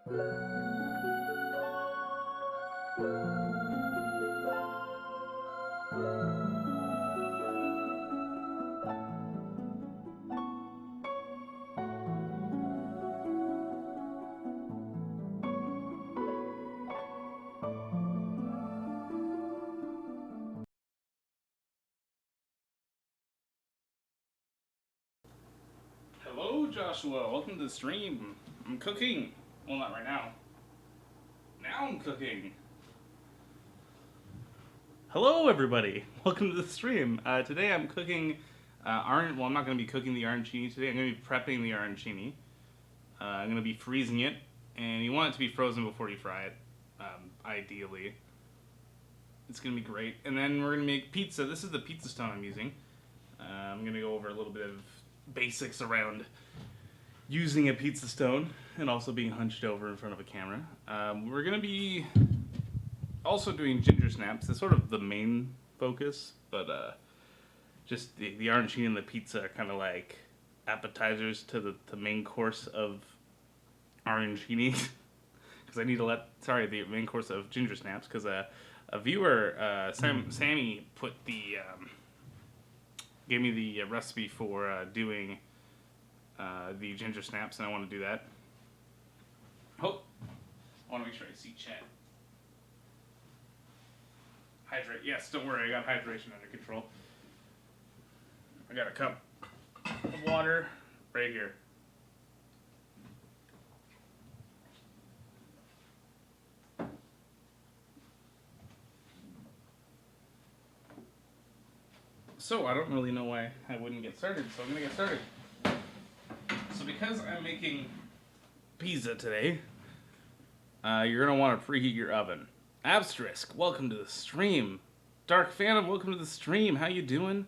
Hello, Joshua. Welcome to the stream. I'm cooking. Well, not right now. Now I'm cooking. Hello, everybody. Welcome to the stream. Today I'm cooking well, I'm not going to be cooking the arancini today. I'm going to be prepping the arancini. I'm going to be freezing it, and you want it to be frozen before you fry it, ideally. It's going to be great. And then we're going to make pizza. This is the pizza stone I'm using. I'm going to go over a little bit of basics around using a pizza stone and also being hunched over in front of a camera. We're going to be also doing Gingersnaps. That's sort of the main focus, but just the arancini and the pizza are kind of like appetizers to the main course of arancini. Because I need to the main course of Gingersnaps, because a viewer, Sammy, gave me the recipe for doing the Gingersnaps, and I want to do that. Oh, I want to make sure I see chat. Hydrate. Yes, don't worry, I got hydration under control. I got a cup of water right here. So, I don't really know why I wouldn't get started, so I'm going to get started. So, because I'm making pizza today, you're going to want to preheat your oven. Abstrisk, welcome to the stream. Dark Phantom, welcome to the stream. How you doing?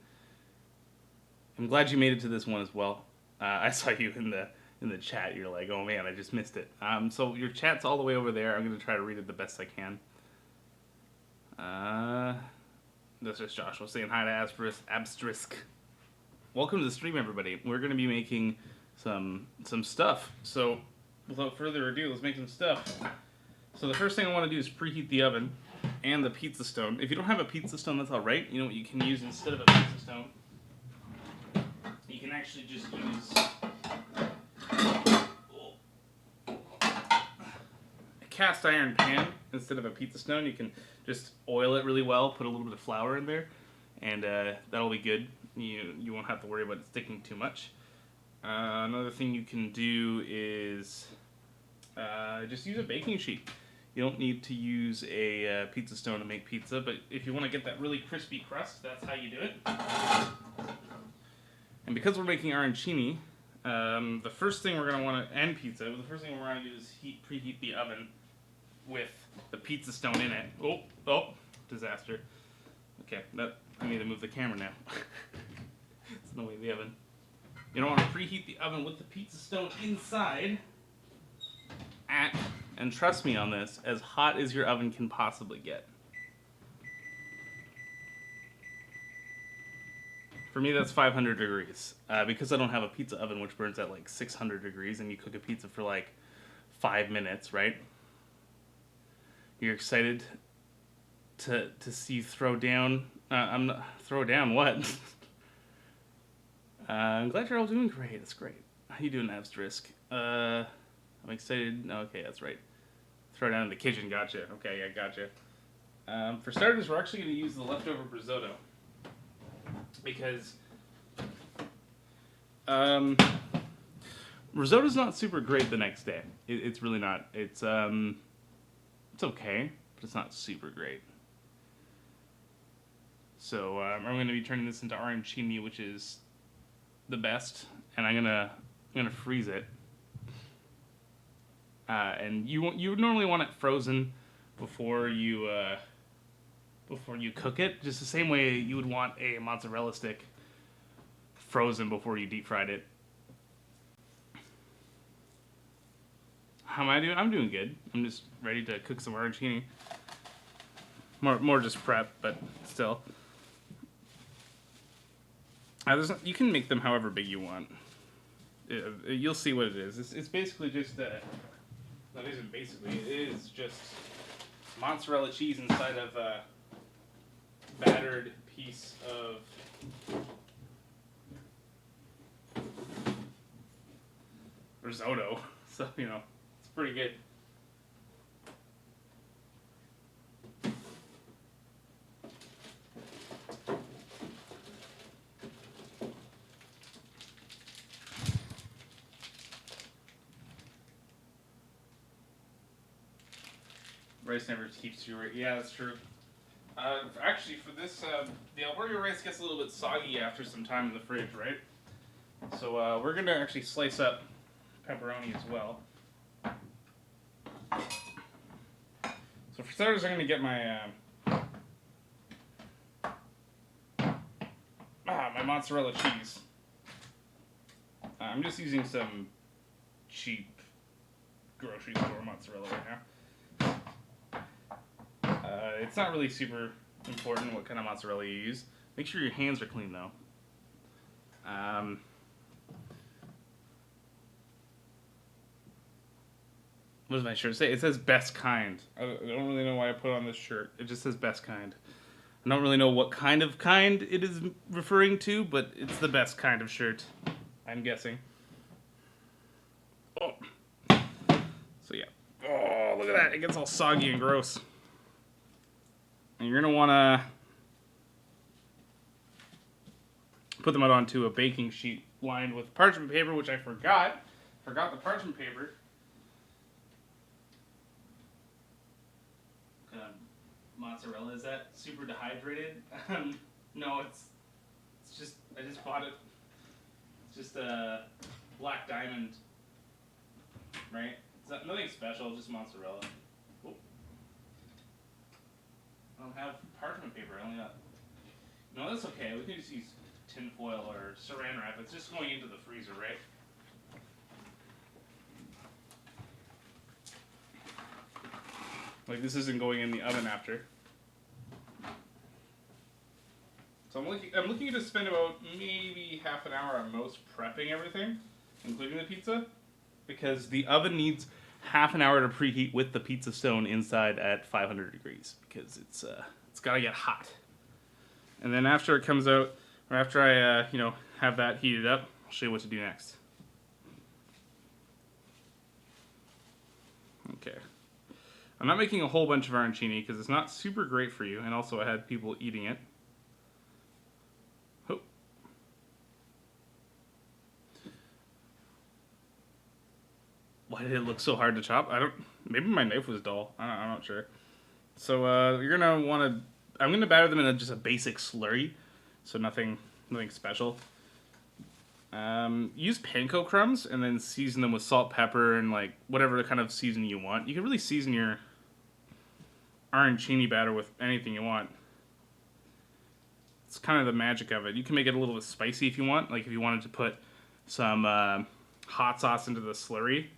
I'm glad you made it to this one as well. I saw you in the chat. You're like, oh man, I just missed it. So your chat's all the way over there. I'm going to try to read it the best I can. This is Joshua saying hi to Abstrisk. Welcome to the stream, everybody. We're going to be making some stuff. So without further ado, let's make some stuff. So the first thing I want to do is preheat the oven and the pizza stone. If you don't have a pizza stone, that's all right. You know what you can use instead of a pizza stone? You can actually just use a cast iron pan instead of a pizza stone. You can just oil it really well, put a little bit of flour in there, and that'll be good. You won't have to worry about it sticking too much. Another thing you can do is just use a baking sheet. You don't need to use a pizza stone to make pizza, but if you want to get that really crispy crust, that's how you do it. And because we're making arancini, the first thing we're going to want to, and pizza, the first thing we're going to do is preheat the oven with the pizza stone in it. Oh, disaster. Okay, I need to move the camera now. It's in the way of the oven. You don't want to preheat the oven with the pizza stone inside and trust me on this, as hot as your oven can possibly get. For me, that's 500 degrees. Because I don't have a pizza oven which burns at like 600 degrees, and you cook a pizza for like 5 minutes, right? You're excited to see you throw down. Throw down what? I'm glad you're all doing great. That's great. How you doing, Abstrisk? I'm excited. Okay, that's right. Throw down in the kitchen. Gotcha. Okay, yeah, gotcha. For starters, we're actually going to use the leftover risotto. Because risotto's not super great the next day. It's really not. It's okay, but it's not super great. So I'm going to be turning this into arancini, which is the best, and I'm gonna freeze it. And you would normally want it frozen before you cook it, just the same way you would want a mozzarella stick frozen before you deep fried it. How am I doing? I'm doing good. I'm just ready to cook some arancini. More just prep, but still. You can make them however big you want. You'll see what it is. It's basically just That isn't basically. It is just mozzarella cheese inside of a battered piece of risotto. So, you know, it's pretty good. Rice never keeps you right. Yeah, that's true. Actually, for this, the Alberta rice gets a little bit soggy after some time in the fridge, right? So we're gonna actually slice up pepperoni as well. So for starters, I'm gonna get my my mozzarella cheese. I'm just using some cheap grocery store mozzarella right now. It's not really super important what kind of mozzarella you use. Make sure your hands are clean though. What does my shirt say? It says best kind. I don't really know why I put on this shirt. It just says best kind. I don't really know what kind it is referring to, but it's the best kind of shirt, I'm guessing. Oh. So yeah. Oh, look at that. It gets all soggy and gross. And you're going to want to put them out onto a baking sheet lined with parchment paper, which I forgot. Forgot the parchment paper. What kind of mozzarella is that? Super dehydrated? No, it's just, I just bought it. It's just a black diamond, right? It's not, nothing special, just mozzarella. Oh. I don't have parchment paper. I only got. No, that's okay. We can just use tin foil or saran wrap. It's just going into the freezer, right? Like this isn't going in the oven after. So I'm looking to spend about maybe half an hour at most prepping everything, including the pizza, because the oven needs half an hour to preheat with the pizza stone inside at 500 degrees because it's got to get hot. And then after it comes out, or after I have that heated up, I'll show you what to do next. Okay. I'm not making a whole bunch of arancini because it's not super great for you, and also I had people eating it. Oh. Why did it look so hard to chop? Maybe my knife was dull. I'm not sure. So you're gonna want to. I'm gonna batter them in just a basic slurry, so nothing special. Use panko crumbs and then season them with salt, pepper, and like whatever kind of seasoning you want. You can really season your arancini batter with anything you want. It's kind of the magic of it. You can make it a little bit spicy if you want. Like if you wanted to put some hot sauce into the slurry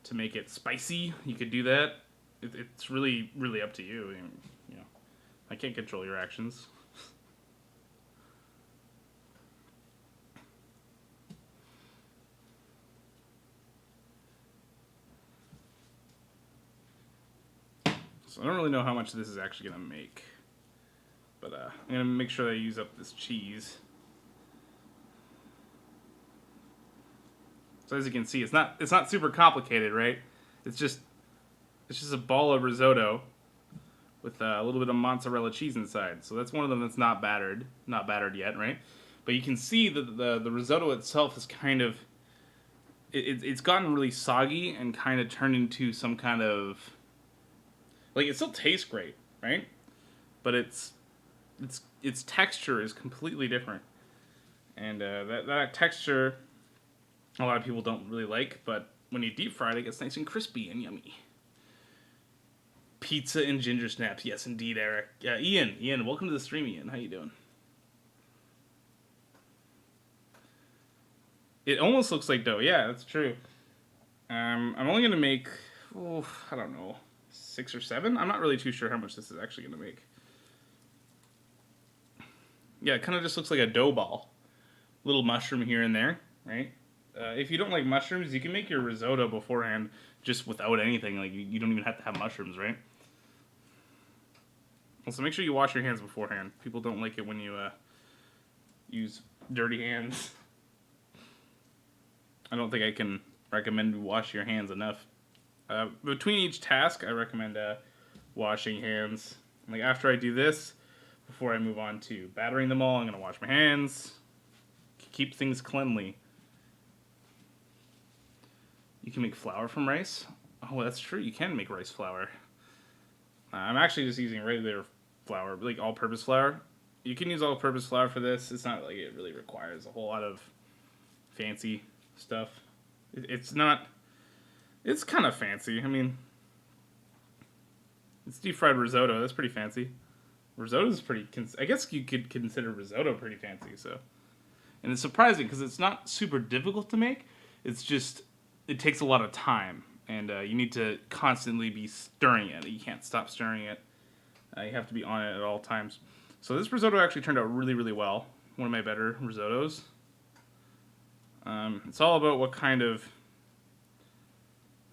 to make it spicy, you could do that. It's really up to you. You know, I can't control your actions. So I don't really know how much this is actually gonna make, but I'm gonna make sure that I use up this cheese. So as you can see, it's not super complicated, right? It's just a ball of risotto with a little bit of mozzarella cheese inside. So that's one of them that's not battered yet, right? But you can see that the risotto itself is kind of it's gotten really soggy and kind of turned into some kind of, like, it still tastes great, right? But its texture is completely different, and that texture a lot of people don't really like. But when you deep fry it, it gets nice and crispy and yummy. Pizza and Gingersnaps, yes indeed, Eric. Ian, welcome to the stream, Ian. How you doing? It almost looks like dough. Yeah, that's true. I'm only gonna make, I don't know, 6 or 7. I'm not really too sure how much this is actually gonna make. Yeah, it kind of just looks like a dough ball. Little mushroom here and there, right? If you don't like mushrooms, you can make your risotto beforehand just without anything. Like you don't even have to have mushrooms, right? Also, make sure you wash your hands beforehand. People don't like it when you use dirty hands. I don't think I can recommend wash your hands enough. Between each task, I recommend washing hands. Like after I do this, before I move on to battering them all, I'm going to wash my hands. Keep things cleanly. You can make flour from rice? Oh, that's true. You can make rice flour. I'm actually just using regular flour, like all-purpose flour. You can use all-purpose flour for this. It's not like it really requires a whole lot of fancy stuff. It's not... It's kind of fancy. I mean, it's deep-fried risotto. That's pretty fancy. Risotto is pretty... I guess you could consider risotto pretty fancy, so... And it's surprising, because it's not super difficult to make. It's just... It takes a lot of time. And you need to constantly be stirring it. You can't stop stirring it. You have to be on it at all times. So this risotto actually turned out really, really well. One of my better risottos. It's all about what kind of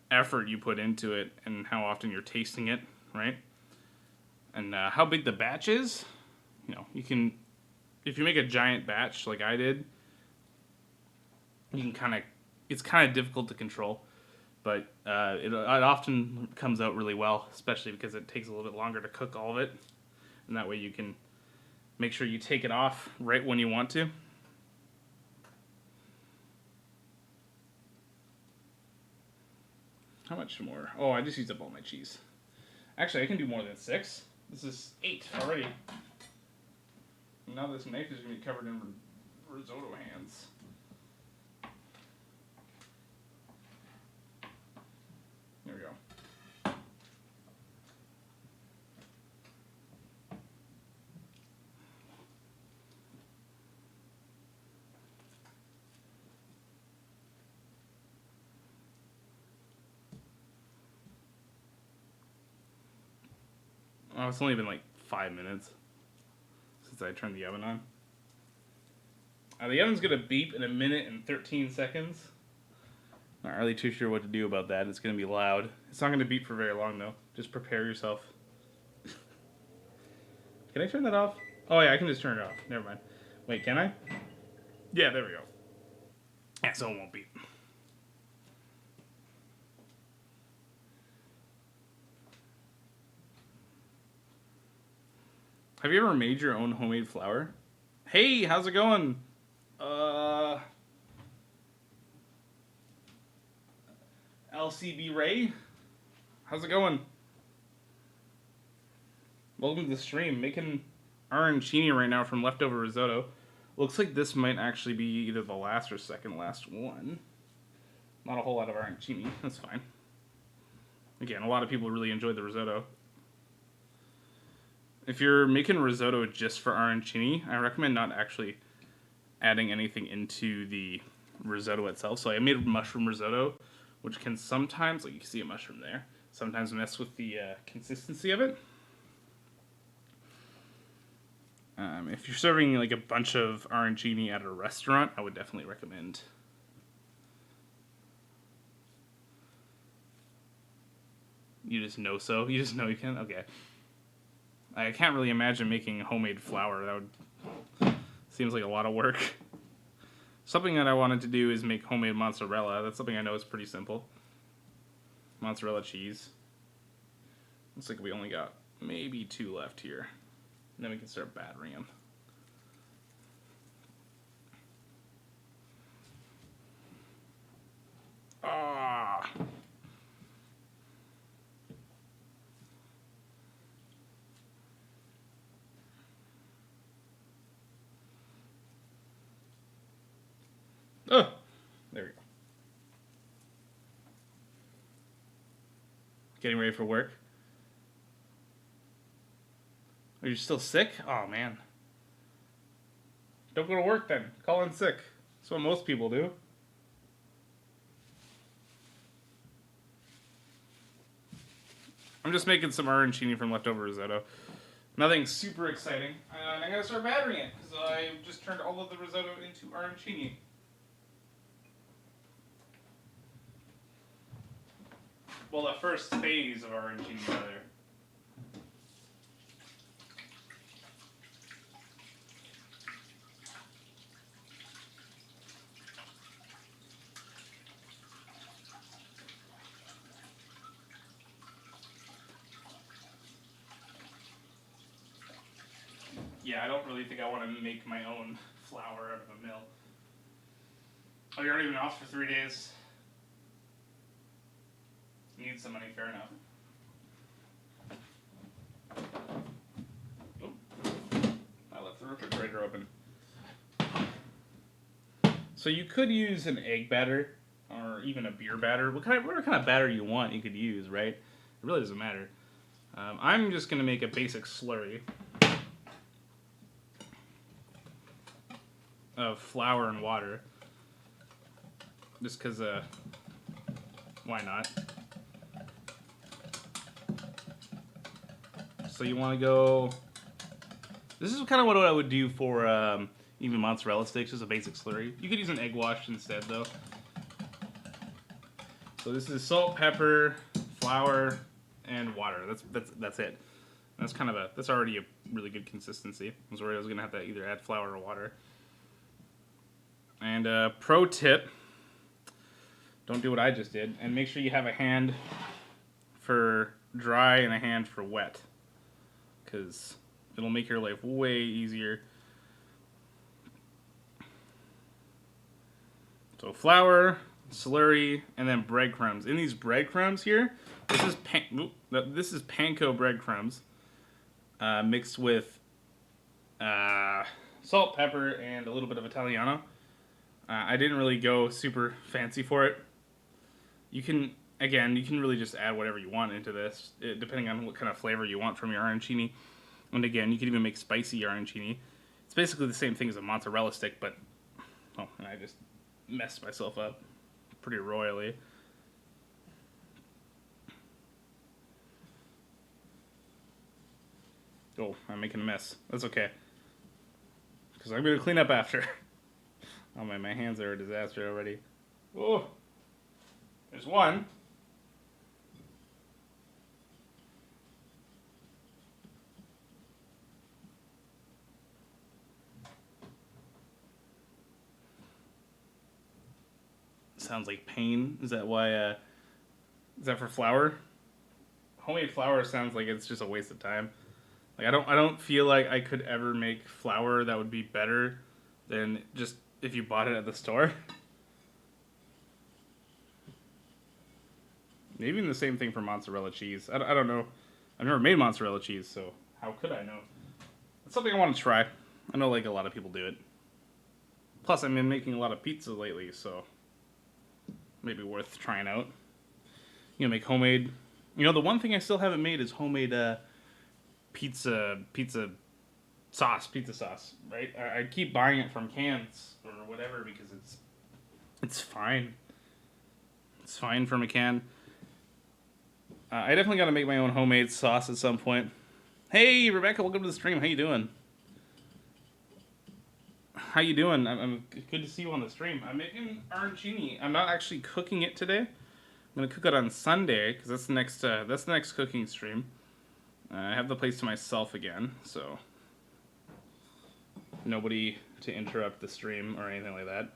effort you put into it and how often you're tasting it, right? And how big the batch is. You know, you can, if you make a giant batch like I did, you can kind of, it's kind of difficult to control. But it often comes out really well, especially because it takes a little bit longer to cook all of it. And that way you can make sure you take it off right when you want to. How much more? Oh, I just used up all my cheese. Actually, I can do more than 6. This is 8 already. And now this knife is going to be covered in risotto hands. There we go. Oh, it's only been like 5 minutes since I turned the oven on. The oven's going to beep in 1 minute and 13 seconds. Not really too sure what to do about that. It's going to be loud. It's not going to beep for very long, though. Just prepare yourself. Can I turn that off? Oh, yeah, I can just turn it off. Never mind. Wait, can I? Yeah, there we go. Yeah, so it won't beep. Have you ever made your own homemade flour? Hey, how's it going? LCB Ray? How's it going? Welcome to the stream. Making arancini right now from leftover risotto. Looks like this might actually be either the last or second last one. Not a whole lot of arancini. That's fine. Again, a lot of people really enjoy the risotto. If you're making risotto just for arancini, I recommend not actually adding anything into the risotto itself. So I made mushroom risotto, which can sometimes, like you can see a mushroom there, sometimes mess with the consistency of it. If you're serving like a bunch of arancini at a restaurant, I would definitely recommend. You just know so? You just know you can? Okay. I can't really imagine making homemade flour. That would seems like a lot of work. Something that I wanted to do is make homemade mozzarella. That's something I know is pretty simple. Mozzarella cheese. Looks like we only got maybe 2 left here. And then we can start battering them. Ah. Oh, there we go. Getting ready for work. Are you still sick? Oh, man. Don't go to work then. Call in sick. That's what most people do. I'm just making some arancini from leftover risotto. Nothing super exciting. And I'm going to start battering it, because I just turned all of the risotto into arancini. Well, the first phase of arancini, rather. Yeah, I don't really think I want to make my own flour out of a mill. Oh, you're already been off for 3 days. You need some money, fair enough. I left the refrigerator open. So you could use an egg batter or even a beer batter. Whatever kind of batter you want, you could use, right? It really doesn't matter. I'm just gonna make a basic slurry of flour and water, just because why not? So you want to go. This is kind of what I would do for even mozzarella sticks, just a basic slurry. You could use an egg wash instead, though. So this is salt, pepper, flour, and water. That's it. That's already a really good consistency. I was worried I was gonna have to either add flour or water. And pro tip: don't do what I just did, and make sure you have a hand for dry and a hand for wet, because it'll make your life way easier. So flour, slurry, and then breadcrumbs. In these breadcrumbs here, this is panko breadcrumbs mixed with salt, pepper, and a little bit of Italiano. I didn't really go super fancy for it. You can really just add whatever you want into this, depending on what kind of flavor you want from your arancini. And again, you can even make spicy arancini. It's basically the same thing as a mozzarella stick, but and I just messed myself up pretty royally. Oh, I'm making a mess. That's okay, because I'm gonna clean up after. Oh my hands are a disaster already. Oh, there's one. Sounds like pain. Is that why? Is that for flour? Homemade flour sounds like it's just a waste of time. Like I don't feel like I could ever make flour that would be better than just if you bought it at the store. Maybe the same thing for mozzarella cheese. I don't know. I've never made mozzarella cheese, so how could I know? It's something I want to try. I know like a lot of people do it. Plus, I've been making a lot of pizza lately, so maybe worth trying out. You know, make homemade. You know, the one thing I still haven't made is homemade pizza sauce, right? I keep buying it from cans or whatever because it's fine. It's fine from a can. I definitely got to make my own homemade sauce at some point. Hey, Rebecca, welcome to the stream. How you doing? How you doing? I'm good to see you on the stream. I'm making arancini. I'm not actually cooking it today. I'm gonna cook it on Sunday because that's the next cooking stream. I have the place to myself again, so nobody to interrupt the stream or anything like that.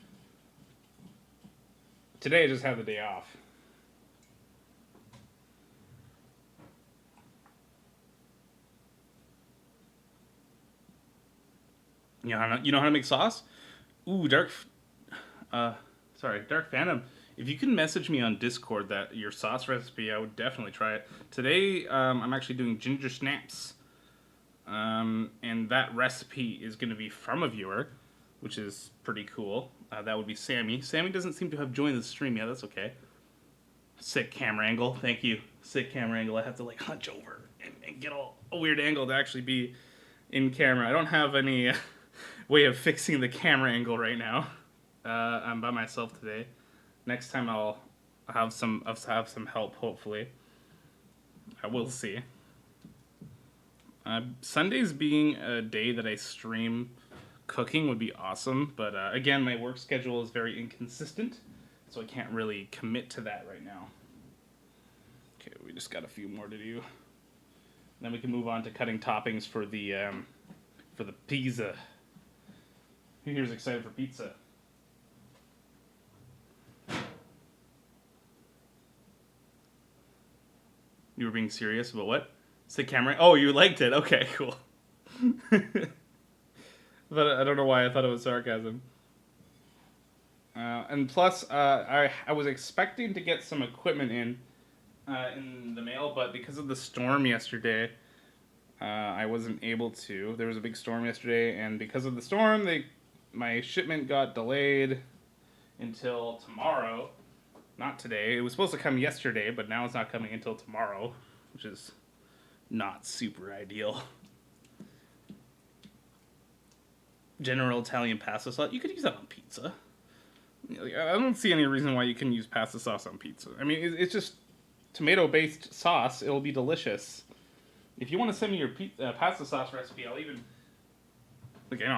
Today I just have the day off. You know how to make sauce? Ooh, Dark Phantom. If you can message me on Discord that your sauce recipe, I would definitely try it. Today, I'm actually doing Gingersnaps. And that recipe is going to be from a viewer, which is pretty cool. That would be Sammy. Sammy doesn't seem to have joined the stream yet. That's okay. Sick camera angle. Thank you. Sick camera angle. I have to like hunch over and get a weird angle to actually be in camera. I don't have any way of fixing the camera angle right now. I'm by myself today. Next time I'll have some help. Hopefully, I will see. Sundays being a day that I stream cooking would be awesome, but again, my work schedule is very inconsistent, so I can't really commit to that right now. just got a few more to do. Then we can move on to cutting toppings for the pizza. Who here's excited for pizza? You were being serious about what? It's the camera. Oh, you liked it. Okay, cool. But I don't know why I thought it was sarcasm. And plus, I was expecting to get some equipment in the mail, but because of the storm yesterday, I wasn't able to. There was a big storm yesterday, and because of the storm, my shipment got delayed until tomorrow. Not today. It was supposed to come yesterday, but now it's not coming until tomorrow, which is not super ideal. General Italian pasta sauce. You could use that on pizza. I don't see any reason why you couldn't use pasta sauce on pizza. I mean, it's just tomato-based sauce. It'll be delicious. If you want to send me your pasta sauce recipe, I'll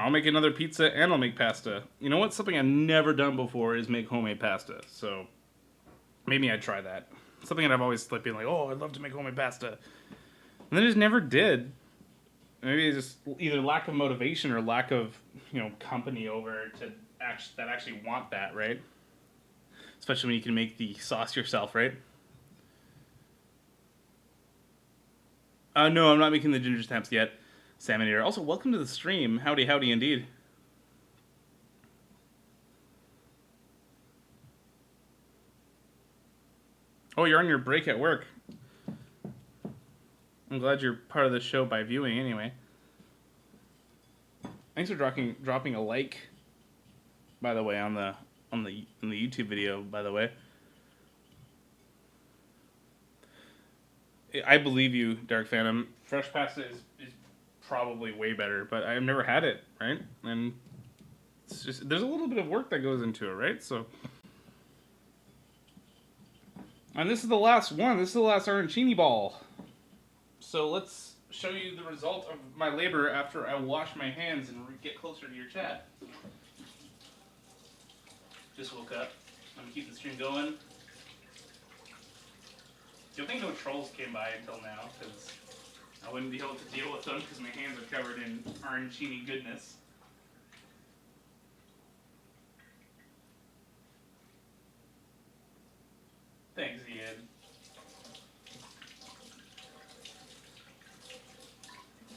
make another pizza and I'll make pasta. You know what? Something I've never done before is make homemade pasta. So maybe I'd try that. Something that I've always been like, oh, I'd love to make homemade pasta. And then I just never did. Maybe it's just either lack of motivation or lack of, company over that actually want that, right? Especially when you can make the sauce yourself, right? No, I'm not making the Gingersnaps yet. Salmon Eater. Also, welcome to the stream. Howdy, howdy indeed. Oh, you're on your break at work. I'm glad you're part of the show by viewing anyway. Thanks for dropping a like, by the way, on the YouTube video, by the way. I believe you, Dark Phantom. Fresh pasta is probably way better, but I've never had it, right? And it's just there's a little bit of work that goes into it, right? So, and this is the last one. This is the last arancini ball. So let's show you the result of my labor after I wash my hands and get closer to your chat. Just woke up. I'm gonna keep the stream going. Good thing no trolls came by until now, because I wouldn't be able to deal with them because my hands are covered in arancini goodness. Thanks, Ian.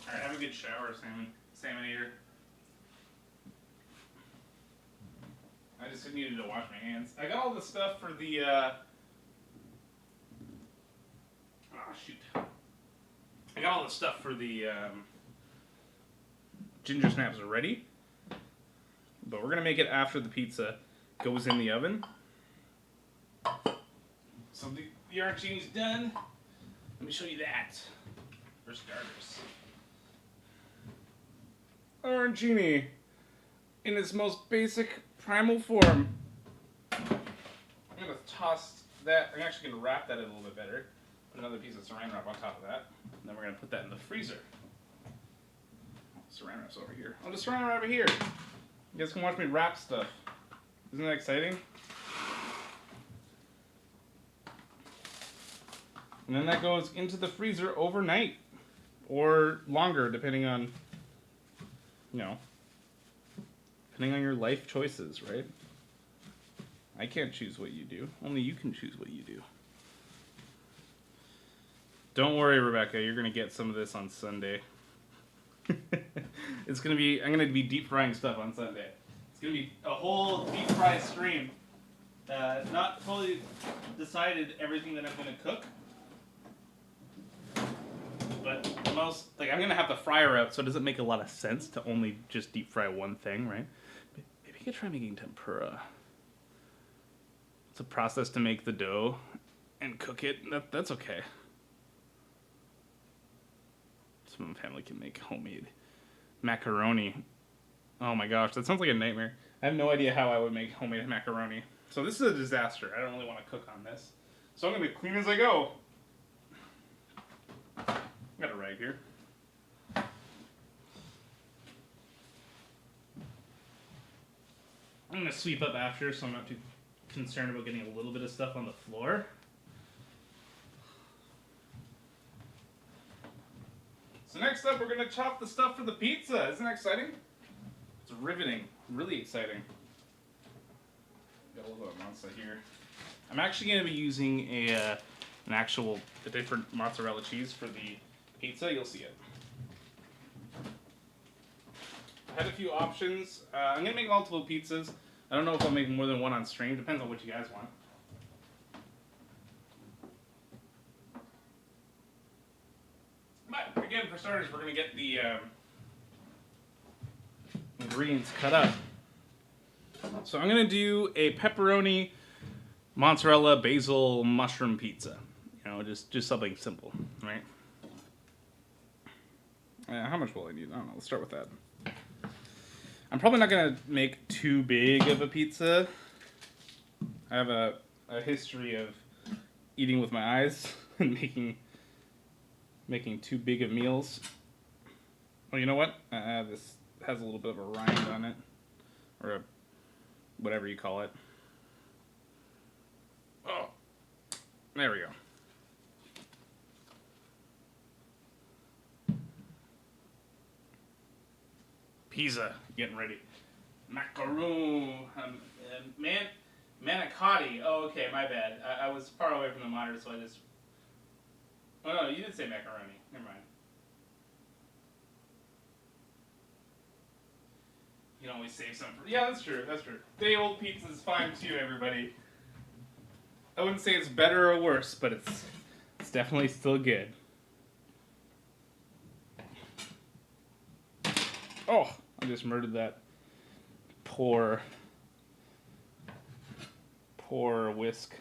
Alright, have a good shower, Salmon Eater. I just needed to wash my hands. I got all the stuff for the, I got all the stuff for the Gingersnaps ready, but we're gonna make it after the pizza goes in the oven. So the arancini's done. Let me show you that. For starters, arancini in its most basic primal form. I'm gonna toss that. I'm actually gonna wrap that in a little bit better. Put another piece of saran wrap on top of that. And then we're going to put that in the freezer. Saran wrap's over here. I'll just saran wrap it here. You guys can watch me wrap stuff. Isn't that exciting? And then that goes into the freezer overnight. Or longer, depending on, depending on your life choices, right? I can't choose what you do. Only you can choose what you do. Don't worry, Rebecca. You're gonna get some of this on Sunday. I'm gonna be deep frying stuff on Sunday. It's gonna be a whole deep fry stream. Not fully decided everything that I'm gonna cook, but I'm gonna have the fryer out, so it doesn't make a lot of sense to only just deep fry one thing, right? Maybe you could try making tempura. It's a process to make the dough and cook it. That's okay. My family can make homemade macaroni. Oh my gosh, that sounds like a nightmare. I have no idea how I would make homemade macaroni. So this is a disaster. I don't really want to cook on this. So I'm going to be clean as I go. I got a rag here. I'm going to sweep up after so I'm not too concerned about getting a little bit of stuff on the floor. So next up, we're going to chop the stuff for the pizza. Isn't that exciting? It's riveting. Really exciting. Got a little bit of mozzarella here. I'm actually going to be using a different mozzarella cheese for the pizza. You'll see it. I had a few options. I'm going to make multiple pizzas. I don't know if I'll make more than one on stream. Depends on what you guys want. But again, for starters, we're going to get the ingredients cut up. So I'm going to do a pepperoni, mozzarella, basil, mushroom pizza. You know, just something simple, right? How much will I need? I don't know. Let's start with that. I'm probably not going to make too big of a pizza. I have a history of eating with my eyes and making too big of meals. Well, you know what? This has a little bit of a rind on it. Or whatever you call it. Oh, there we go. Pizza, getting ready. Macaroon, manicotti. Oh, okay, my bad. I was far away from the monitor, so I just... Oh, no, you did say macaroni. Never mind. You can always save some for... Yeah, that's true, that's true. Day-old pizza is fine, too, everybody. I wouldn't say it's better or worse, but it's definitely still good. Oh, I just murdered that poor whisk.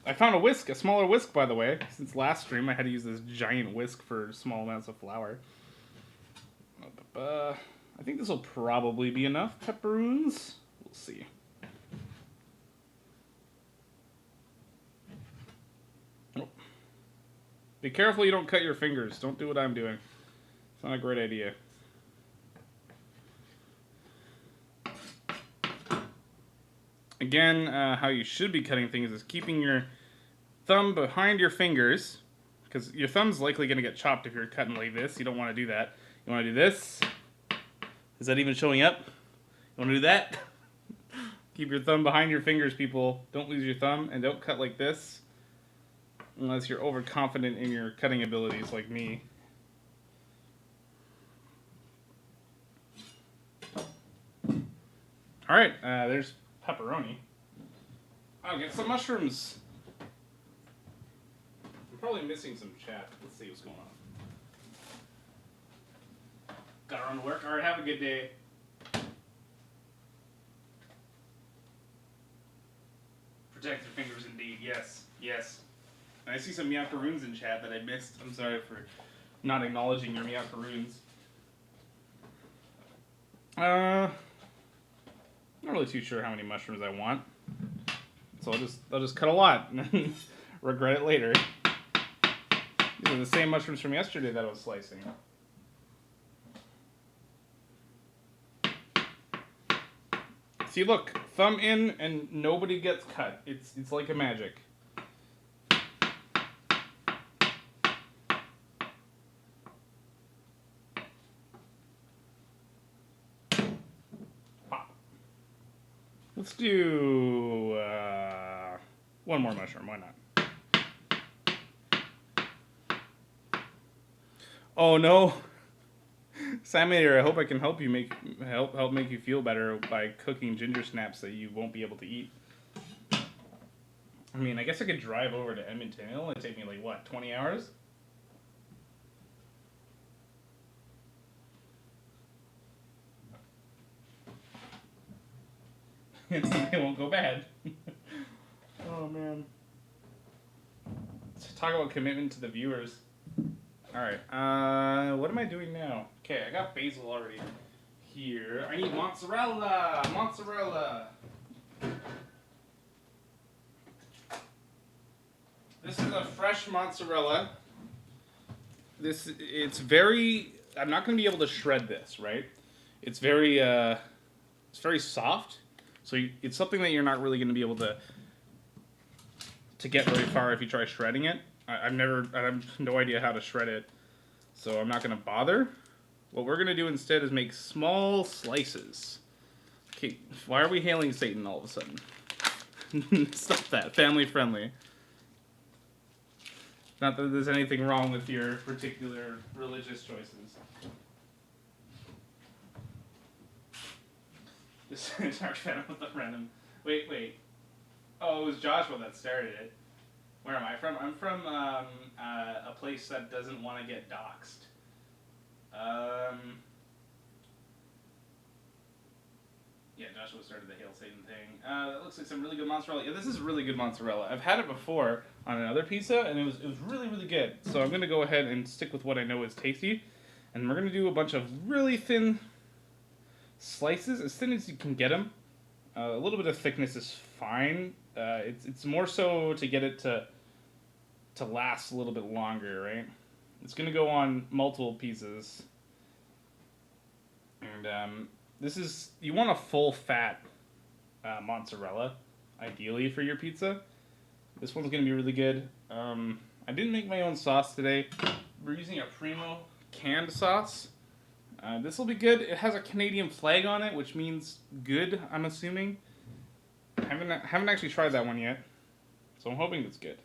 I found a whisk, a smaller whisk, by the way. Since last stream, I had to use this giant whisk for small amounts of flour. I think this will probably be enough pepperoons. We'll see. Oh. Be careful you don't cut your fingers. Don't do what I'm doing. It's not a great idea. Again, how you should be cutting things is keeping your thumb behind your fingers, because your thumb's likely going to get chopped if you're cutting like this. You don't want to do that. You want to do this. Is that even showing up? You want to do that? Keep your thumb behind your fingers, people. Don't lose your thumb, and don't cut like this unless you're overconfident in your cutting abilities like me. Alright, there's pepperoni. I'll get some mushrooms. I'm probably missing some chat. Let's see what's going on. Gotta run to work. Alright, have a good day. Protect your fingers indeed. Yes. Yes. And I see some meowcaroons in chat that I missed. I'm sorry for not acknowledging your meowcaroons. Not really too sure how many mushrooms I want, so I'll just cut a lot and then regret it later. These are the same mushrooms from yesterday that I was slicing. See, look, thumb in and nobody gets cut. It's like a magic. Let's do one more mushroom. Why not? Oh no, Samuel, I hope I can help you help make you feel better by cooking Gingersnaps that you won't be able to eat. I mean, I guess I could drive over to Edmonton. It'll only take me like what, 20 hours? It won't go bad. Oh man. Let's talk about commitment to the viewers. Alright, what am I doing now? Okay, I got basil already here. I need mozzarella! Mozzarella! This is a fresh mozzarella. It's very... I'm not going to be able to shred this, right? It's very soft. So it's something that you're not really going to be able to get very far if you try shredding it. I have no idea how to shred it. So I'm not going to bother. What we're going to do instead is make small slices. Okay, why are we hailing Satan all of a sudden? Stop that. Family friendly. Not that there's anything wrong with your particular religious choices. Just Dark Phantom with the random. Wait. Oh, it was Joshua that started it. Where am I from? I'm from a place that doesn't want to get doxxed. Yeah, Joshua started the Hail Satan thing. That looks like some really good mozzarella. Yeah, this is really good mozzarella. I've had it before on another pizza, and it was really, really good. So I'm going to go ahead and stick with what I know is tasty. And we're going to do a bunch of really thin slices, as thin as you can get them. A little bit of thickness is fine. It's more so to get it to last a little bit longer, right? It's going to go on multiple pieces. And this is, you want a full fat mozzarella, ideally, for your pizza. This one's going to be really good. I didn't make my own sauce today. We're using a Primo canned sauce. This will be good. It has a Canadian flag on it, which means good, I'm assuming. Haven't actually tried that one yet, so I'm hoping it's good.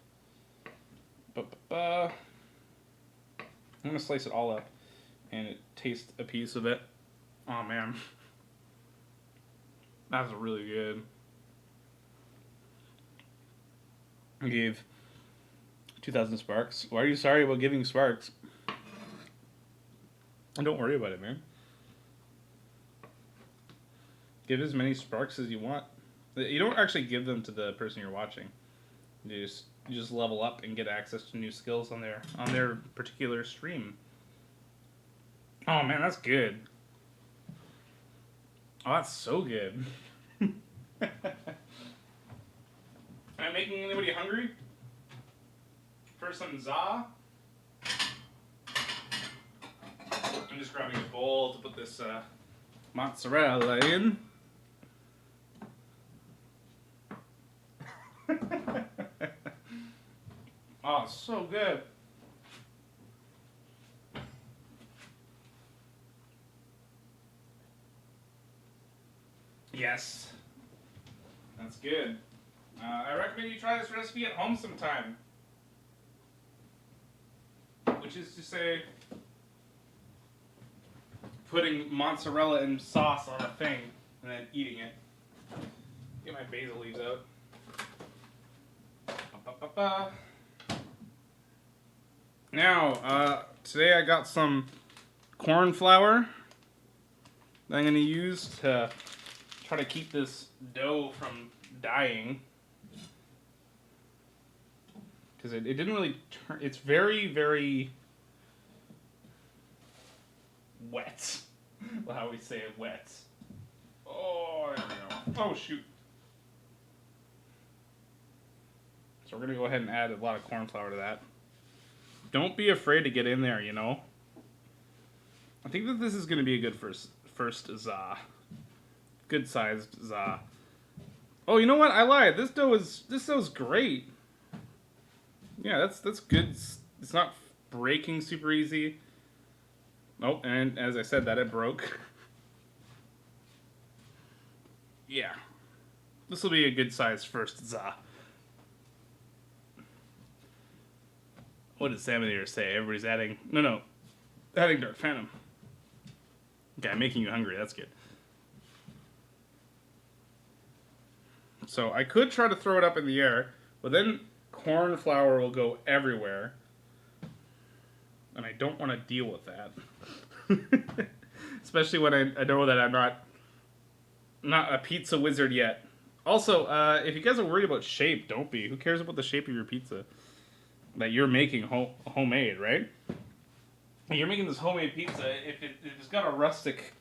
I'm going to slice it all up and taste a piece of it. Oh, man. That's really good. I gave 2,000 sparks. Why are you sorry about giving sparks? Don't worry about it, man. Give as many sparks as you want. You don't actually give them to the person you're watching. You just level up and get access to new skills on their particular stream. Oh man, that's good. Oh, that's so good. Am I making anybody hungry? For some za? I'm just grabbing a bowl to put this mozzarella in. Oh, so good. Yes. That's good. I recommend you try this recipe at home sometime. Which is to say, putting mozzarella and sauce on a thing and then eating it. Get my basil leaves out. Now, today I got some corn flour that I'm going to use to try to keep this dough from dying. Because it didn't really turn, it's very, very wet. Well, how we say it, wet. Oh, there we go. Oh, shoot. So we're going to go ahead and add a lot of corn flour to that. Don't be afraid to get in there, you know. I think that this is going to be a good first za. Good sized za. Oh, you know what? I lied. This dough's great. Yeah, that's good. It's not breaking super easy. Oh, and as I said that, it broke. Yeah. This will be a good size first za. What did Salmon Eater say? Everybody's adding... No. Adding Dark Phantom. Okay, I'm making you hungry. That's good. So I could try to throw it up in the air, but then corn flour will go everywhere. And I don't want to deal with that. Especially when I know that I'm not a pizza wizard yet. Also, if you guys are worried about shape, don't be. Who cares about the shape of your pizza? That you're making homemade, right? You're making this homemade pizza. If it's got a rustic,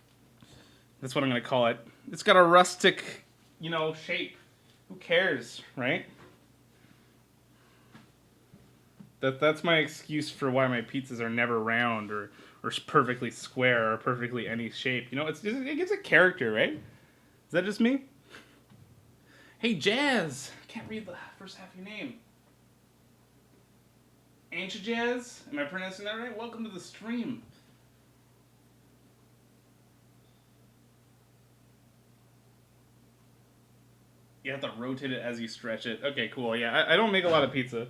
that's what I'm gonna call it. It's got a rustic, shape. Who cares, right? That's my excuse for why my pizzas are never round or perfectly square or perfectly any shape. It gives it character, right? Is that just me? Hey, Jazz. I can't read the first half of your name. Anchajaz, am I pronouncing that right? Welcome to the stream. You have to rotate it as you stretch it. Okay, cool. Yeah, I don't make a lot of pizza.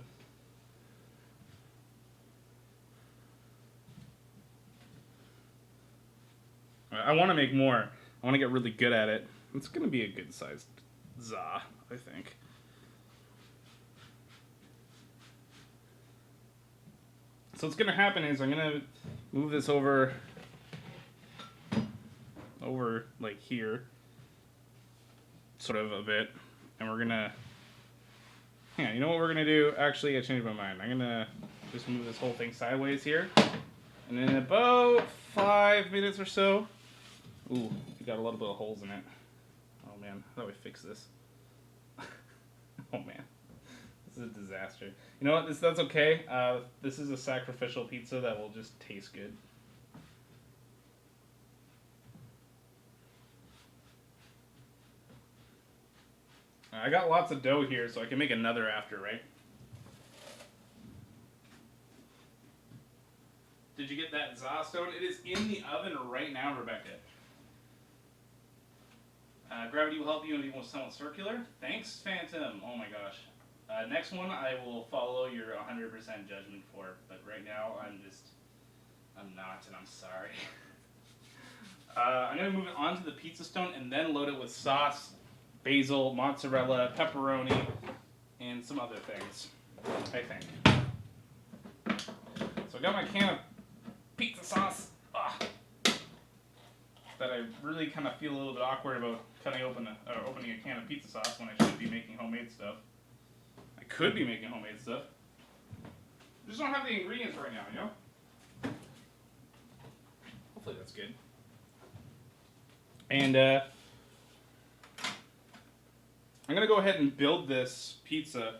I want to make more. I want to get really good at it. It's going to be a good sized za, I think. So what's going to happen is I'm going to move this over like here, sort of a bit, and we're going to, yeah, you know what we're going to do? Actually, I changed my mind. I'm going to just move this whole thing sideways here, and in about 5 minutes or so, ooh, we got a little bit of holes in it. Oh man, how do we fix this? Oh man, this is a disaster. You know what? That's okay. This is a sacrificial pizza that will just taste good. I got lots of dough here, so I can make another after, right? Did you get that za stone? It is in the oven right now, Rebecca. Gravity will help you and be more somewhat circular. Thanks, Phantom. Oh my gosh. Next one I will follow your 100% judgment for, but right now I'm not, and I'm sorry. I'm going to move it onto the pizza stone and then load it with sauce, basil, mozzarella, pepperoni, and some other things, I think. So I got my can of pizza sauce. That I really kind of feel a little bit awkward about opening a can of pizza sauce when I should be making homemade stuff. I could be making homemade stuff. I just don't have the ingredients right now, you know? Hopefully that's good. And I'm going to go ahead and build this pizza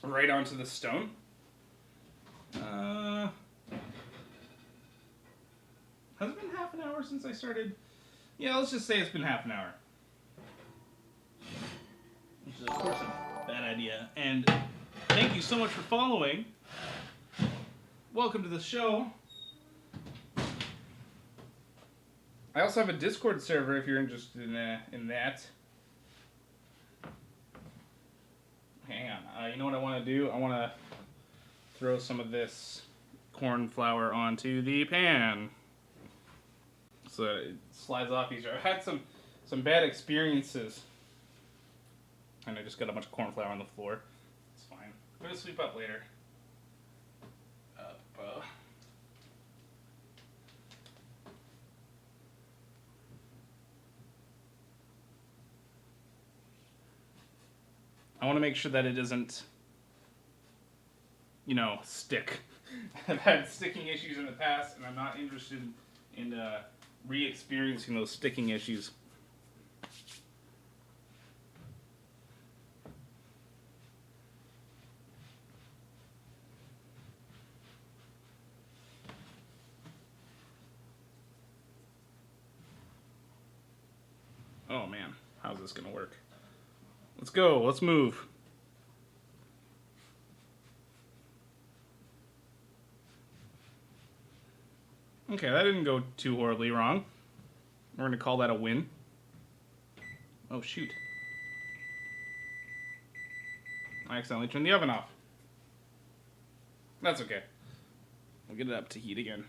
right onto the stone. Has it been half an hour since I started? Yeah, let's just say it's been half an hour. Which is, of course, a bad idea. And thank you so much for following. Welcome to the show. I also have a Discord server if you're interested in that. Hang on. You know what I want to do? I want to throw some of this corn flour onto the pan, so it slides off easier. I've had some bad experiences, and I just got a bunch of corn flour on the floor. It's fine. I'm gonna sweep up later. I want to make sure that it doesn't, you know, stick. I've had sticking issues in the past, and I'm not interested in re-experiencing those sticking issues. Oh man, how's this gonna work? Let's go, let's move. Okay, that didn't go too horribly wrong. We're gonna call that a win. Oh shoot. I accidentally turned the oven off. That's okay. We'll get it up to heat again.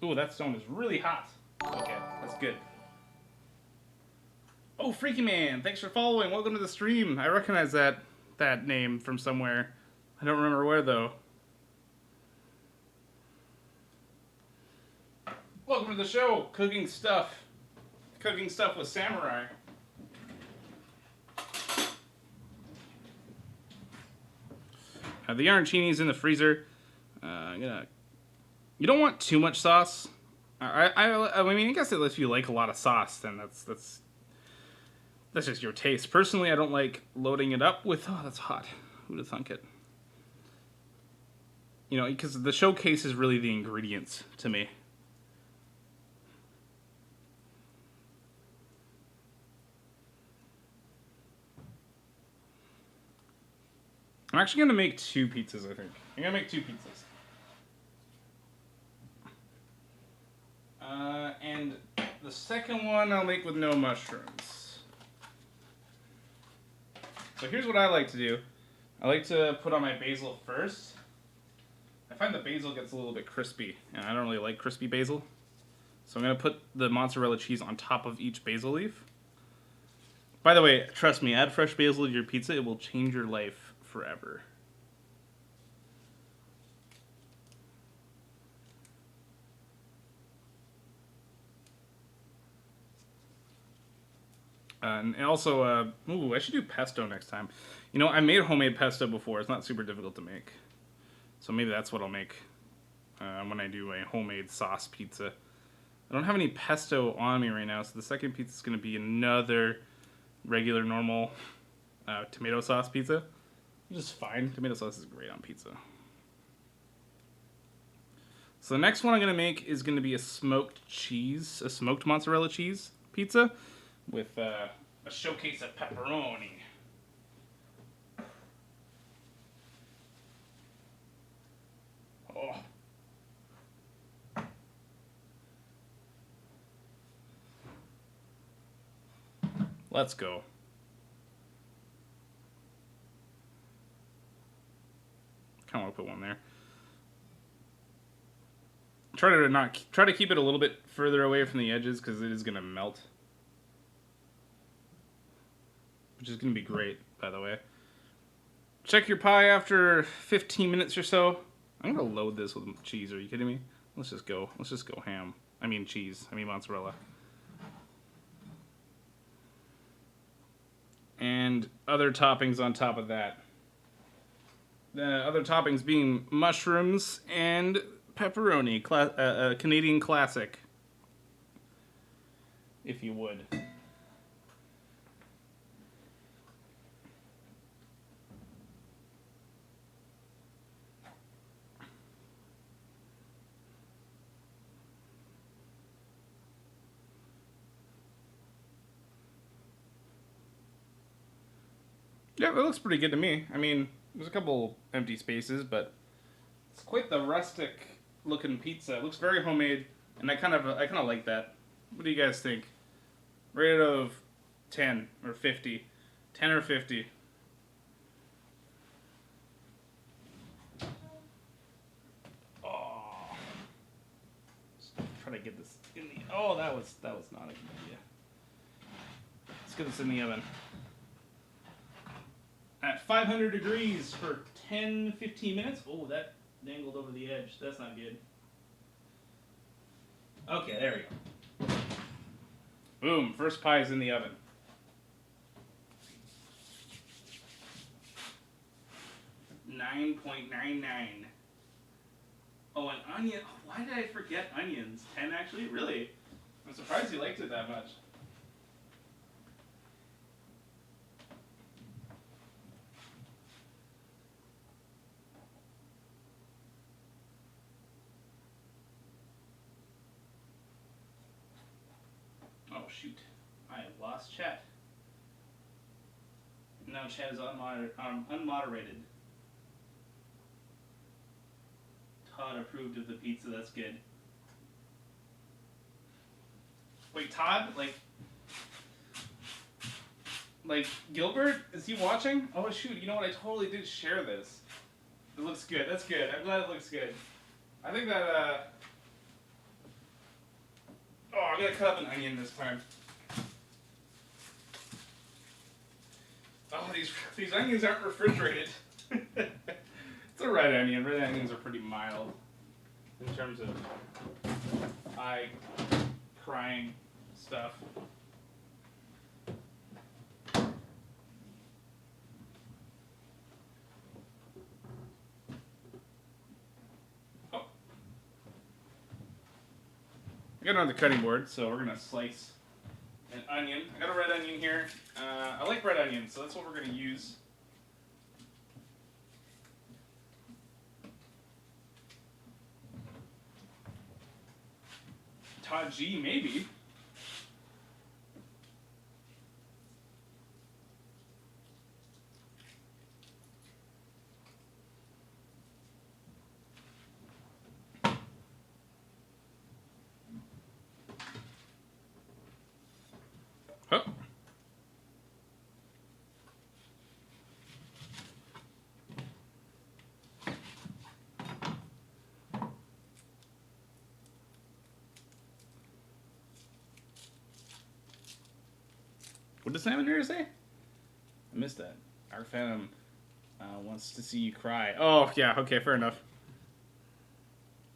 Ooh, that stone is really hot. Okay, that's good. Oh, Freaky Man, thanks for following. Welcome to the stream. I recognize that name from somewhere. I don't remember where, though. Welcome to the show, Cooking Stuff. Cooking Stuff with Samurai. The arancini's in the freezer. You don't want too much sauce. I mean, I guess if you like a lot of sauce, then that's just your taste. Personally, I don't like loading it up with. Oh, that's hot. Who'd have thunk it? You know, because the showcase is really the ingredients to me. I'm actually gonna make 2 pizzas, I think. I'm gonna make 2 pizzas. And the second one I'll make with no mushrooms. So here's what I like to do. I like to put on my basil first. I find the basil gets a little bit crispy, and I don't really like crispy basil. So I'm going to put the mozzarella cheese on top of each basil leaf. By the way, trust me, add fresh basil to your pizza. It will change your life forever. And also, ooh, I should do pesto next time. You know, I made homemade pesto before. It's not super difficult to make. So maybe that's what I'll make when I do a homemade sauce pizza. I don't have any pesto on me right now, so the second pizza is going to be another regular, normal tomato sauce pizza. Which is fine. Tomato sauce is great on pizza. So the next one I'm going to make is going to be a smoked mozzarella cheese pizza with a showcase of pepperoni. Oh. Let's go. Kind of want to put one there. Try to keep it a little bit further away from the edges because it is going to melt. Which is going to be great, by the way. Check your pie after 15 minutes or so. I'm going to load this with cheese. Are you kidding me? Let's just go ham. I mean cheese. I mean mozzarella. And other toppings on top of that. The other toppings being mushrooms and pepperoni. Canadian classic. If you would. Yeah, it looks pretty good to me. I mean, there's a couple empty spaces, but it's quite the rustic looking pizza. It looks very homemade, and I kind of like that. What do you guys think? Rate it out of 10 or 50. 10 or 50. Oh. Just try to get this in the... Oh, that was not a good idea. Let's get this in the oven. At 500 degrees for 10-15 minutes. Oh, that dangled over the edge. That's not good. Okay, there we go. Boom, first pie is in the oven. $9.99. Oh, an onion. Why did I forget onions? 10 actually? Really? I'm surprised you liked it that much. Oh shoot, I have lost chat. Now chat is unmoderated. Todd approved of the pizza, that's good. Wait, Todd? Like Gilbert? Is he watching? Oh shoot, you know what, I totally did share this. It looks good, that's good. I'm glad it looks good. I think that, oh, I'm gonna cut up an onion this time. Oh, these onions aren't refrigerated. It's a red onion. Red onions are pretty mild in terms of eye crying stuff. Oh. I got it on the cutting board, so we're gonna slice an onion. I got a red onion here. I like red onions, so that's what we're gonna use. Todd G, maybe. What does Salmon Reader say? I missed that. Our Phantom wants to see you cry. Oh, yeah, okay, fair enough.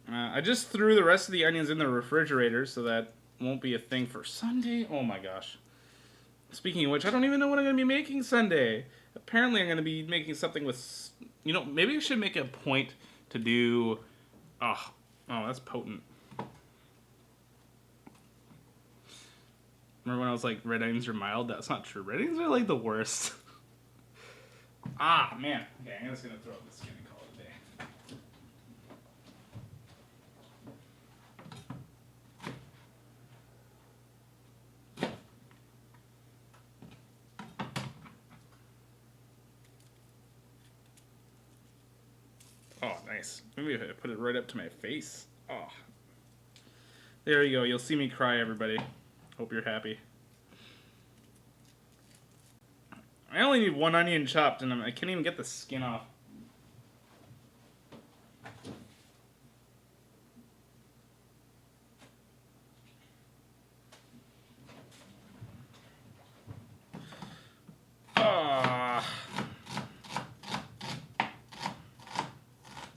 I just threw the rest of the onions in the refrigerator, so that won't be a thing for Sunday. Oh my gosh. Speaking of which, I don't even know what I'm going to be making Sunday. Apparently I'm going to be making something with... You know, maybe I should make a point to do... Oh, that's potent. Remember when I was like, red onions are mild? That's not true. Red onions are like the worst. Ah, man. Okay, I'm just going to throw up the skin and call it a day. Oh, nice. Maybe if I put it right up to my face. Oh. There you go. You'll see me cry, everybody. Hope you're happy. I only need one onion chopped, and I can't even get the skin off.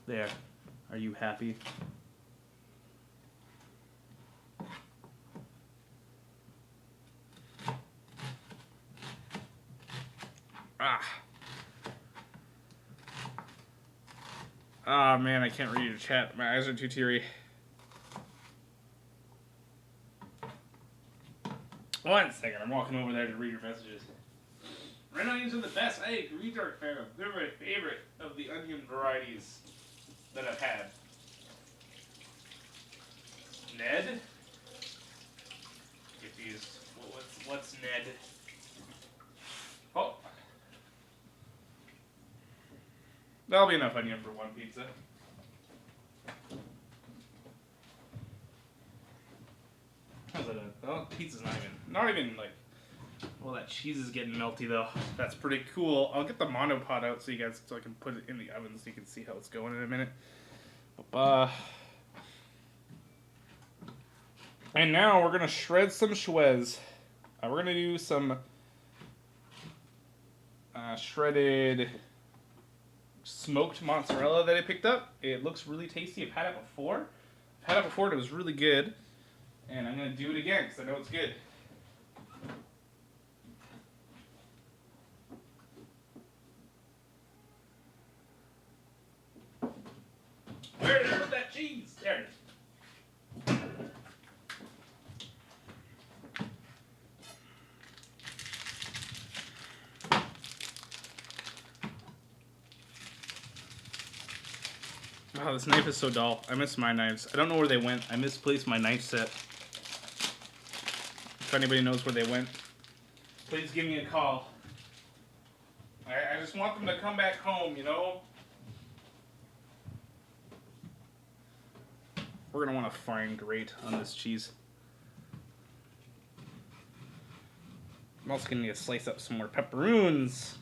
There. Are you happy? Ah, man, I can't read your chat. My eyes are too teary. One second, I'm walking over there to read your messages. Red onions are the best. I agree, Dark Phantom. They're my favorite of the onion varieties that I've had. Ned? Confused. What's Ned? Oh. That'll be enough onion for one pizza. How's that? Oh, pizza's not even like. Well, that cheese is getting melty though. That's pretty cool. I'll get the monopod out so I can put it in the oven so you can see how it's going in a minute. And now we're gonna shred some schwez. We're gonna do some shredded smoked mozzarella that I picked up. It looks really tasty. I've had it before. And it was really good. And I'm gonna do it again because I know it's good. Where's that cheese? There it is. Wow, this knife is so dull. I miss my knives. I don't know where they went. I misplaced my knife set. If anybody knows where they went, please give me a call. I just want them to come back home, you know? We're going to want a fine grate on this cheese. I'm also going to need to slice up some more pepperoons.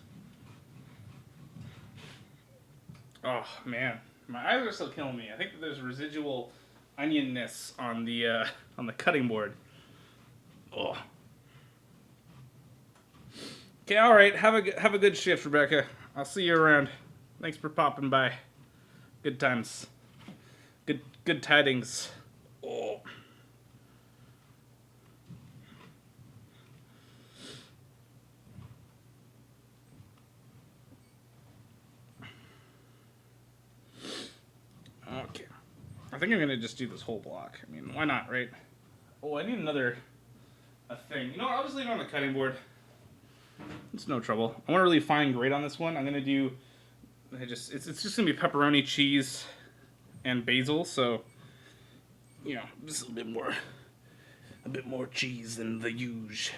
Oh, man. My eyes are still killing me. I think that there's residual onionness on the cutting board. Oh. Okay, all right. Have a good shift, Rebecca. I'll see you around. Thanks for popping by. Good times. Good tidings. Oh. Okay. I think I'm gonna just do this whole block. I mean, why not, right? Oh, I need a thing. You know what? I'll just leave it on the cutting board. It's no trouble. I want a really fine grate on this one. I'm gonna do. It's just gonna be pepperoni, cheese, and basil. So, you know, just a bit more cheese than the usual.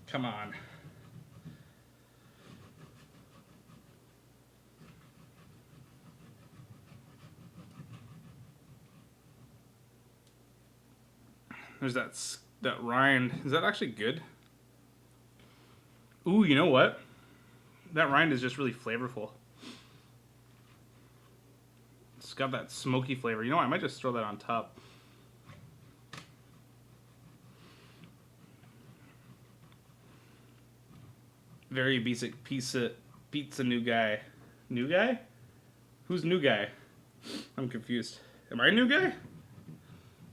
Come on. There's that rind. Is that actually good? Ooh, you know what? That rind is just really flavorful. It's got that smoky flavor. You know what? I might just throw that on top. Very basic pizza new guy. New guy? Who's new guy? I'm confused. Am I a new guy?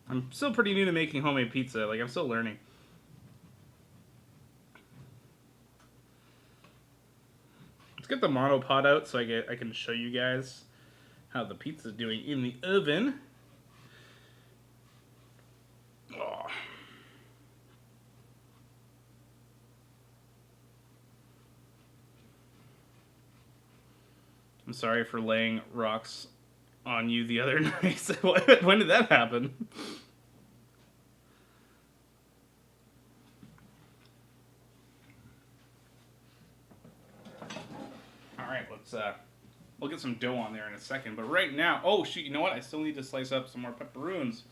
I'm still pretty new to making homemade pizza. Like, I'm still learning. Let's get the monopod out so I can show you guys how the pizza's doing in the oven. Oh. I'm sorry for laying rocks on you the other night. When did that happen? Alright, we'll get some dough on there in a second. But right now, oh shoot, you know what? I still need to slice up some more pepperoons.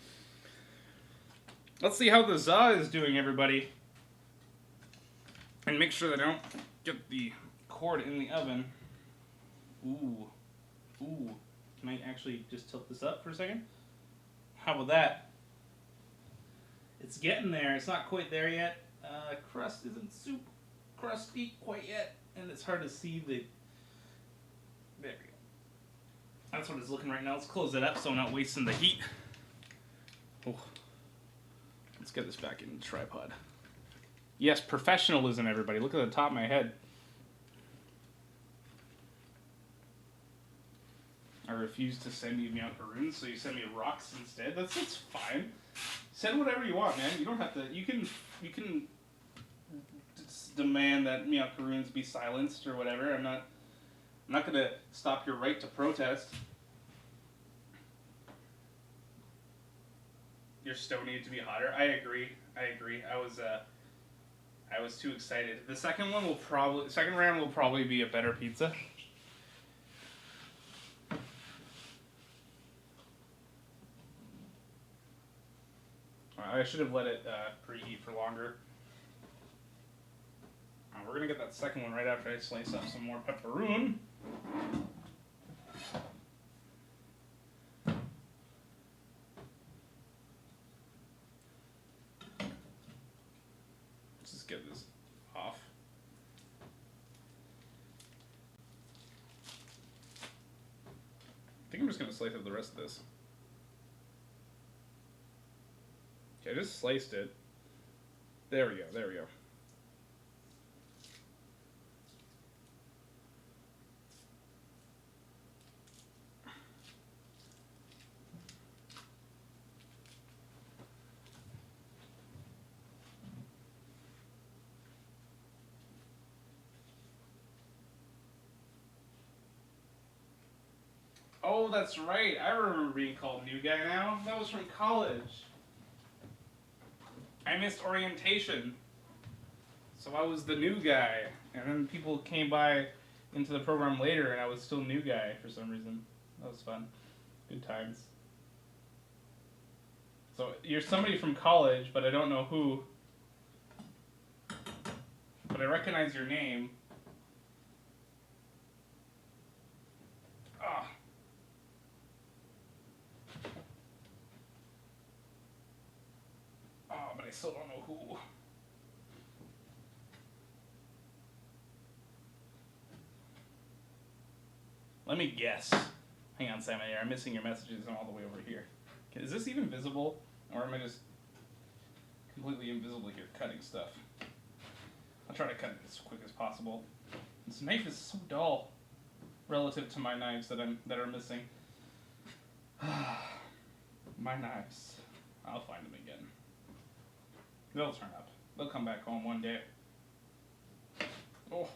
Let's see how the za is doing, everybody. And make sure that I don't get the cord in the oven. Ooh. Ooh. Can I actually just tilt this up for a second? How about that? It's getting there. It's not quite there yet. Crust isn't super crusty quite yet. And it's hard to see the... There we go. That's what it's looking right now. Let's close it up so I'm not wasting the heat. Oh. Let's get this back in the tripod. Yes, professionalism, everybody. Look at the top of my head. I refuse to send you macaroons, so you send me rocks instead. That's fine. Send whatever you want, man. You don't have to. You can demand that macaroons be silenced or whatever. I'm not gonna stop your right to protest. Your stove needed to be hotter. I agree. I was too excited. The second round will probably be a better pizza. I should have let it preheat for longer. We're going to get that second one right after I slice up some more pepperoon. Let's just get this off. I think I'm just going to slice up the rest of this. Okay, I just sliced it. There we go, there we go. Oh, that's right. I remember being called new guy now. That was from college. I missed orientation. So I was the new guy. And then people came by into the program later and I was still new guy for some reason. That was fun. Good times. So you're somebody from college, but I don't know who. But I recognize your name. Ah. Oh, but I still don't know who. Let me guess. Hang on, Sam. I'm missing your messages. I'm all the way over here. Okay, is this even visible? Or am I just completely invisible here cutting stuff? I'll try to cut it as quick as possible. This knife is so dull relative to my knives that are missing. My knives. I'll find them again. They'll turn up. They'll come back home one day. Oh.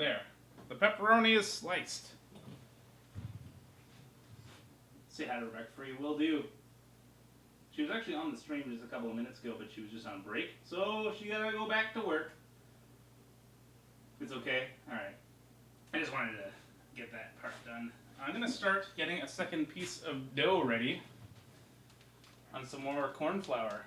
There. The pepperoni is sliced. Say hi to Rec Free, will do. She was actually on the stream just a couple of minutes ago, but she was just on break, so she gotta go back to work. It's okay? Alright. I just wanted to get that part done. I'm gonna start getting a second piece of dough ready on some more corn flour.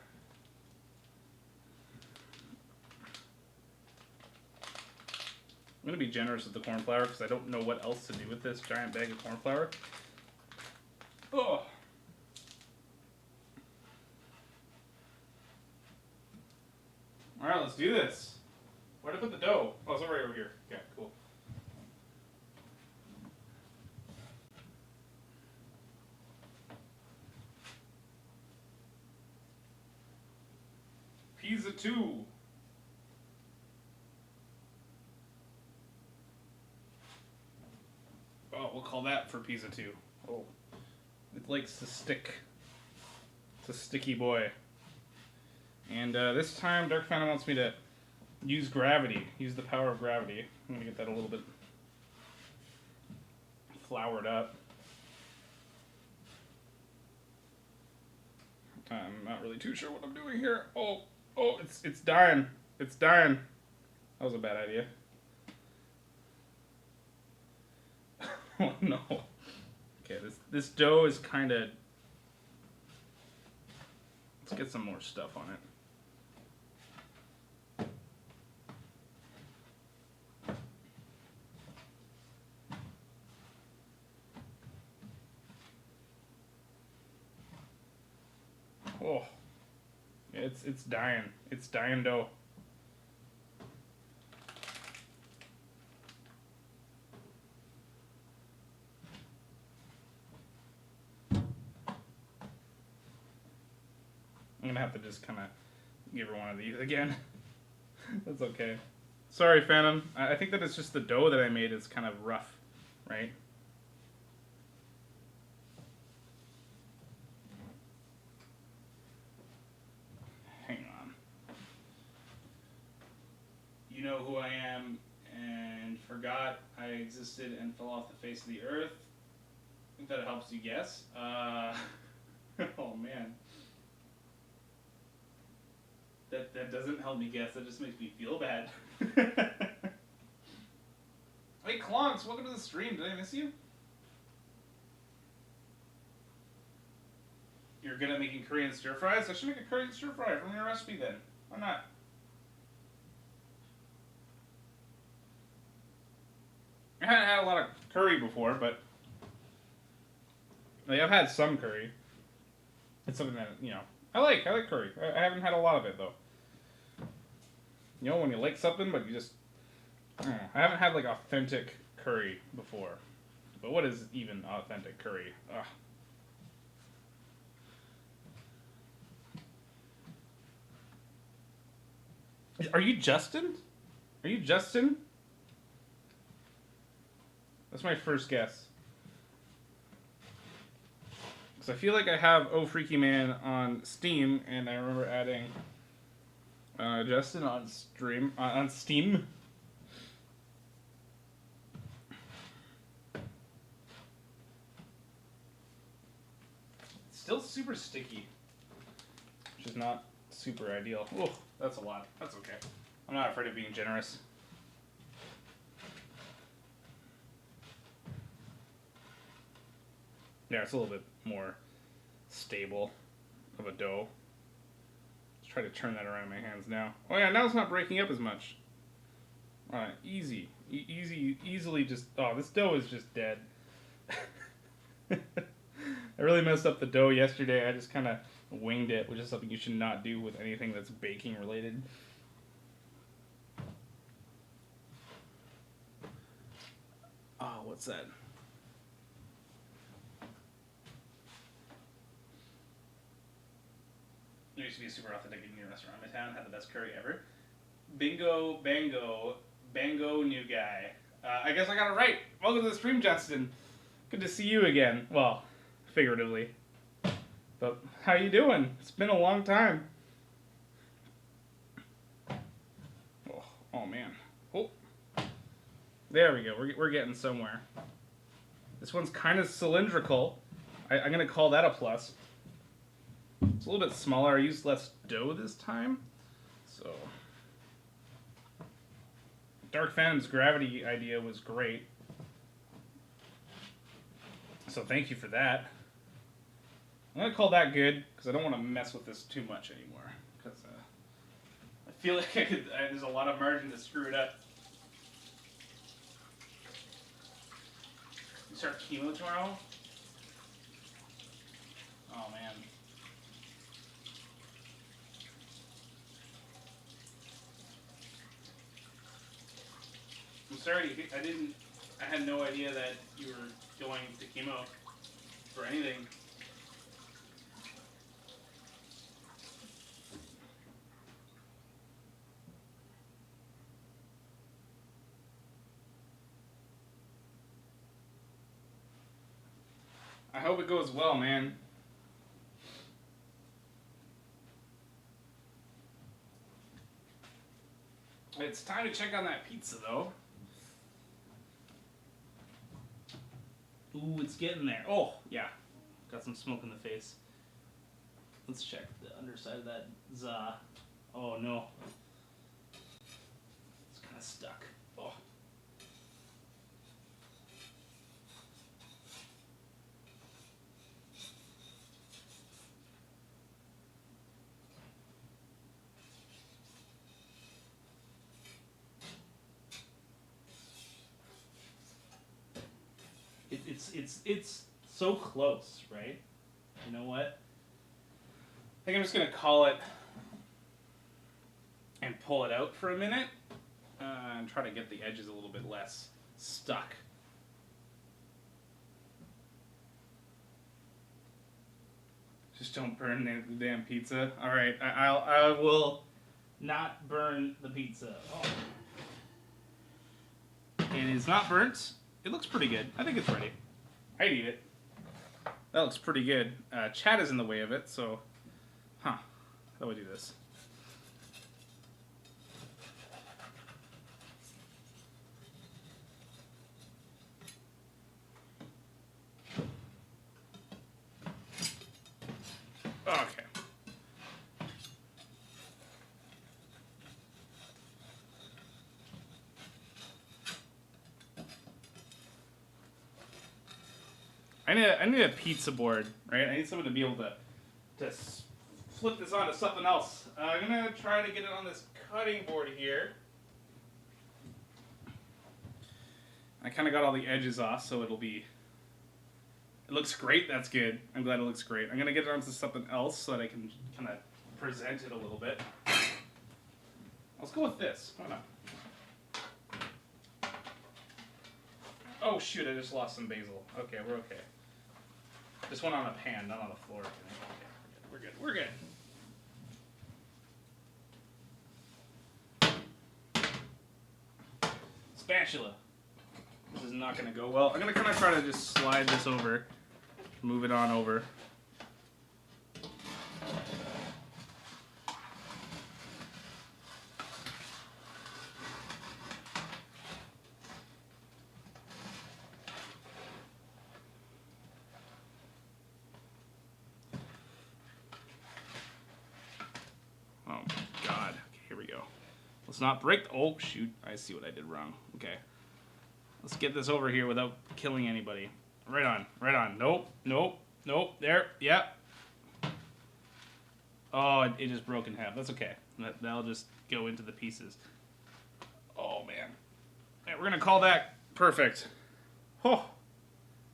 I'm gonna be generous with the corn flour because I don't know what else to do with this giant bag of corn flour. Oh. Alright, let's do this. Where'd I put the dough? Oh, it's right over here. Yeah, cool. Pizza 2. Oh, we'll call that for Pizza 2. Oh. It likes to stick. It's a sticky boy. And this time, Dark Phantom wants me to use gravity. Use the power of gravity. I'm going to get that a little bit floured up. I'm not really too sure what I'm doing here. Oh, it's dying. It's dying. That was a bad idea. Oh no. Okay, this dough is kind of... Let's get some more stuff on it. Oh, it's dying. It's dying dough. I'm gonna have to just kind of give her one of these again. That's okay. Sorry, Phantom. I think that it's just the dough that I made is kind of rough, right? Hang on. You know who I am and forgot I existed and fell off the face of the earth. I think that helps you guess. Oh man. That doesn't help me guess, that just makes me feel bad. Hey Clonks, welcome to the stream. Did I miss you? You're good at making Korean stir fries? I should make a Korean stir fry from your recipe then. Why not? I haven't had a lot of curry before, but like, I've had some curry. It's something that, you know, I like curry. I haven't had a lot of it though. You know when you like something, but you just... I haven't had like authentic curry before. But what is even authentic curry? Ugh. Are you Justin? Are you Justin? That's my first guess. Because I feel like I have Oh Freaky Man on Steam, and I remember adding Justin on Steam. It's still super sticky, which is not super ideal. Oh, that's a lot. That's okay. I'm not afraid of being generous. Yeah, it's a little bit more stable of a dough. Let's try to turn that around in my hands now. Oh yeah, now it's not breaking up as much. Alright, easy. Easily just... Oh, this dough is just dead. I really messed up the dough yesterday. I just kind of winged it, which is something you should not do with anything that's baking related. Oh, what's that? There used to be a super authentic Indian restaurant in my town. Had the best curry ever. Bingo, bango, new guy. I guess I got it right. Welcome to the stream, Justin. Good to see you again. Well, figuratively. But how you doing? It's been a long time. Oh man. Oh. There we go. We're getting somewhere. This one's kind of cylindrical. I'm going to call that a plus. It's a little bit smaller. I used less dough this time. So, Dark Phantom's gravity idea was great. So thank you for that. I'm going to call that good because I don't want to mess with this too much anymore. Because I feel like there's a lot of margin to screw it up. You start chemo tomorrow? Oh man. I'm sorry, I had no idea that you were going to chemo for anything. I hope it goes well, man. It's time to check on that pizza, though. Ooh, it's getting there. Oh, yeah. Got some smoke in the face. Let's check the underside of that za. Oh, no. It's kind of stuck. Oh. It's so close, right? You know what? I think I'm just gonna call it and pull it out for a minute and try to get the edges a little bit less stuck. Just don't burn the damn pizza. All right, I will not burn the pizza. Oh. It is not burnt. It looks pretty good. I think it's ready. I'd eat it. That looks pretty good. Chat is in the way of it, so... How do I do this? Okay. I need a pizza board, right? I need someone to be able to flip this onto something else. I'm gonna try to get it on this cutting board here. I kind of got all the edges off, so it'll be. It looks great. That's good. I'm glad it looks great. I'm gonna get it onto something else so that I can kind of present it a little bit. Let's go with this. Why not? Oh shoot! I just lost some basil. Okay, we're okay. This one on a pan, not on the floor. Okay, we're good. We're good. Spatula. This is not going to go well. I'm going to kind of try to just slide this over, move it on over. Let's not break. Oh, shoot. I see what I did wrong. Okay. Let's get this over here without killing anybody. Right on. Right on. Nope. Nope. Nope. There. Yep. Oh, it just broke in half. That's okay. That'll just go into the pieces. Oh, man. Yeah, we're going to call that perfect. Oh.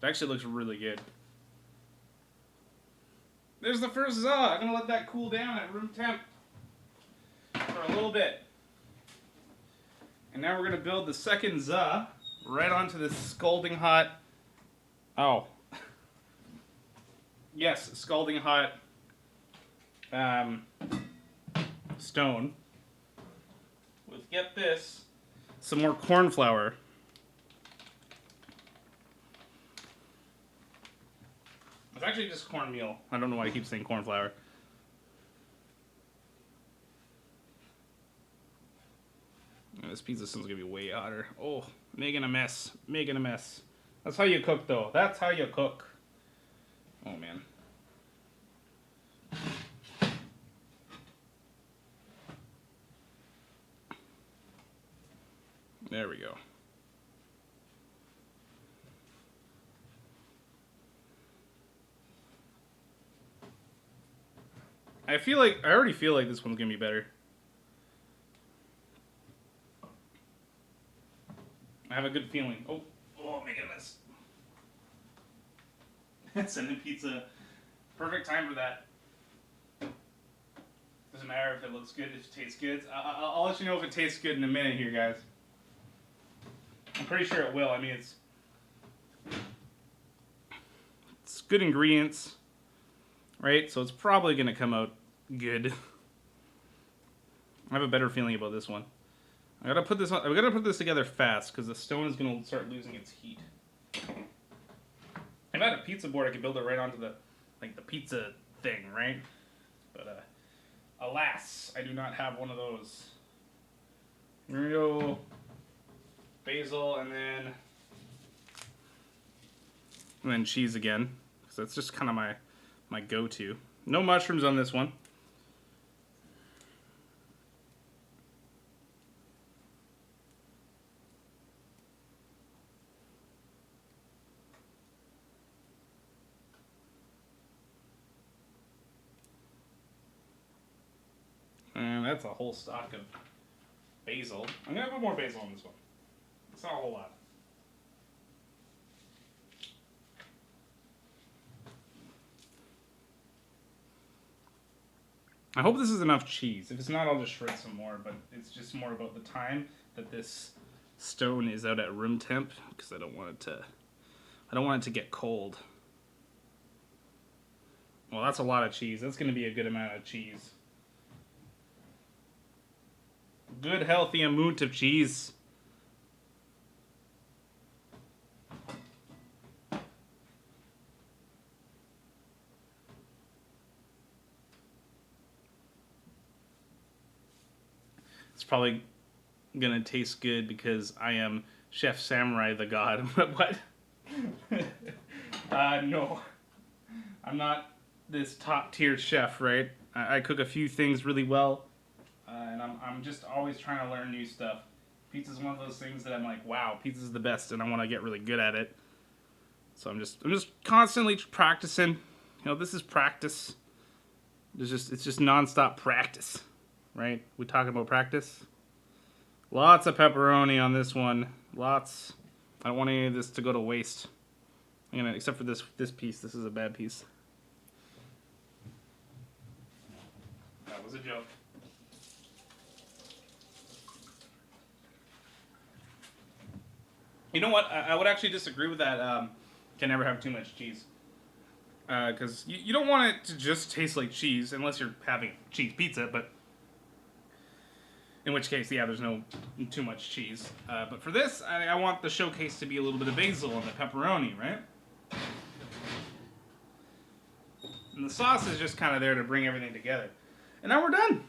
It actually looks really good. There's the first za. I'm going to let that cool down at room temp for a little bit. And now we're going to build the second za right onto this scalding hot... Oh. Yes, scalding hot stone. With, get this, some more corn flour. It's actually just cornmeal. I don't know why I keep saying corn flour. this pizza soon's gonna be way hotter. Oh, making a mess. Making a mess. That's how you cook, though. That's how you cook. Oh, man. There we go. I already feel like this one's gonna be better. I have a good feeling. Oh, my goodness. Sending pizza. Perfect time for that. Doesn't matter if it looks good, if it tastes good. I'll let you know if it tastes good in a minute here, guys. I'm pretty sure it will. I mean, it's good ingredients, right? So it's probably going to come out good. I have a better feeling about this one. I gotta put this together fast because the stone is gonna start losing its heat. If I had a pizza board, I could build it right onto the pizza thing, right? But alas, I do not have one of those. Here we go. Basil and then cheese again, because that's just kind of my go-to. No mushrooms on this one. And that's a whole stock of basil. I'm going to put more basil on this one. It's not a whole lot. I hope this is enough cheese. If it's not, I'll just shred some more, but it's just more about the time that this stone is out at room temp, because I don't want it to get cold. Well, that's a lot of cheese. That's going to be a good amount of cheese. Good, healthy amount of cheese. It's probably gonna taste good because I am Chef Samurai the God. What? No. I'm not this top tier chef, right? I cook a few things really well. And I'm just always trying to learn new stuff. Pizza's one of those things that I'm like, wow, pizza's the best, and I want to get really good at it. So I'm just constantly practicing. You know, this is practice. It's just nonstop practice, right? We talking about practice. Lots of pepperoni on this one. Lots. I don't want any of this to go to waste. Except for this piece. This is a bad piece. That was a joke. You know what? I would actually disagree with that. Can never have too much cheese. Because you don't want it to just taste like cheese unless you're having cheese pizza, but in which case, yeah, there's no too much cheese. But for this, I want the showcase to be a little bit of basil and the pepperoni, right? And the sauce is just kind of there to bring everything together. And now we're done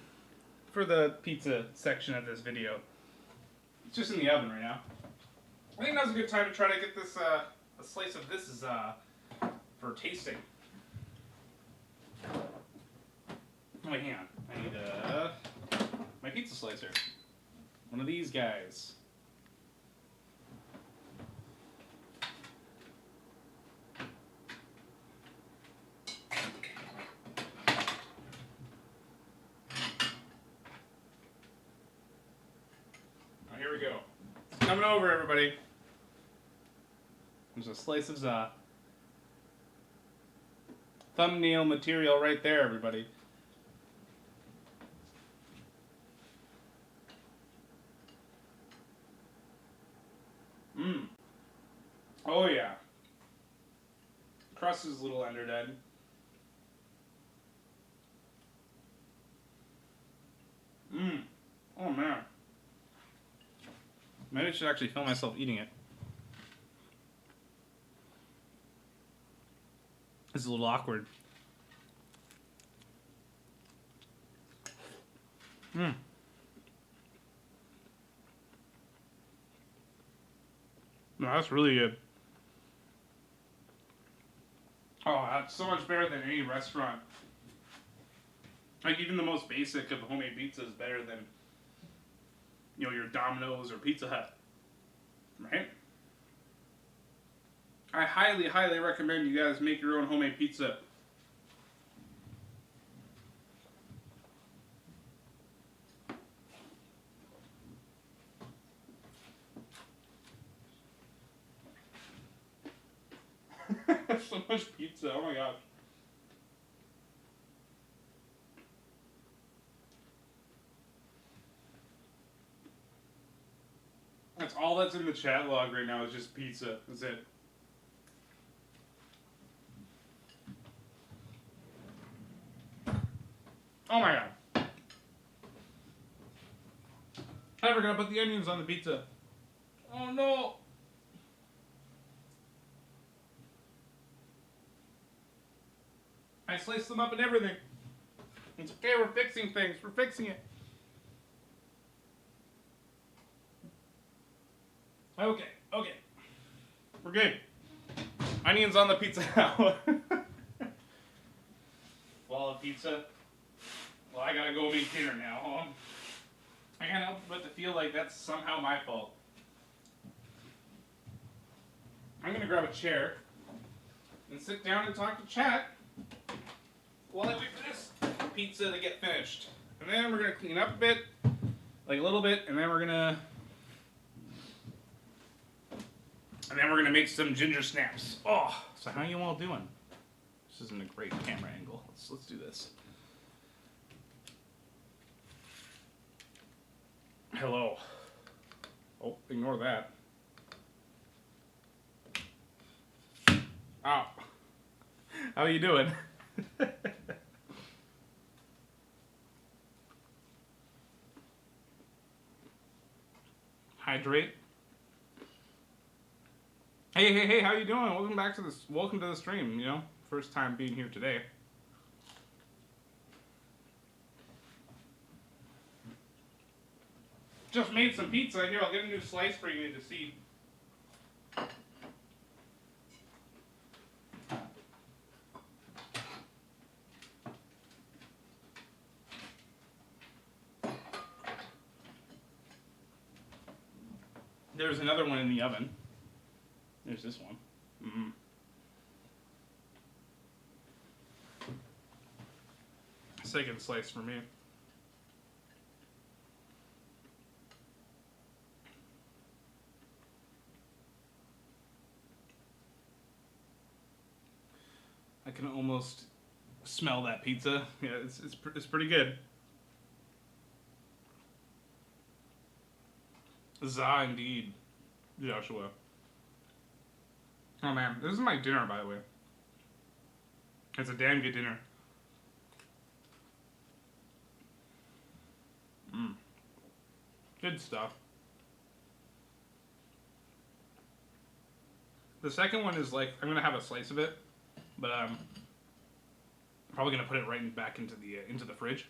for the pizza section of this video. It's just in the oven right now. I think now's a good time to try to get this, a slice of this is, for tasting. Oh, wait, hang on. I need, my pizza slicer. One of these guys. Now, here we go. It's coming over, everybody. There's a slice of thumbnail material right there, everybody. Mmm. Oh, yeah. Crust is a little underdone. Mmm. Oh, man. Maybe I should actually film myself eating it. This is a little awkward. Mmm. No, that's really good. Oh, that's so much better than any restaurant. Like, even the most basic of homemade pizza is better than, you know, your Domino's or Pizza Hut. Right? I highly, highly recommend you guys make your own homemade pizza. So much pizza, oh my gosh. That's all that's in the chat log right now is just pizza. That's it. Oh my god. I forgot to put the onions on the pizza. Oh no. I sliced them up and everything. It's okay, we're fixing things. We're fixing it. Okay, okay. We're good. Onions on the pizza now. Wall of pizza. Well, I gotta go make dinner now. I can't help but to feel like that's somehow my fault. I'm gonna grab a chair and sit down and talk to chat while I wait for this pizza to get finished. And then we're gonna clean up a bit, like a little bit, and then we're gonna make some Gingersnaps. Oh, so how you all doing? This isn't a great camera angle. Let's do this. Hello. Oh, ignore that. Oh. How are you doing? Hydrate. Hey, how you doing? Welcome back to this. Welcome to the stream, you know? First time being here today. Just made some pizza. Here, I'll get a new slice for you to see. There's another one in the oven. There's this one. Mm-hmm. Second slice for me. I can almost smell that pizza. Yeah, it's pretty good. Za indeed, Joshua. Oh man, this is my dinner, by the way. It's a damn good dinner. Good stuff. The second one is like, I'm gonna have a slice of it, but I'm probably gonna put it right back into the fridge.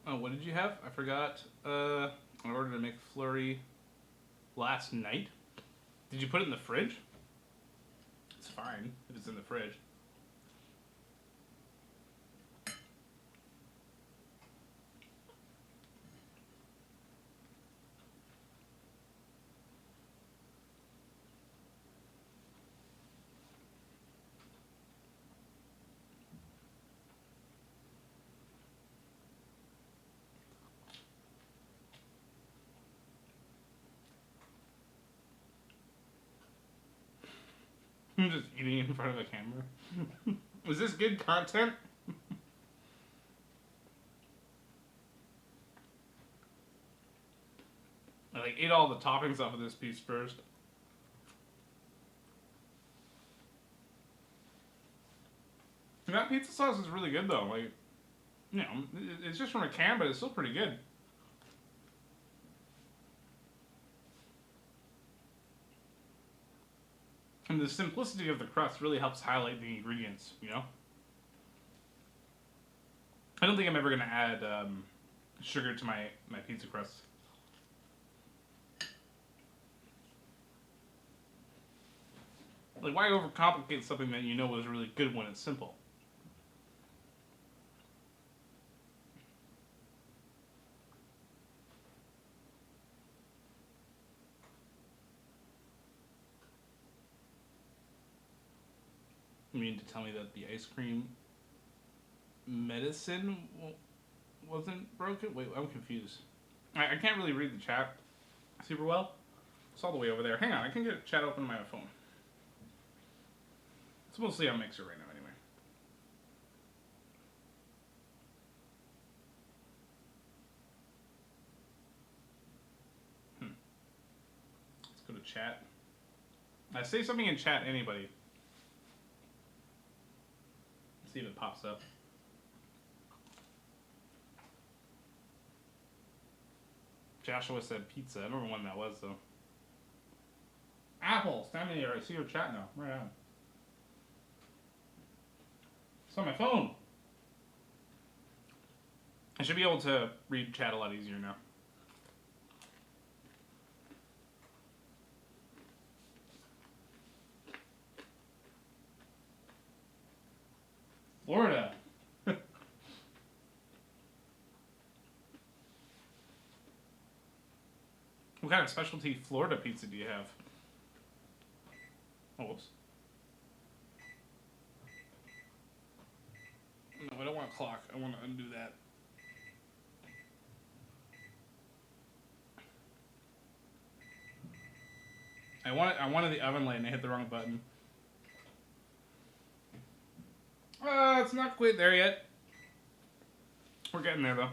Oh, what did you have? I forgot. I ordered to make flurry last night. Did you put it in the fridge? It's fine if it's in the fridge. I'm just eating in front of the camera. Is this good content? I like ate all the toppings off of this piece first. And that pizza sauce is really good though. Like, you know, it's just from a can, but it's still pretty good. And the simplicity of the crust really helps highlight the ingredients, you know? I don't think I'm ever going to add sugar to my pizza crust. Like, why overcomplicate something that you know is really good when it's simple? You mean to tell me that the ice cream medicine wasn't broken? Wait, I'm confused. I can't really read the chat super well. It's all the way over there. Hang on, I can get chat open on my phone. It's mostly on Mixer right now, anyway. Let's go to chat. Say something in chat, anybody. Let's see if it pops up. Joshua said pizza. I don't know when that was, though. Apple, stand in here. I see your chat now. Right on. It's on my phone. I should be able to read chat a lot easier now. Florida. What kind of specialty Florida pizza do you have? Oh, whoops. No, I don't want a clock. I want to undo that. I wanted the oven light and I hit the wrong button. It's not quite there yet. We're getting there, though.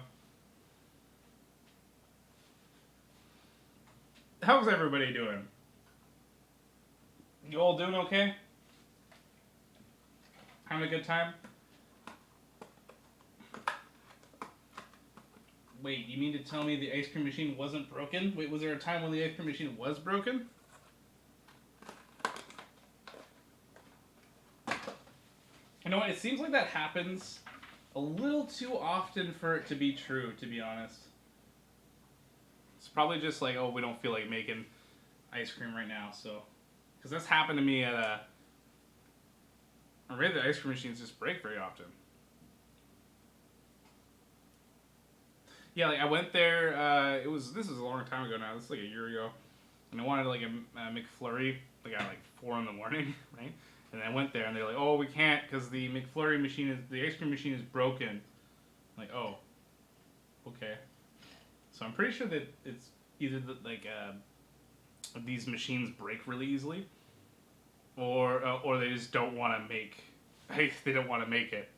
How's everybody doing? You all doing okay? Having a good time? Wait, you mean to tell me the ice cream machine wasn't broken? Wait, was there a time when the ice cream machine was broken? You know what, it seems like that happens a little too often for it to be true, to be honest. It's probably just like, oh, we don't feel like making ice cream right now, so. Because that's happened to me at a. Really, the ice cream machines just break very often. Yeah, like I went there. This is a long time ago now. This is like a year ago, and I wanted like a McFlurry, like at like 4 in the morning, right? And I went there, and they're like, "Oh, we can't because the McFlurry machine the ice cream machine is broken." I'm like, oh, okay. So I'm pretty sure that it's either these machines break really easily, or they just don't want to make. They don't want to make it.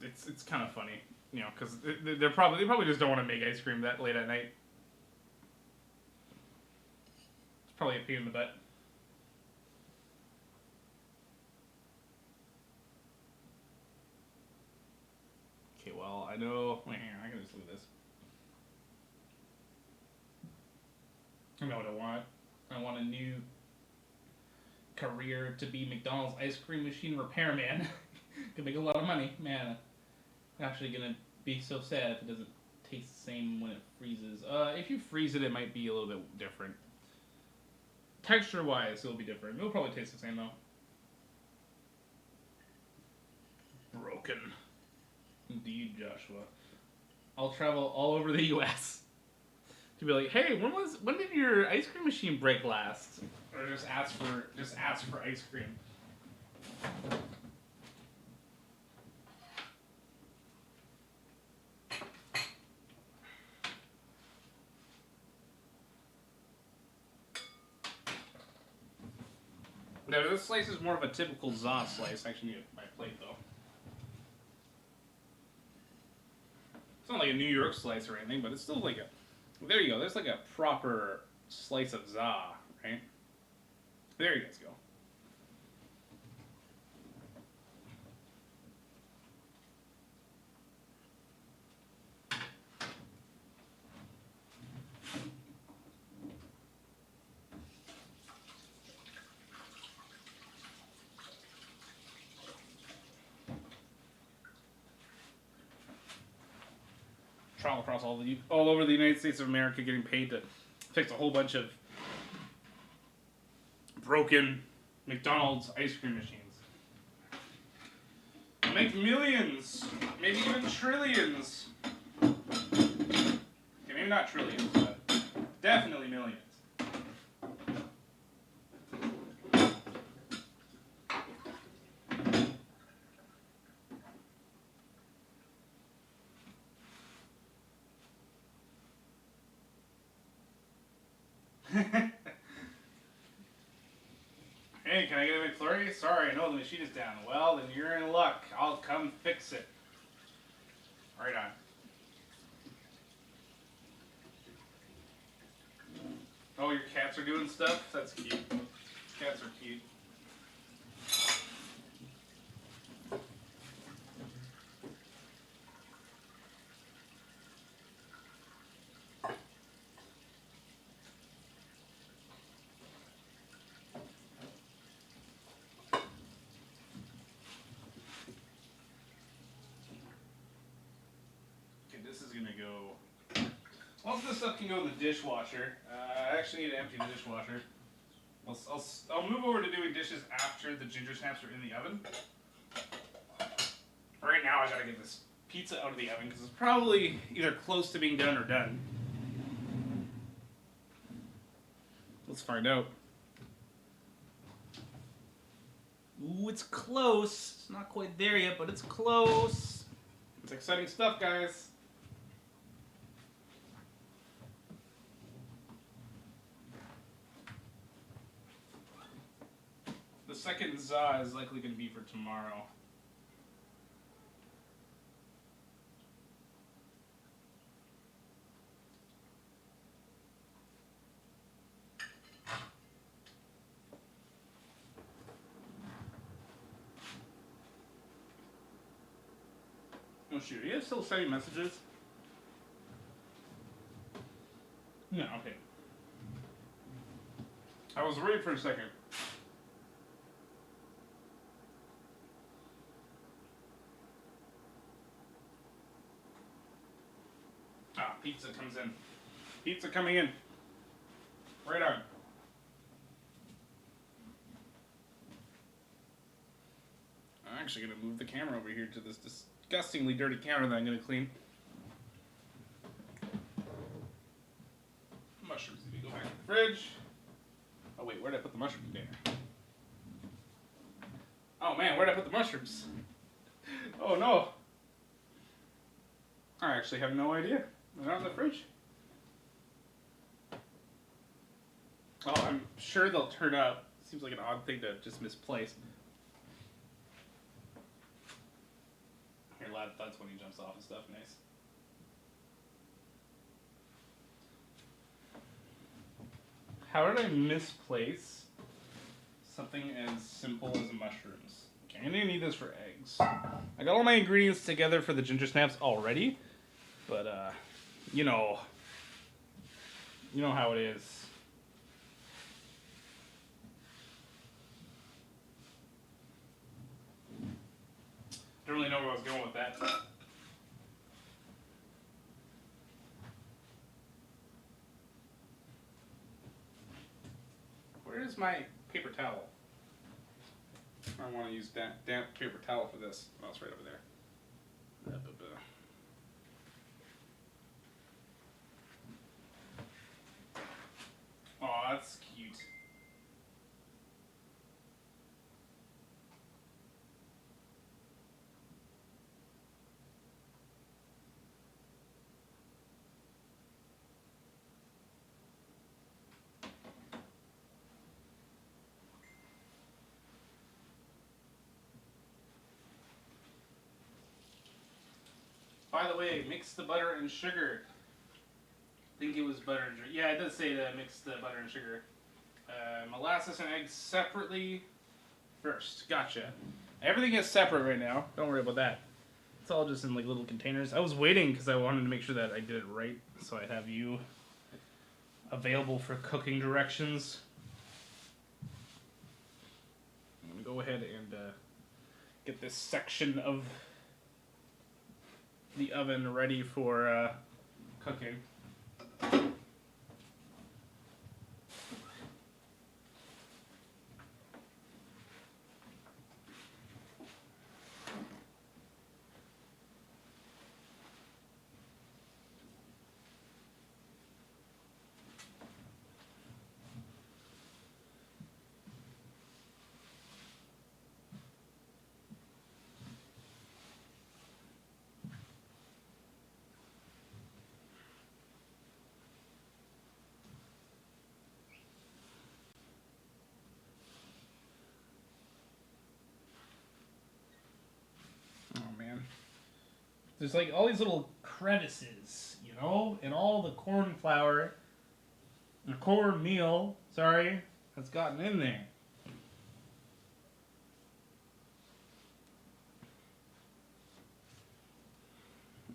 It's kind of funny, you know, because they probably just don't want to make ice cream that late at night. It's probably a pain in the butt. Okay, well, I know. Wait, hang on, I can just leave this. I know what I want. I want a new career to be McDonald's ice cream machine repairman. Could make a lot of money, man. I'm actually gonna be so sad if it doesn't taste the same when it freezes. If you freeze it, it might be a little bit different. Texture-wise, it'll be different. It'll probably taste the same though. Broken. Indeed, Joshua. I'll travel all over the U.S. to be like, hey, when did your ice cream machine break last? Or just ask for ice cream. No, this slice is more of a typical za slice. I actually need my plate though. It's not like a New York slice or anything, but it's still like a. There you go. There's like a proper slice of za, right? There you guys go. travel across all over the United States of America, getting paid to fix a whole bunch of broken McDonald's ice cream machines. Make millions, maybe even trillions. Okay, maybe not trillions, but definitely millions. Hey, can I get a McFlurry? Sorry, no, the machine is down. Well, then you're in luck. I'll come fix it. Right on. Oh, your cats are doing stuff? That's cute. Cats are cute. This is gonna go. Most of this stuff can go in the dishwasher. I actually need to empty the dishwasher. I'll move over to doing dishes after the Gingersnaps are in the oven. Right now, I gotta get this pizza out of the oven because it's probably either close to being done or done. Let's find out. Ooh, it's close. It's not quite there yet, but it's close. It's exciting stuff, guys. The second za is likely going to be for tomorrow. Oh shoot, are you still sending messages? No, okay. I was worried for a second. Ah, pizza comes in. Pizza coming in. Right on. I'm actually going to move the camera over here to this disgustingly dirty counter that I'm going to clean. Mushrooms need to go back in the fridge. Oh wait, where did I put the mushroom container? Oh man, where did I put the mushrooms? Oh no. I actually have no idea. They're not in the fridge. Oh, I'm sure they'll turn up. Seems like an odd thing to just misplace. Here, Lad thuds when he jumps off and stuff. Nice. How did I misplace something as simple as mushrooms? Okay, I'm gonna need this for eggs. I got all my ingredients together for the Gingersnaps already, but you know how it is. Don't really know where I was going with that. Where is my paper towel? I want to use damp paper towel for this. Oh, it's right over there. Oh, that's cute. By the way, mix the butter and sugar. I think it was butter and sugar. Yeah, it does say to mix the butter and sugar. Molasses and eggs separately first. Gotcha. Everything is separate right now. Don't worry about that. It's all just in like little containers. I was waiting because I wanted to make sure that I did it right, so I have you available for cooking directions. I'm gonna go ahead and get this section of the oven ready for cooking. Oh man. There's like all these little crevices, you know, in all the corn flour, the cornmeal, sorry, that's gotten in there.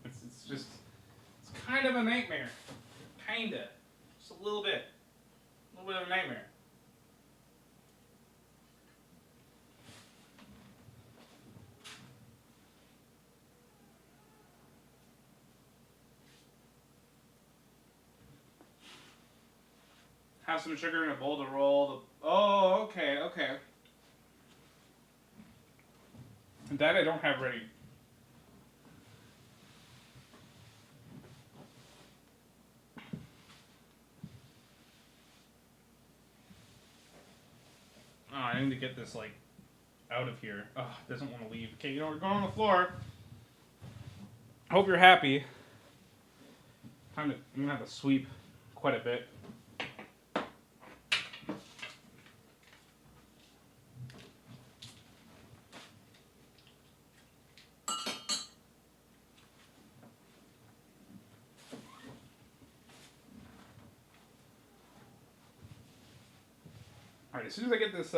It's just, it's kind of a nightmare. Kinda. Just a little bit. A little bit of a nightmare. Have some sugar in a bowl to roll the... Oh, okay, okay. That I don't have ready. Oh, I need to get this, like, out of here. Oh, it doesn't want to leave. Okay, you know, we're going on the floor. Hope you're happy. I'm going to have to sweep quite a bit. Alright, as soon as I get this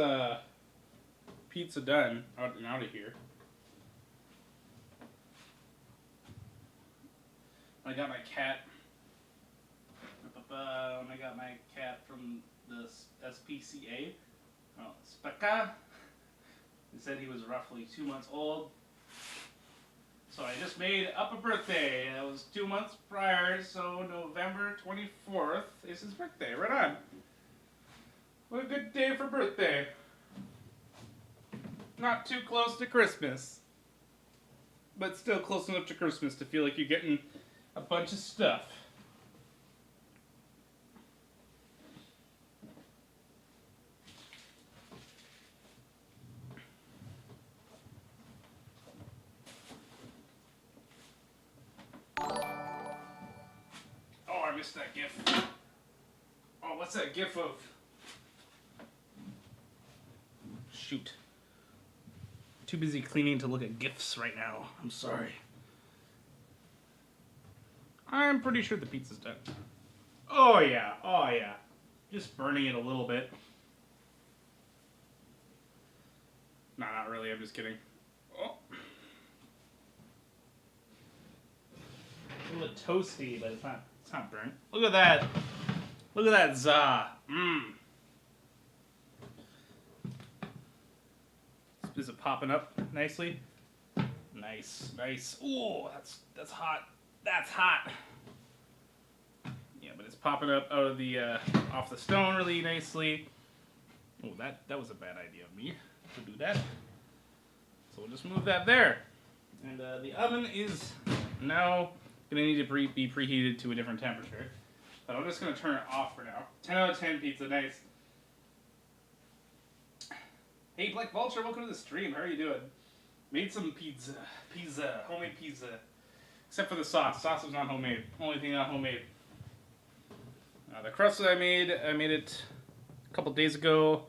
pizza done out of here, I got my cat. I got my cat from the SPCA. Oh, Speka. He said he was roughly 2 months old. So I just made up a birthday. That was 2 months prior, so November 24th is his birthday. Right on. What a good day for birthday. Not too close to Christmas. But still close enough to Christmas to feel like you're getting a bunch of stuff. Oh, I missed that gif. Oh, what's that gif of? Shoot. Too busy cleaning to look at gifs right now. I'm sorry. I'm pretty sure the pizza's done. Oh yeah, oh yeah. Just burning it a little bit. No, not really, I'm just kidding. Oh. A little toasty, but it's not burnt. Look at that. Look at that za. Mmm. Is it popping up nicely? Nice, nice. Ooh, that's hot. That's hot. Yeah, but it's popping up out of the off the stone really nicely. Oh, that was a bad idea of me to do that. So we'll just move that there. And the oven is now gonna need to be preheated to a different temperature. But I'm just gonna turn it off for now. 10 out of 10 pizza, nice. Hey, Black Vulture, welcome to the stream. How are you doing? Made some pizza, homemade pizza. Except for the sauce. Sauce was not homemade. Only thing not homemade. The crust that I made it a couple days ago.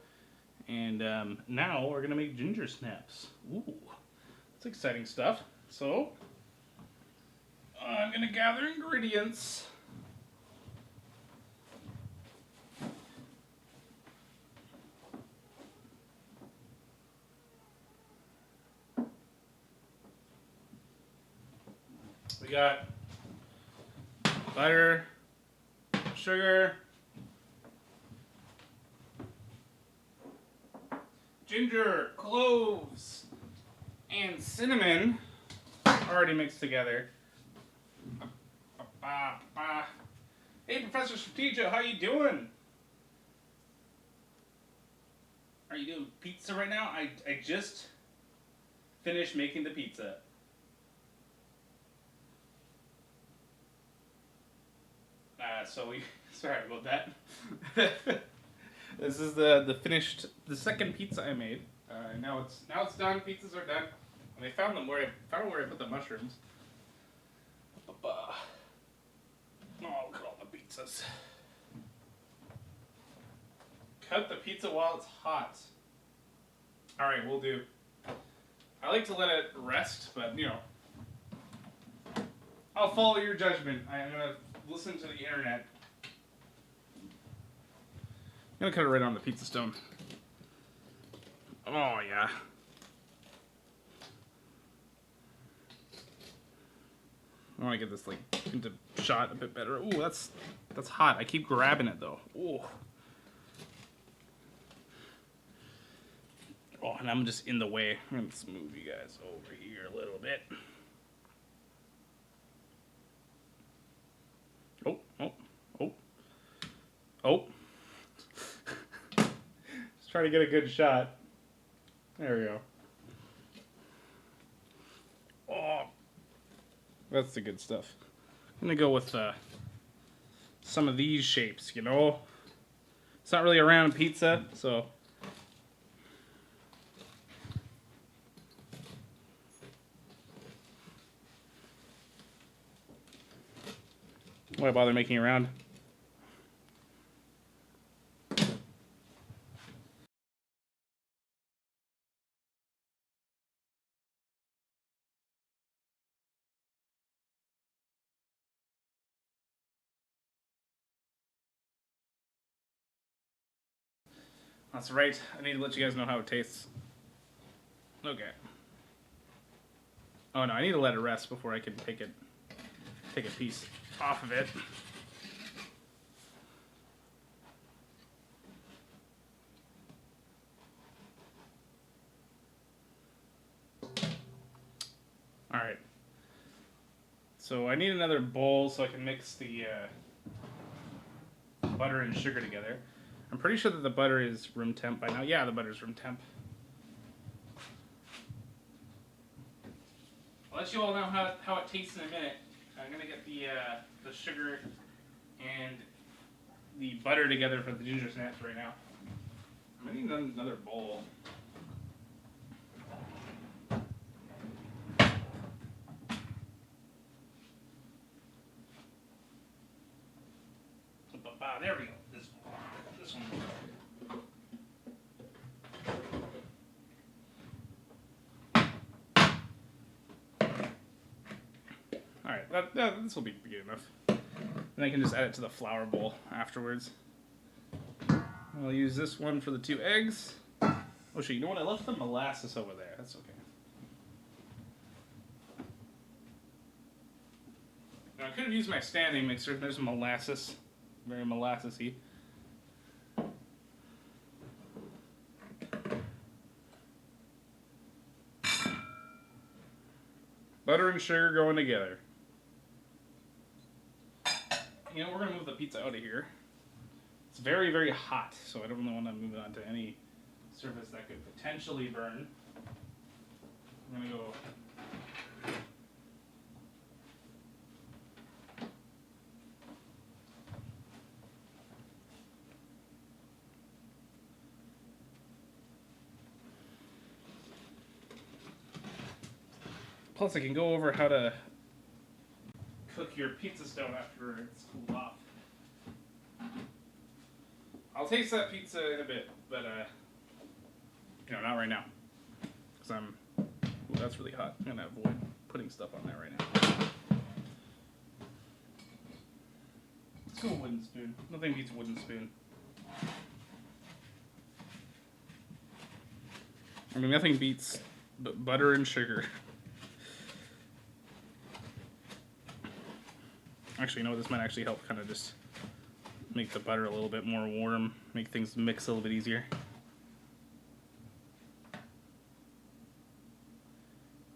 And now we're going to make Gingersnaps. Ooh, that's exciting stuff. So, I'm going to gather ingredients. We got butter, sugar, ginger, cloves, and cinnamon already mixed together. Hey, Professor Strategia, how you doing? Are you doing pizza right now? I just finished making the pizza. Sorry about that. This is the second pizza I made. Now it's done. Pizzas are done. And I found where I put the mushrooms. Oh, look at all the pizzas. Cut the pizza while it's hot. All right, we'll do. I like to let it rest, but you know, I'll follow your judgment. I'm gonna listen to the internet. I'm gonna cut it right on the pizza stone. Oh yeah. I want to get this like into shot a bit better. Ooh, that's hot. I keep grabbing it though. Ooh. Oh, and I'm just in the way. I'm gonna smooth you guys over here a little bit. Oh. Just try to get a good shot. There we go. Oh, that's the good stuff. I'm gonna go with some of these shapes, you know? It's not really a round pizza, so... why bother making it round? That's right. I need to let you guys know how it tastes. Okay. Oh no, I need to let it rest before I can take a piece off of it. All right. So I need another bowl so I can mix the butter and sugar together. I'm pretty sure that the butter is room temp by now. Yeah, the butter's room temp. I'll let you all know how it tastes in a minute. I'm gonna get the sugar and the butter together for the Gingersnaps right now. I'm gonna need another bowl. There we go. This one. All right, this will be good enough. Then I can just add it to the flour bowl afterwards. I'll use this one for the 2 eggs. Oh shit, you know what? I left the molasses over there. That's okay. Now, I could have used my standing mixer. There's molasses. Very molassesy. Butter and sugar going together. You know, we're going to move the pizza out of here. It's very, very hot, so I don't really want to move it onto any surface that could potentially burn. I'm going to go... Plus, I can go over how to cook your pizza stone after it's cooled off. I'll taste that pizza in a bit, but you know, not right now, because ooh, that's really hot. I'm gonna avoid putting stuff on there right now. Let's go a wooden spoon. Nothing beats a wooden spoon. I mean, nothing beats butter and sugar. Actually, you know what? This might actually help kind of just make the butter a little bit more warm, make things mix a little bit easier.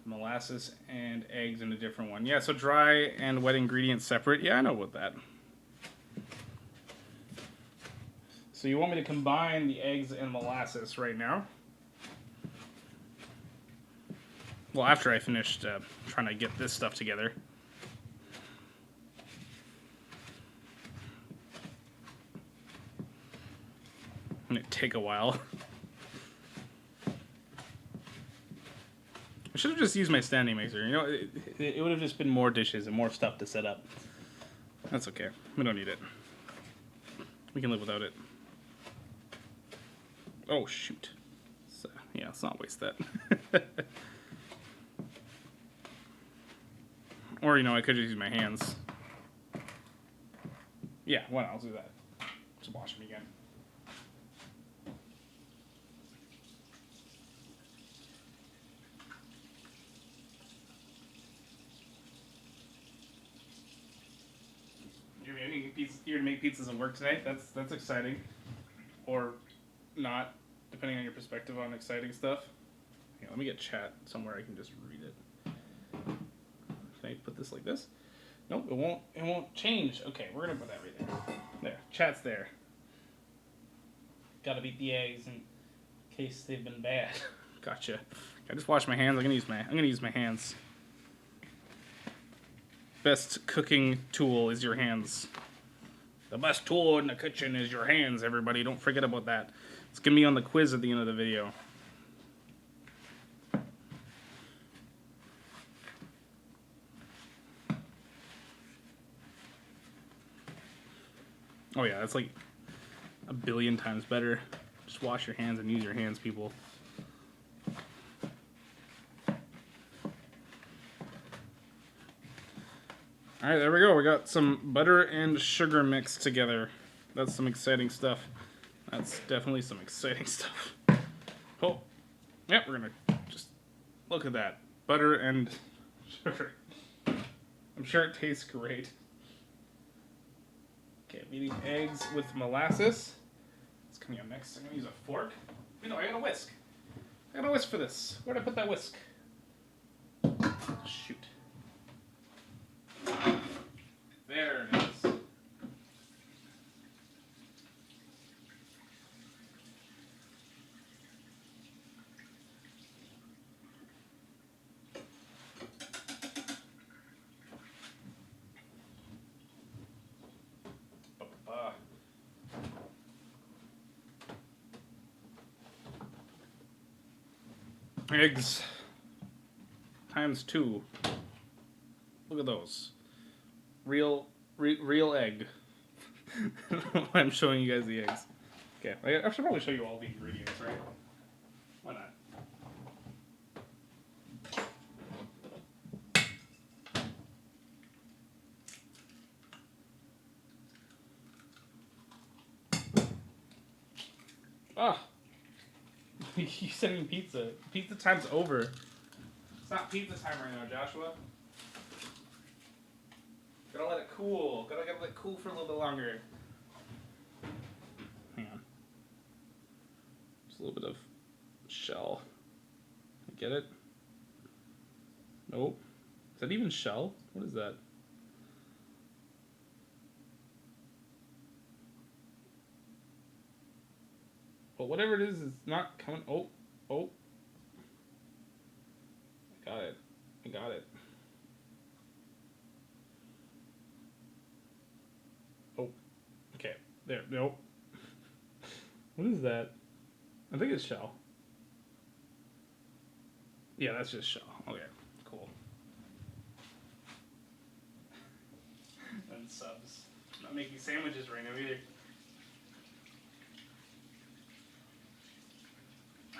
molasses and eggs in a different one. Yeah, so dry and wet ingredients separate. Yeah, I know about that. So you want me to combine the eggs and molasses right now? Well, after I finished trying to get this stuff together. And it'd take a while. I should have just used my standing mixer. You know, it would have just been more dishes and more stuff to set up. That's okay. We don't need it. We can live without it. Oh, shoot. So, yeah, let's not waste that. Or, you know, I could just use my hands. Yeah, why not? I'll do that. Just wash them again. You're gonna make pizzas at work tonight? That's exciting. Or not, depending on your perspective on exciting stuff. Here, let me get chat somewhere I can just read it. Can I put this like this? Nope, it won't change. Okay, we're gonna put everything. There. Chat's there. Gotta beat the eggs in case they've been bad. Gotcha. I just wash my hands. I'm gonna use my hands. Best cooking tool is your hands. The best tool in the kitchen is your hands, everybody. Don't forget about that. It's gonna be on the quiz at the end of the video. Oh yeah, that's like a billion times better. Just wash your hands and use your hands, people. Alright, there we go. We got some butter and sugar mixed together. That's some exciting stuff. That's definitely some exciting stuff. Oh, yeah, we're gonna just look at that. Butter and sugar. I'm sure it tastes great. Okay, I'm eating eggs with molasses. It's coming up next. I'm gonna use a fork. Wait, no, I got a whisk. I got a whisk for this. Where'd I put that whisk? Shoot. There it is. Eggs times 2. Look at those. Real egg. I'm showing you guys the eggs. Okay, I should probably show you all the ingredients, right? Why not? Ah! You sent me pizza. Pizza time's over. It's not pizza time right now, Joshua. Gotta let it cool. Gotta let it cool for a little bit longer. Hang on. Just a little bit of shell. Get it? Nope. Is that even shell? What is that? Well, whatever it is not coming. Oh. I got it. Oh. Okay. There. Nope. What is that? I think it's shell. Yeah, that's just shell. Okay. Cool. And subs. Not making sandwiches right now either.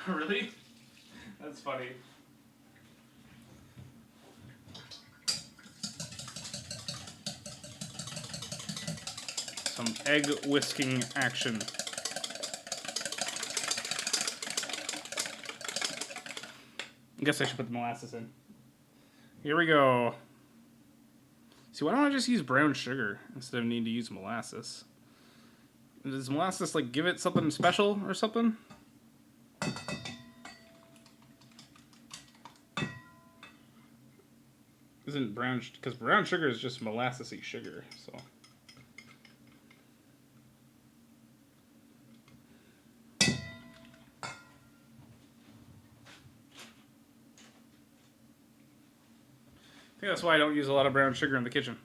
Really? That's funny. Some egg whisking action. I guess I should put the molasses in. Here we go. See, why don't I just use brown sugar instead of needing to use molasses? Does molasses, like, give it something special or something? isn't brown, because brown sugar is just molassesy sugar, so. I think that's why I don't use a lot of brown sugar in the kitchen.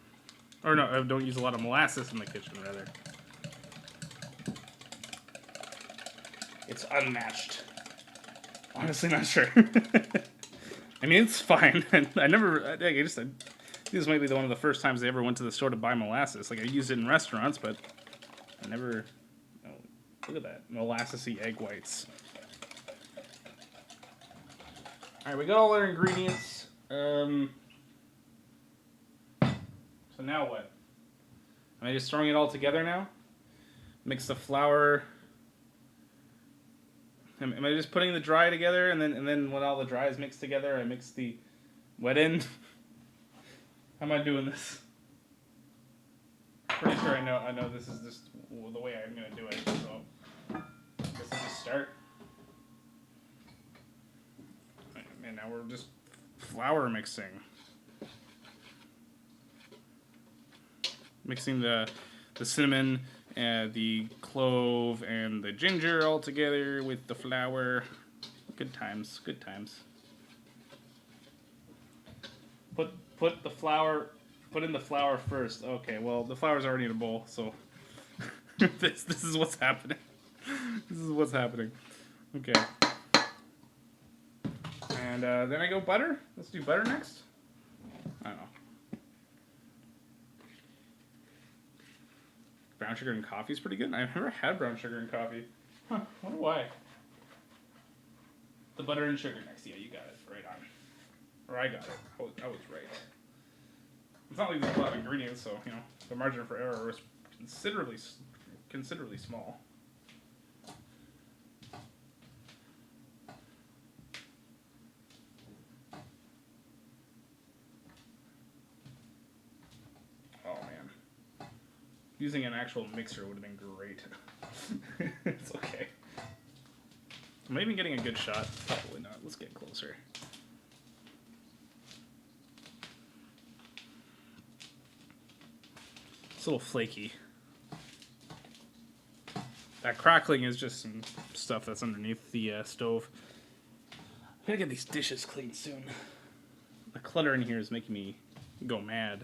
Or no, I don't use a lot of molasses in the kitchen, rather. It's unmatched. Honestly, not sure. I mean, it's fine. This might be one of the first times I ever went to the store to buy molasses. Like, I used it in restaurants, but I never... Oh, look at that. Molassesy egg whites. Alright, we got all our ingredients. So now what? Am I just throwing it all together now? Mix the flour... Am I just putting the dry together, and then when all the dry is mixed together, I mix the wet in? How am I doing this? Pretty sure I know this is just the way I'm gonna do it. So I guess I'll just start. And now we're just flour mixing. Mixing the cinnamon, the clove, and the ginger all together with the flour. Good times, good times. Put in the flour first. Okay, well the flour's already in a bowl, so this is what's happening. This is what's happening. Okay. And then I go butter. Let's do butter next. I don't know. Brown sugar and coffee is pretty good. I've never had brown sugar and coffee. Huh, wonder why. The butter and sugar next. Yeah, you got it. Right on. Or I got it. I was right. It's not like there's a lot of ingredients, so, you know, the margin for error is considerably small. Using an actual mixer would have been great. It's okay. Am I even getting a good shot? Probably not. Let's get closer. It's a little flaky. That crackling is just some stuff that's underneath the stove. I gotta get these dishes cleaned soon. The clutter in here is making me go mad.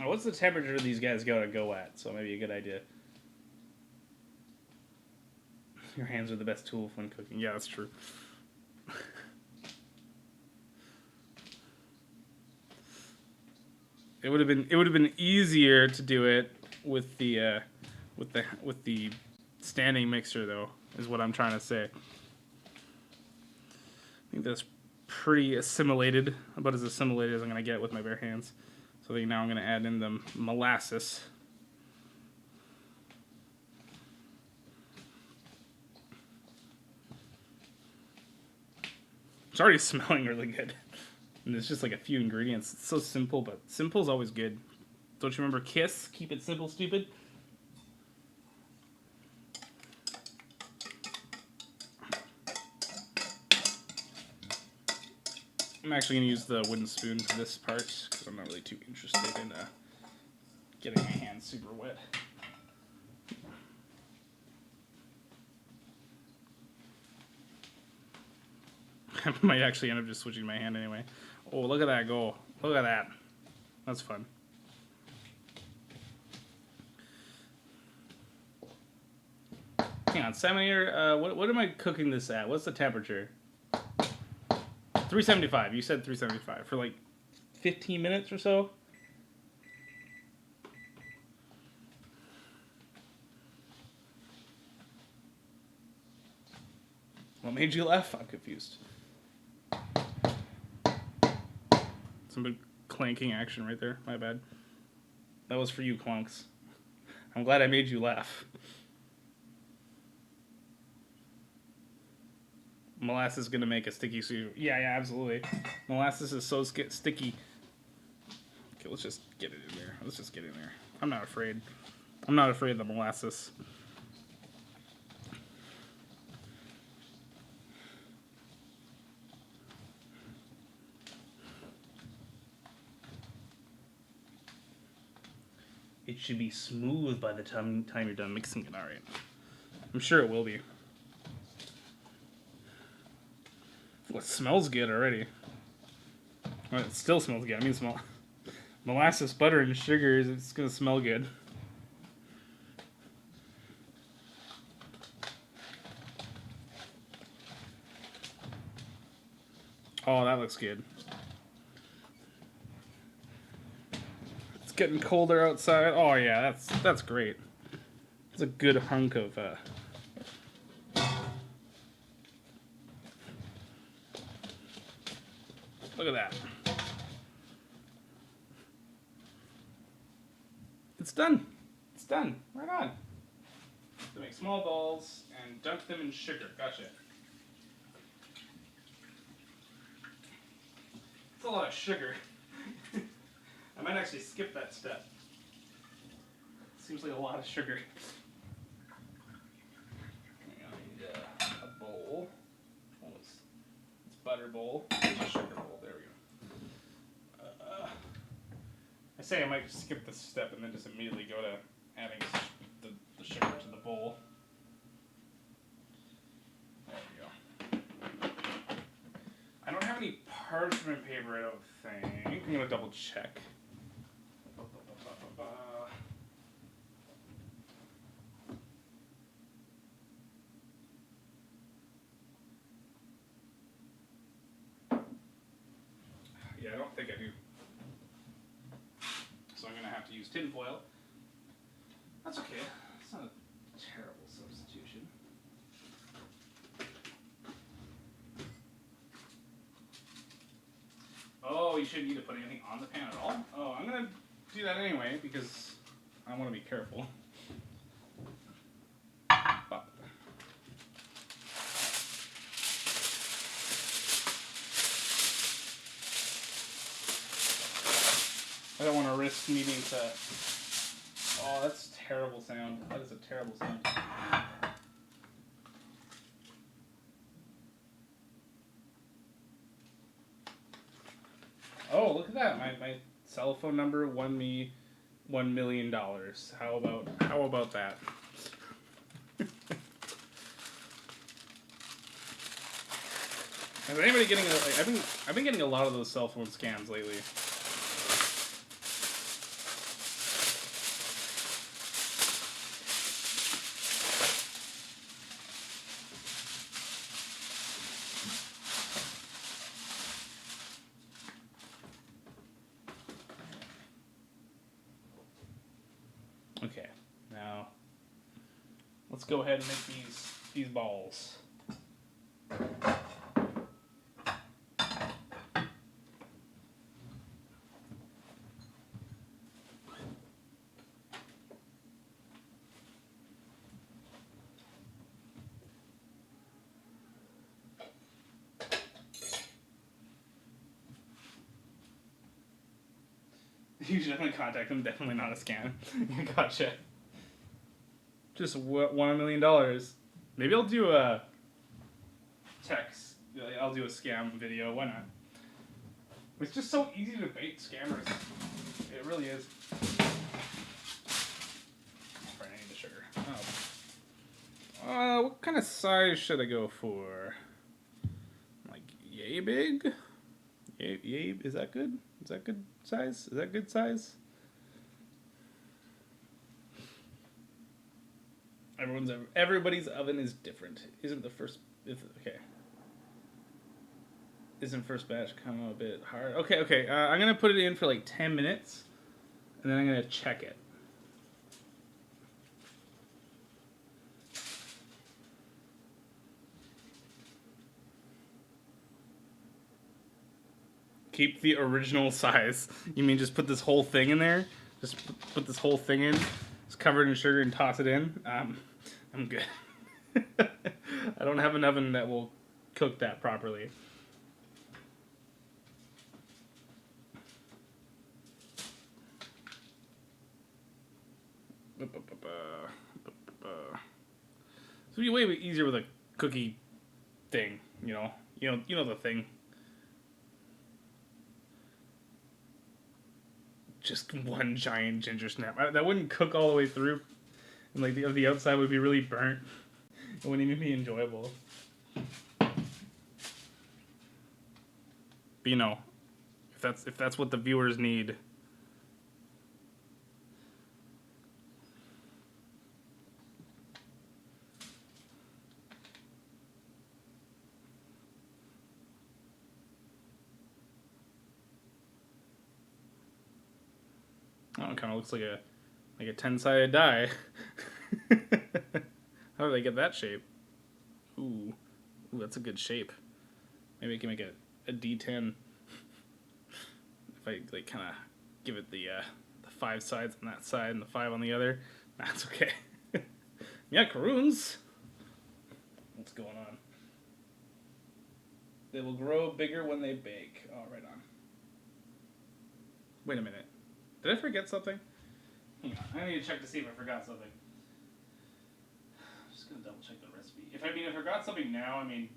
Oh, what's the temperature these guys gotta go at? So maybe a good idea. Your hands are the best tool when cooking. Yeah, that's true. It would have been easier to do it with the standing mixer, though, is what I'm trying to say. I think that's pretty assimilated, about as assimilated as I'm gonna get with my bare hands. So now I'm going to add in the molasses. It's already smelling really good. And it's just like a few ingredients. It's so simple, but simple is always good. Don't you remember KISS? Keep it simple, stupid. I'm actually going to use the wooden spoon for this part, because I'm not really too interested in getting my hands super wet. I might actually end up just switching my hand anyway. Oh, look at that go. Look at that. That's fun. Hang on, salmon here, what am I cooking this at? What's the temperature? 375. You said 375 for like 15 minutes or so. What made you laugh? I'm confused. Some big clanking action right there. My bad. That was for you, Clunks. I'm glad I made you laugh. Molasses is going to make a sticky soup. Yeah, absolutely. Molasses is so sticky. Okay, let's just get it in there. Let's just get in there. I'm not afraid. I'm not afraid of the molasses. It should be smooth by the time you're done mixing it, alright. I'm sure it will be. Well, it smells good already. Well, it still smells good. I mean, molasses, butter, and sugar, it's gonna smell good. Oh, that looks good. It's getting colder outside. Oh yeah, that's great. It's a good hunk of look at that. It's done. It's done. Right on. So make small balls and dunk them in sugar. Gotcha. It's a lot of sugar. I might actually skip that step. Seems like a lot of sugar. I need a bowl. It's butter bowl. It's a sugar bowl. There we go. I say I might skip this step and then just immediately go to adding the sugar to the bowl. There we go. I don't have any parchment paper, I don't think. I'm going to double check. Yeah, I don't think I do. So I'm going to have to use tin foil. That's okay. It's not a terrible substitution. Oh, you shouldn't need to put anything on the pan at all? Oh, I'm going to do that anyway because I want to be careful. I don't want to risk needing to... Oh, that's a terrible sound. That is a terrible sound. Oh, look at that. My cell phone number won me $1 million. How about that? Is anybody getting I've been getting a lot of those cell phone scams lately. Okay, now let's go ahead and make these balls. Usually I'm gonna contact them. Definitely not a scam. Gotcha. Just won $1 million. Maybe I'll do a text. I'll do a scam video. Why not? It's just so easy to bait scammers. It really is. I need the sugar. Oh. What kind of size should I go for? Like yay big? Yay, is that good? Is that good size? Is that good size? Everybody's oven is different. Isn't first batch kind of a bit hard? Okay. I'm gonna put it in for like 10 minutes, and then I'm gonna check it. Keep the original size. You mean just put this whole thing in there? Just put this whole thing in. Just cover it in sugar and toss it in. I'm good. I don't have an oven that will cook that properly. So it'd be way easier with a cookie thing, you know the thing. Just one giant ginger snap. That wouldn't cook all the way through, and like the outside would be really burnt. It wouldn't even be enjoyable. But you know, if that's what the viewers need. Oh, it kind of looks like a 10-sided die. How do they get that shape? Ooh, that's a good shape. Maybe I can make a D10 if I like kind of give it the 5 sides on that side and the 5 on the other. That's okay. Yeah, Caroons. What's going on? They will grow bigger when they bake. Oh, right on. Wait a minute. Did I forget something? Hang on. I need to check to see if I forgot something. I'm just gonna double check the recipe. If I forgot something now, I mean,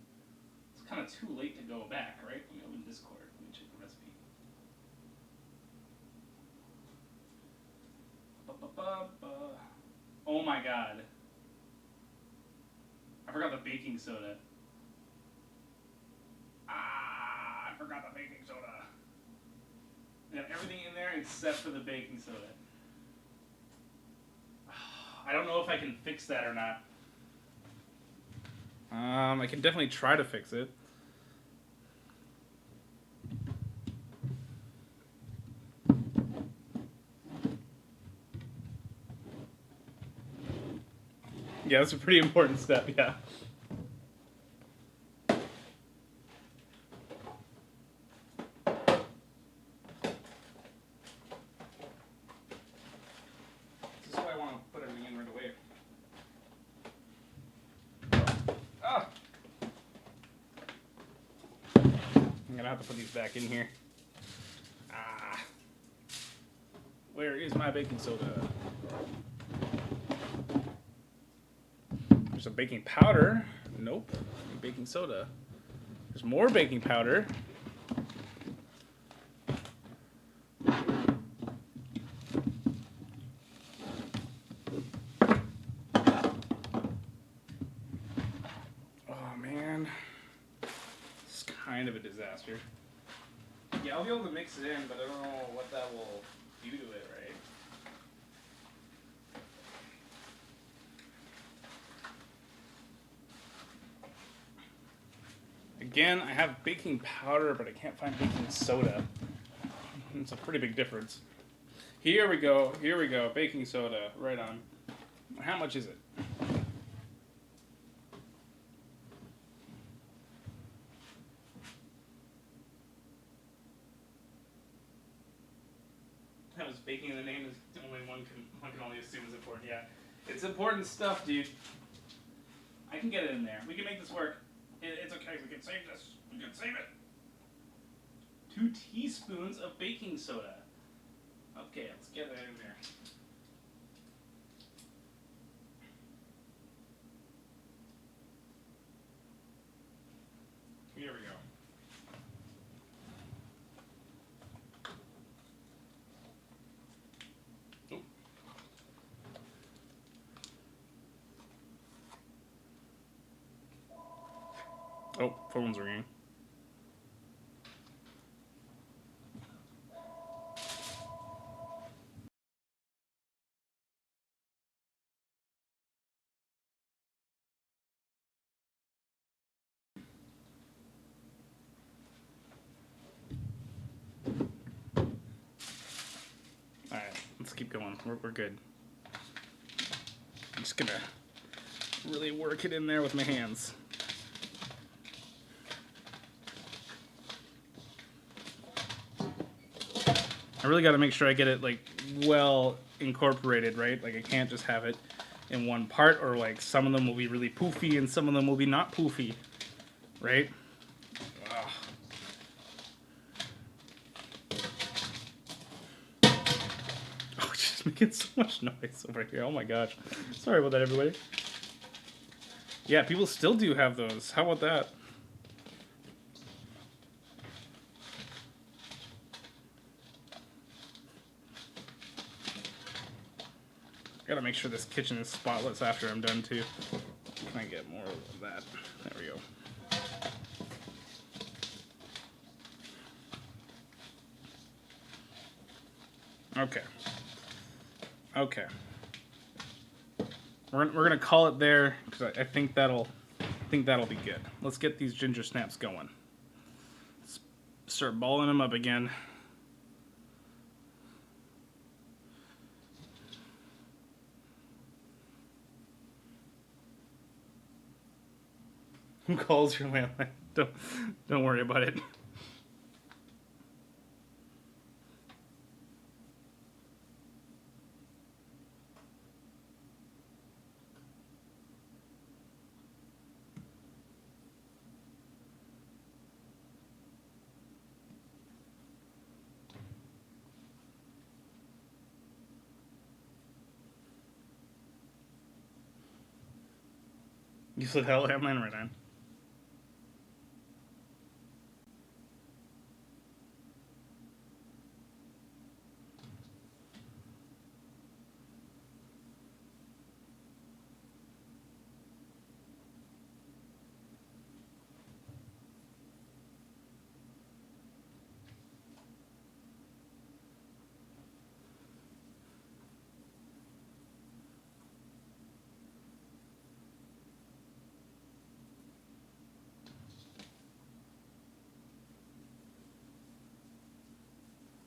it's kind of too late to go back, right? Let me open Discord. Let me check the recipe. Oh my god. I forgot the baking soda. I forgot the baking soda. I got everything in there except for the baking soda. I don't know if I can fix that or not. I can definitely try to fix it. Yeah, that's a pretty important step, yeah. This is why I want to put everything in right away. Ah! I'm gonna have to put these back in here. Where is my baking soda? There's a baking powder. Nope. Baking soda. There's more baking powder. Oh man. This is kind of a disaster. Yeah, I'll be able to mix it in, but I don't know what that will do to it, right? Again, I have baking powder, but I can't find baking soda. It's a pretty big difference. Here we go, baking soda, right on. How much is it? That was baking in the name is only one can only assume is important. Yeah, it's important stuff, dude. I can get it in there. We can make this work. It's okay. We can save this. We can save it. 2 teaspoons of baking soda. Okay, let's get that in there. Here we go. Oh, phone's ringing. Alright, let's keep going. We're good. I'm just gonna really work it in there with my hands. I really got to make sure I get it like well incorporated, right? Like I can't just have it in one part, or like some of them will be really poofy and some of them will be not poofy, right? Ugh. Oh, just making so much noise over here. Oh my gosh. Sorry about that, everybody. Yeah, people still do have those. How about that? Gotta make sure this kitchen is spotless after I'm done too. Can I get more of that? There we go. Okay. Okay. We're gonna call it there because I think that'll be good. Let's get these ginger snaps going. Let's start balling them up again. Who calls your landline? Don't worry about it. You said hell landline right on.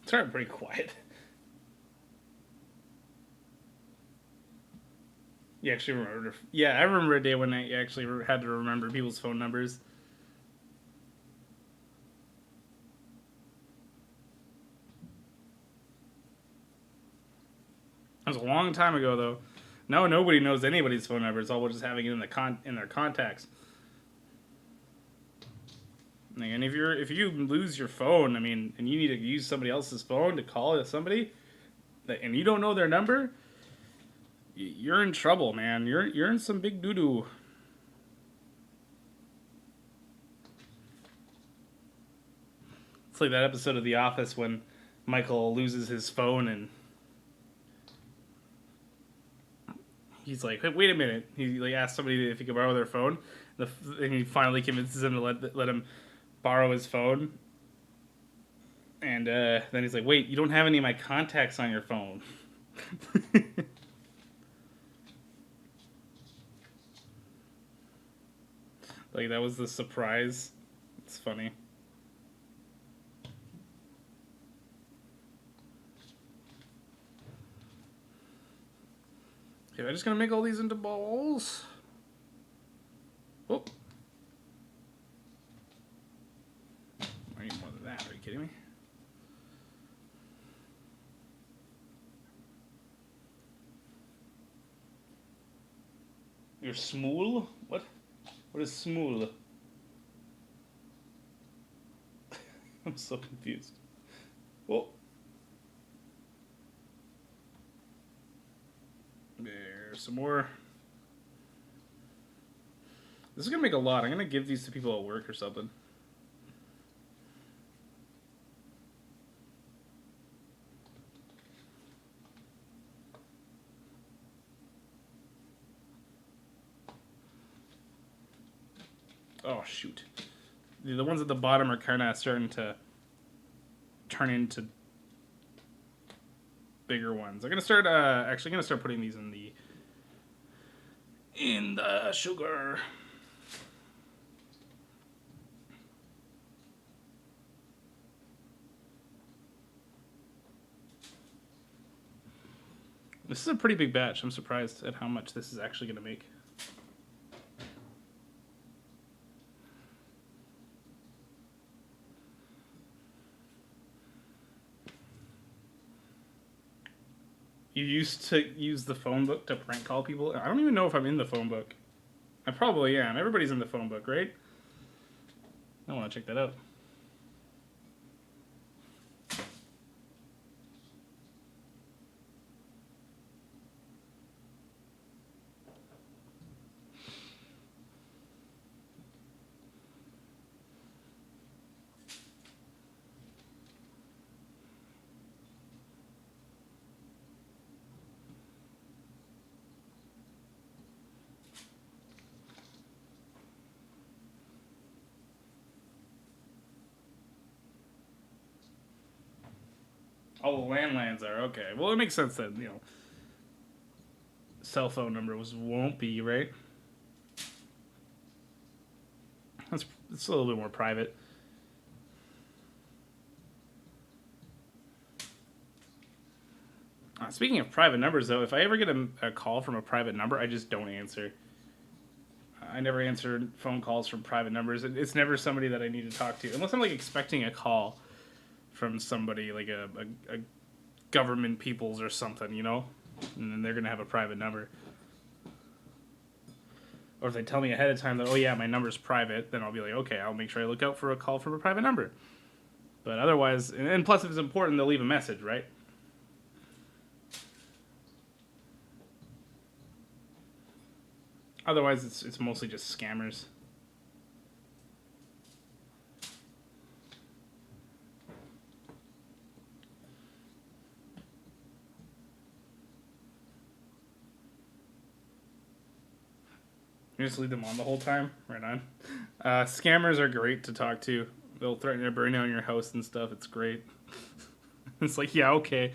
It's already pretty quiet. You actually remember? Yeah, I remember a day when I actually had to remember people's phone numbers. That was a long time ago, though. Now nobody knows anybody's phone number. It's all just having it in their contacts. And if you lose your phone, I mean, and you need to use somebody else's phone to call somebody, and you don't know their number, you're in trouble, man. You're in some big doo doo. It's like that episode of The Office when Michael loses his phone and he's like, hey, wait a minute. He like asks somebody if he could borrow their phone, and he finally convinces him to let him borrow his phone. And then he's like, wait, you don't have any of my contacts on your phone. Like, that was the surprise. It's funny. Okay, I'm just gonna make all these into balls. Oh. I need more than that. Are you kidding me? You're smool? What? What is smool? I'm so confused. Oh. There's some more. This is gonna make a lot. I'm gonna give these to people at work or something. Oh, shoot. The ones at the bottom are kind of starting to turn into bigger ones. I'm gonna start actually gonna start putting these in the sugar. This is a pretty big batch. I'm surprised at how much this is actually gonna make. You used to use the phone book to prank call people? I don't even know if I'm in the phone book. I probably am. Everybody's in the phone book, right? I want to check that out. All the landlines are okay. Well, it makes sense that cell phone number won't be right. It's a little bit more private. Speaking of private numbers, though, if I ever get a call from a private number, I just don't answer. I never answer phone calls from private numbers. It's never somebody that I need to talk to, unless I'm like expecting a call from somebody like a government peoples or something, and then they're gonna have a private number. Or if they tell me ahead of time that, oh yeah, my number's private, then I'll be like, okay, I'll make sure I look out for a call from a private number. But otherwise, and plus if it's important, they'll leave a message, right? Otherwise, it's mostly just scammers. You just leave them on the whole time? Right on. Scammers are great to talk to. They'll threaten to burn down your house and stuff. It's great. It's like, yeah, okay.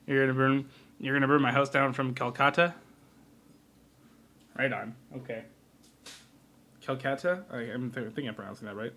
You're gonna burn my house down from Calcutta? Right on. Okay. Calcutta? I'm thinking I'm pronouncing that right.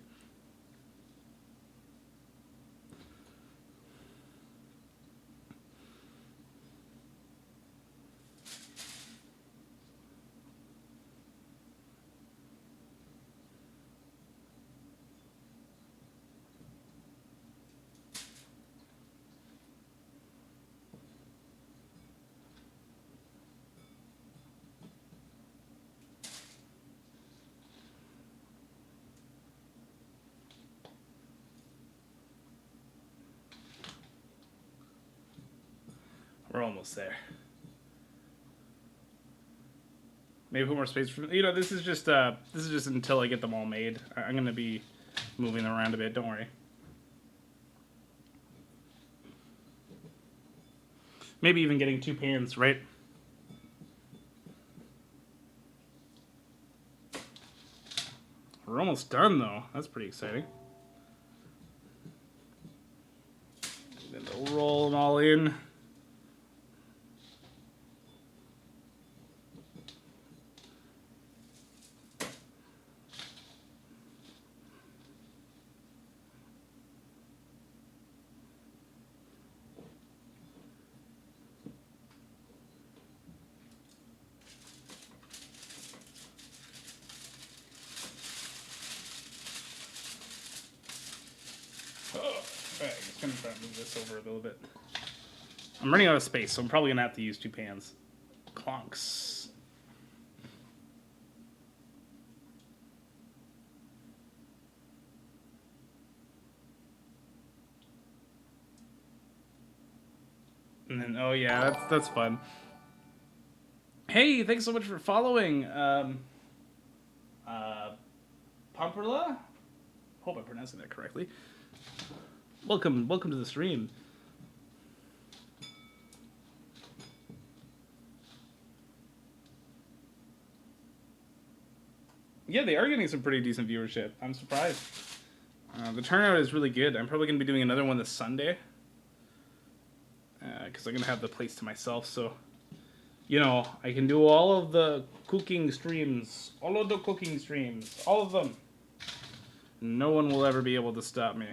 We're almost there. Maybe put more space for this is just until I get them all made. I'm gonna be moving them around a bit. Don't worry. Maybe even getting 2 pans, right? We're almost done though. That's pretty exciting. Then they'll roll them all in. Alright, I'm just gonna try to move this over a little bit. I'm running out of space, so I'm probably gonna have to use 2 pans. Clonks. And then, oh yeah, that's fun. Hey, thanks so much for following. Pumperla? Hope I'm pronouncing that correctly. Welcome to the stream. Yeah, they are getting some pretty decent viewership. I'm surprised. The turnout is really good. I'm probably going to be doing another one this Sunday. Because I'm going to have the place to myself, so... I can do all of the cooking streams. All of the cooking streams. All of them. No one will ever be able to stop me.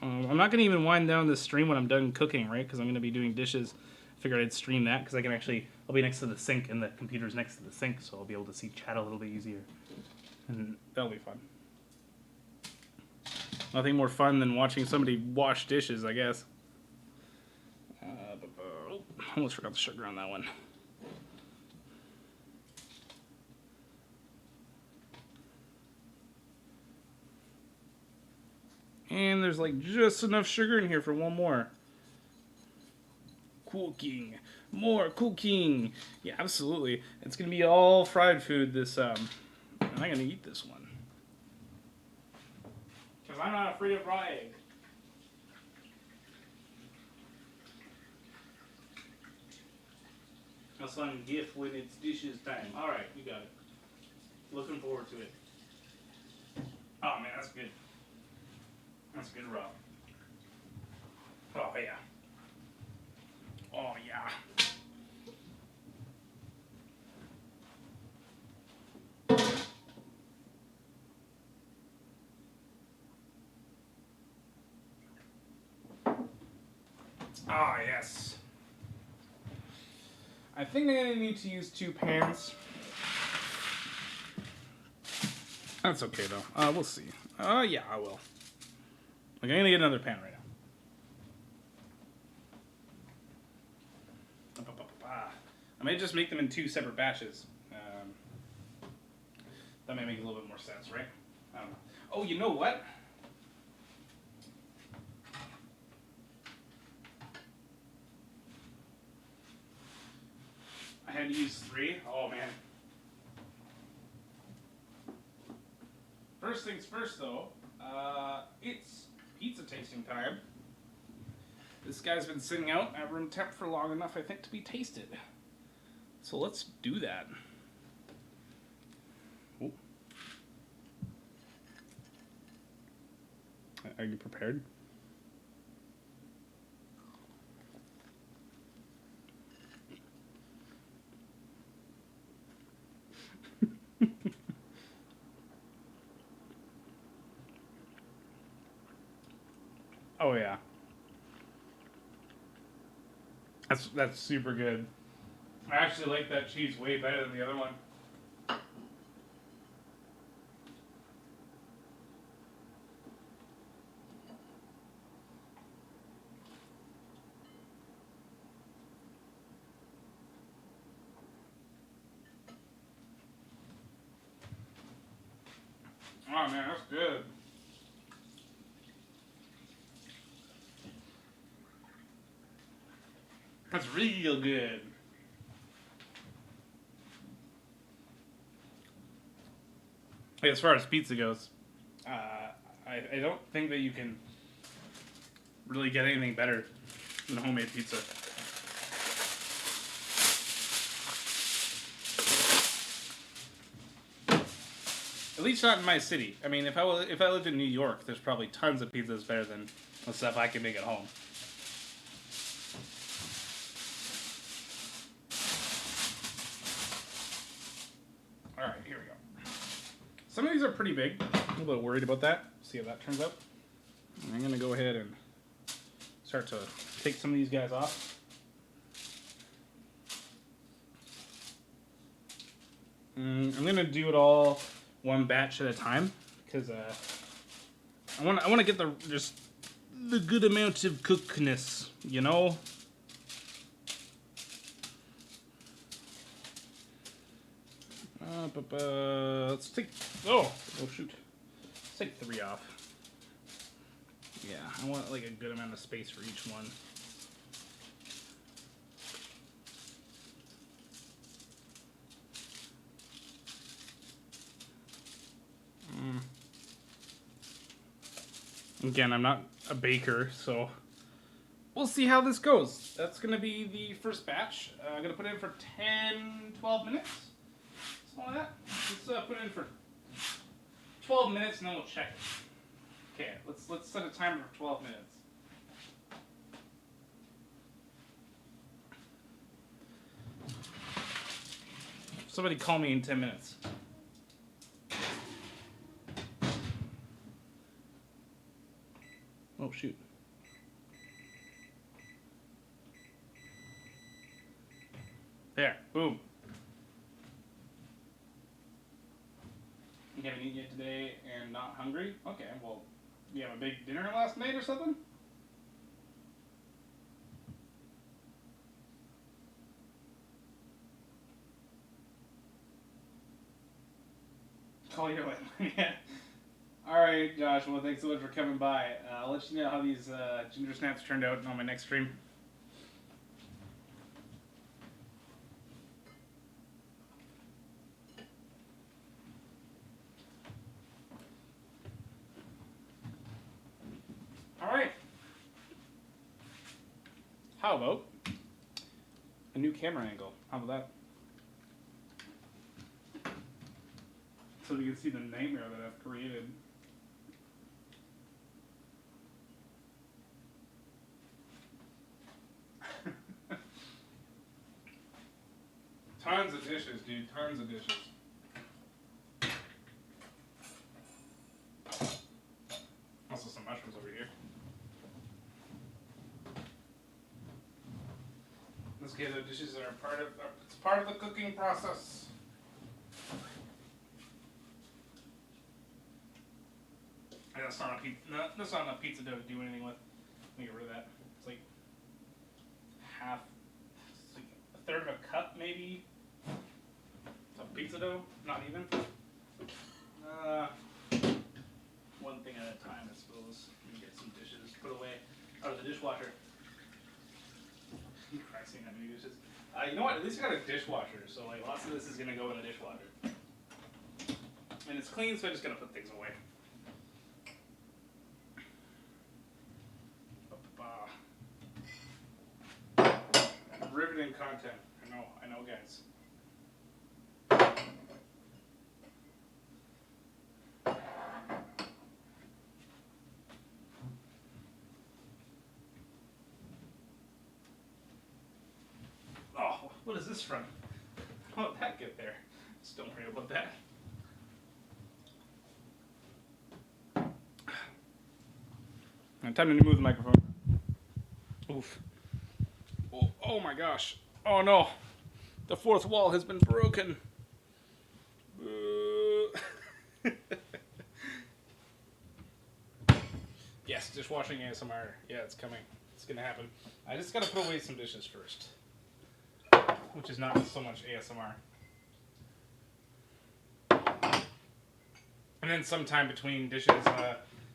I'm not going to even wind down this stream when I'm done cooking, right? Because I'm going to be doing dishes. Figured I'd stream that because I'll be next to the sink and the computer's next to the sink, so I'll be able to see chat a little bit easier. And that'll be fun. Nothing more fun than watching somebody wash dishes, I guess. Almost forgot the sugar on that one. And there's like just enough sugar in here for one more. Cooking. More cooking. Yeah, absolutely. It's going to be all fried food this, and I'm going to eat this one. Because I'm not afraid of raw egg. A son gift when it's dishes time. Alright, you got it. Looking forward to it. Oh man, that's good. That's good raw. Oh yeah. Oh yeah. Ah, yes. I think I'm going to need to use 2 pans. That's okay, though. We'll see. Yeah, I will. I'm going to get another pan right now. I may just make them in 2 separate batches. That might make a little bit more sense, right? I don't know. Oh, you know what? I had to use 3. Oh, man. First things first, though. It's pizza tasting time. This guy's been sitting out at room temp for long enough, I think, to be tasted. So let's do that. Ooh. Are you prepared? Oh yeah. That's super good. I actually like that cheese way better than the other one. Oh man, that's good. That's real good. As far as pizza goes, I don't think that you can really get anything better than homemade pizza. At least not in my city. I mean, if I lived in New York, there's probably tons of pizzas better than the stuff I can make at home. All right, here we go. Some of these are pretty big. I'm a little bit worried about that. See how that turns out. And I'm gonna go ahead and start to take some of these guys off. I'm gonna do it all one batch at a time because I want to get the good amount of cookness, you know. Let's take oh shoot, let's take 3 off. Yeah, I want like a good amount of space for each one. Again, I'm not a baker, so we'll see how this goes. That's going to be the first batch. I'm going to put it in for 10-12 minutes. Something like that. Let's put it in for 12 minutes and then we'll check it. Okay, let's set a timer for 12 minutes. Somebody call me in 10 minutes. Oh, shoot. There, boom. You haven't eaten yet today and not hungry? Okay, well, you have a big dinner last night or something? Call your wife. Yeah. Alright, Josh, well, thanks so much for coming by. I'll let you know how these Gingersnaps turned out on my next stream. Alright. How about a new camera angle? How about that? So you can see the nightmare that I've created. Tons of dishes, dude. Tons of dishes. Also some mushrooms over here. Let's get the dishes that are it's part of the cooking process. And that's not enough pizza dough to do anything with. Let me get rid of that. It's like it's like a third of a cup maybe. Of pizza dough, not even. One thing at a time, I suppose. Let me get some dishes put away out of the dishwasher. Christ, ain't that many dishes. You know what? At least I got a dishwasher, so like lots of this is gonna go in the dishwasher. And it's clean, so I'm just gonna put things away. Riveting content. I know, guys. Oh, what is this from? How did that get there? Just don't worry about that. Time to move the microphone. Oof. Oh my gosh. Oh no. The fourth wall has been broken. Yes, dishwashing ASMR. Yeah, it's coming. It's gonna happen. I just gotta put away some dishes first. Which is not so much ASMR. And then sometime between dishes,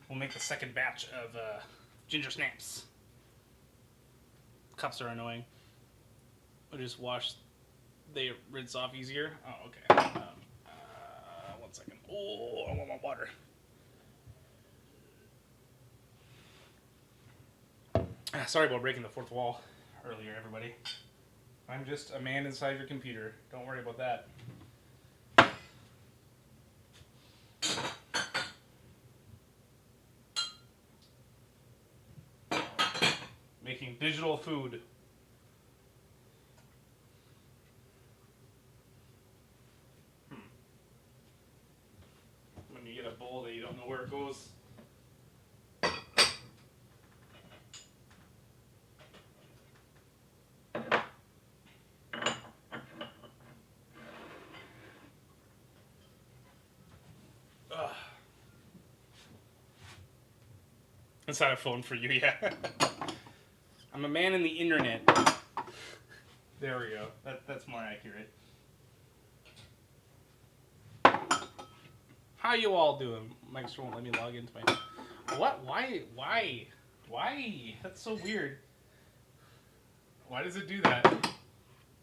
we'll make the second batch of Gingersnaps. Cups are annoying. I'll just wash. They rinse off easier. Oh, okay. 1 second. Oh, I want my water. Sorry about breaking the fourth wall earlier, everybody. I'm just a man inside your computer. Don't worry about that. Making digital food. When you get a bowl that you don't know where it goes. That's not a phone for you, yeah. I'm a man in the internet. There we go. That's more accurate. How you all doing? Mike's won't let me log into my... What? Why? That's so weird. Why does it do that?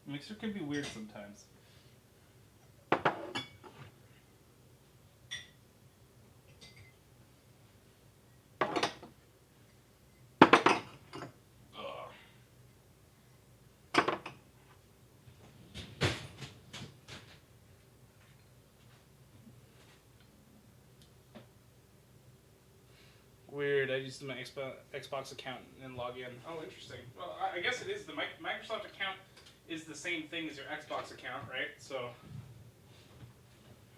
Mixer can be weird sometimes. Weird. I used my Xbox account and log in. Oh, interesting. Well, I guess it is. The Microsoft account is the same thing as your Xbox account, right? So,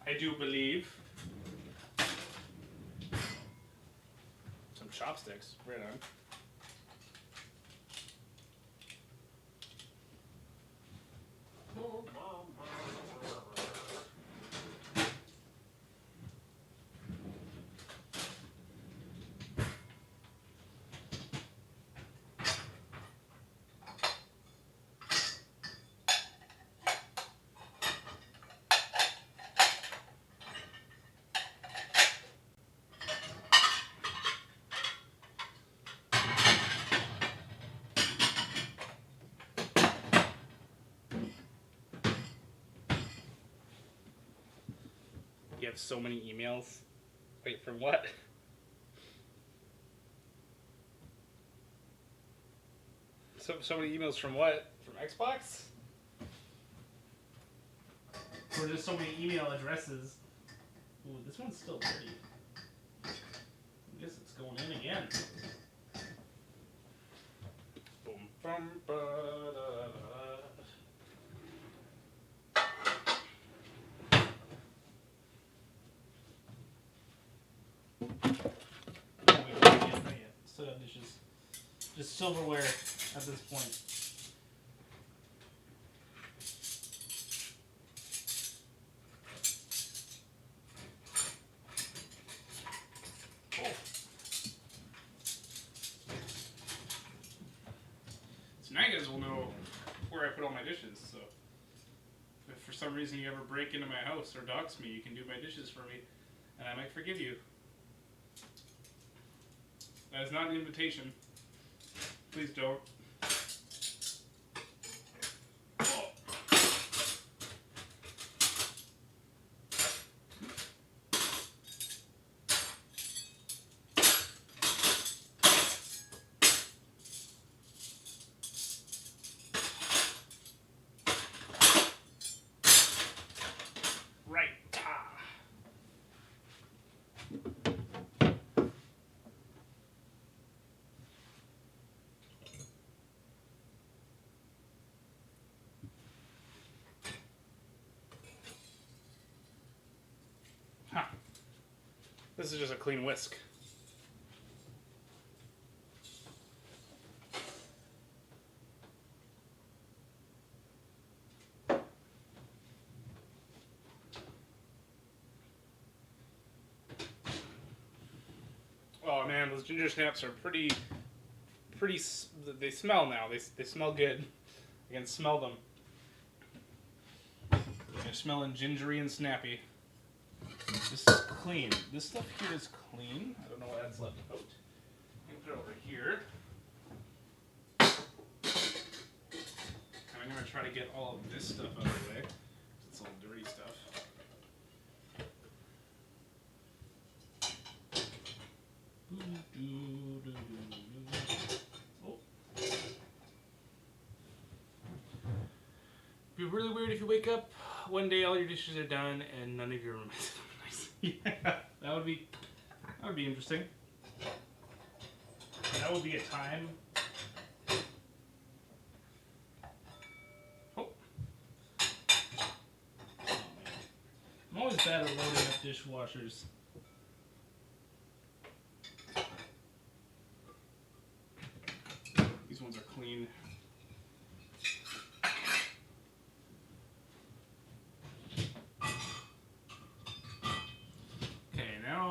I do believe. Some chopsticks. Right on. You have so many emails. Wait, for what? So many emails from what? From Xbox? Or just so many email addresses? Ooh, this one's still dirty. I guess it's going in again. Boom, bum, ba, da, da. dishes. Just silverware at this point. So now you guys will know where I put all my dishes. So if for some reason you ever break into my house or dox me, you can do my dishes for me, and I might forgive you. That is not an invitation. Please don't. Huh. This is just a clean whisk. Oh man, those ginger snaps are pretty. They smell now. They smell good. I can smell them. They're smelling gingery and snappy. This is clean. This stuff here is clean. I don't know what that's left out. I'm gonna put it over here. And I'm gonna try to get all of this stuff out of the way. It's all dirty stuff. Oh. It'd be really weird if you wake up one day, all your dishes are done, and none of your room is nice. Yeah, that would be interesting. That would be a time. Oh. I'm always bad at loading up dishwashers. These ones are clean.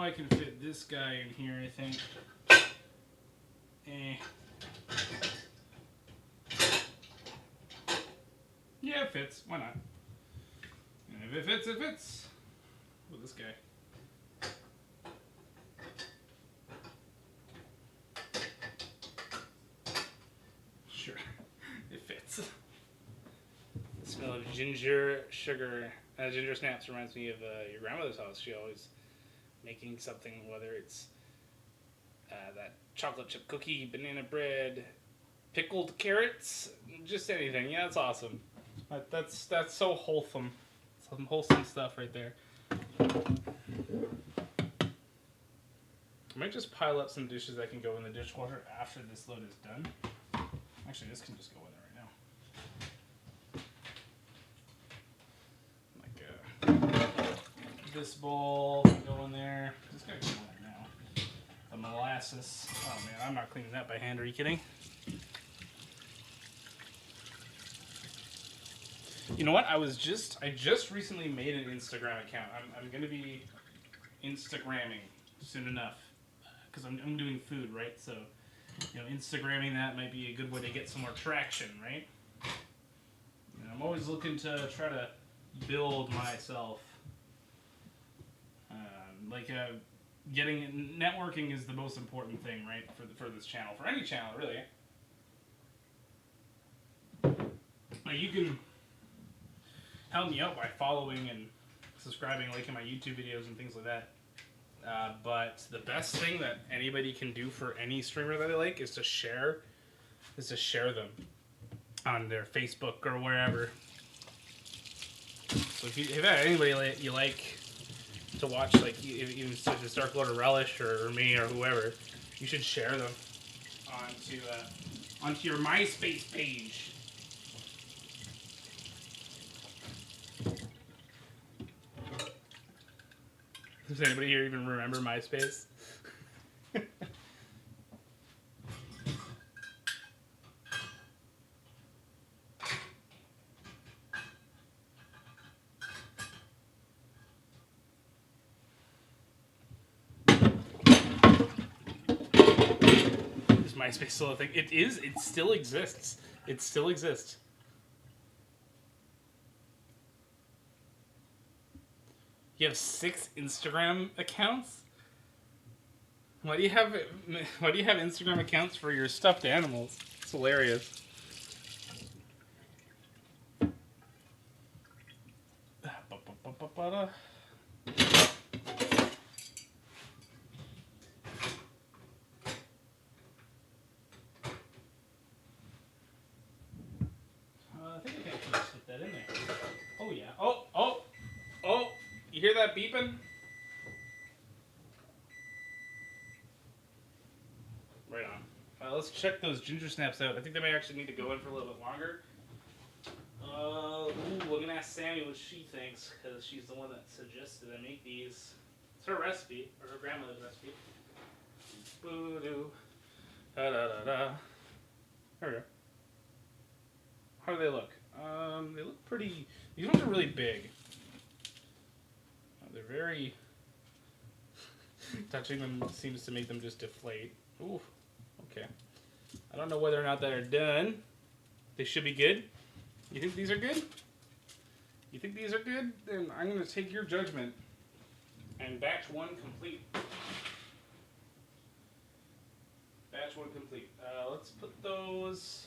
I can fit this guy in here, I think. Yeah, it fits. Why not? And if it fits, it fits. Oh, this guy. Sure, it fits. The smell of ginger, sugar, ginger snaps reminds me of your grandmother's house. She always making something, whether it's that chocolate chip cookie, banana bread, pickled carrots, just anything. Yeah, that's awesome. That's so wholesome. Some wholesome stuff right there. I might just pile up some dishes that can go in the dishwasher after this load is done. Actually, this can just go in there right now. Like this bowl can go in there. This gotta go in there now. The molasses. Oh man, I'm not cleaning that by hand. Are you kidding? You know what? I just recently made an Instagram account. I'm gonna be Instagramming soon enough because I'm doing food, right? So, you know, Instagramming that might be a good way to get some more traction, right? You know, I'm always looking to try to build myself. Networking is the most important thing, right? For this channel, for any channel, really. Like, you can help me out by following and subscribing, liking my YouTube videos and things like that. But the best thing that anybody can do for any streamer that they like is to share them on their Facebook or wherever. So if you have anybody you like to watch, like even such as Dark Lord of Relish or me or whoever, you should share them onto your MySpace page. Does anybody here even remember MySpace? MySpace still a thing? It is. It still exists. It still exists. You have 6 Instagram accounts? Why do you have Instagram accounts for your stuffed animals? It's hilarious. I think I can actually slip that in there. Oh yeah. Oh! You hear that beeping? Right on. Let's check those Gingersnaps out. I think they may actually need to go in for a little bit longer. We're gonna ask Sammy what she thinks, because she's the one that suggested I make these. It's her recipe, or her grandmother's recipe. Boo-doo. Da-da-da-da. There we go. How do they look? They look pretty... These ones are really big. They're very... Touching them seems to make them just deflate. Ooh, okay. I don't know whether or not they're done. They should be good. You think these are good? You think these are good? Then I'm going to take your judgment. And batch 1 complete. Batch 1 complete. Let's put those...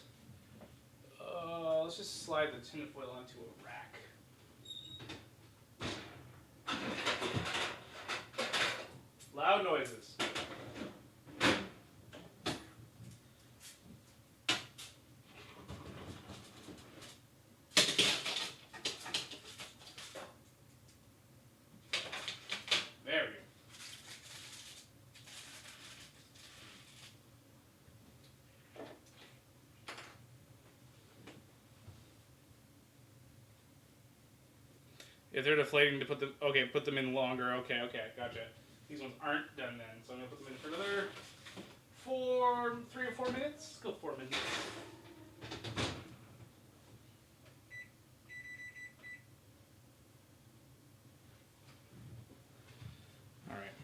let's just slide the tinfoil onto a rack. Loud noises. There we go. If they're deflating, to put them, okay, put them in longer. Okay, gotcha. These ones aren't done then, so I'm gonna put them in for another 3 or 4 minutes. Let's go 4 minutes. All right.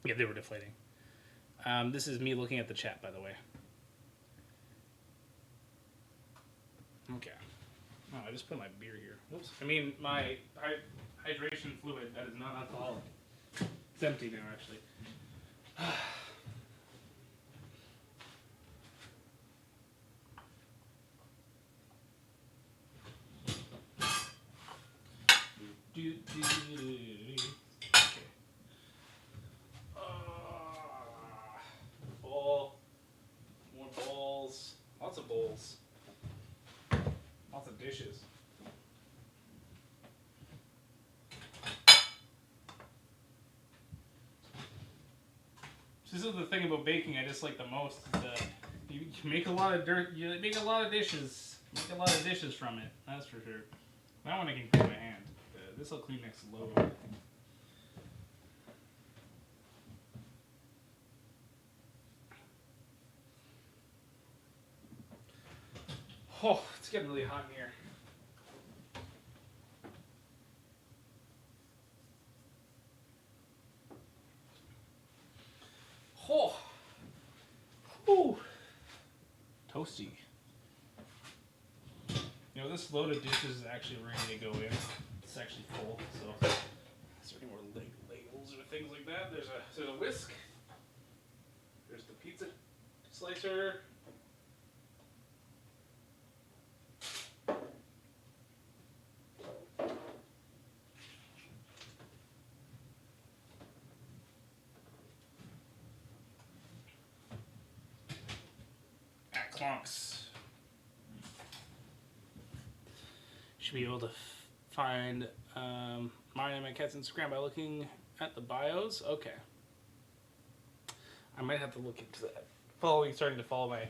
Yeah, they were deflating. This is me looking at the chat, by the way. Okay. Oh, I just put my beer here. Whoops. I mean, my hydration fluid, that is not alcoholic. It's empty now, actually. Okay. Bowl. More bowls. Lots of bowls. Lots of dishes. This is the thing about baking I dislike the most. You make a lot of dirt. You make a lot of dishes. Make a lot of dishes from it. That's for sure. That one I can clean my hand. This will clean next load. Oh, it's getting really hot in here. Oh, ooh, toasty. You know, this load of dishes is actually ready to go in. It's actually full, so is there any more labels or things like that? There's a whisk. There's the pizza slicer. Clonks. Should be able to find mine and my cat's Instagram by looking at the bios. Okay. I might have to look into that. Starting to follow my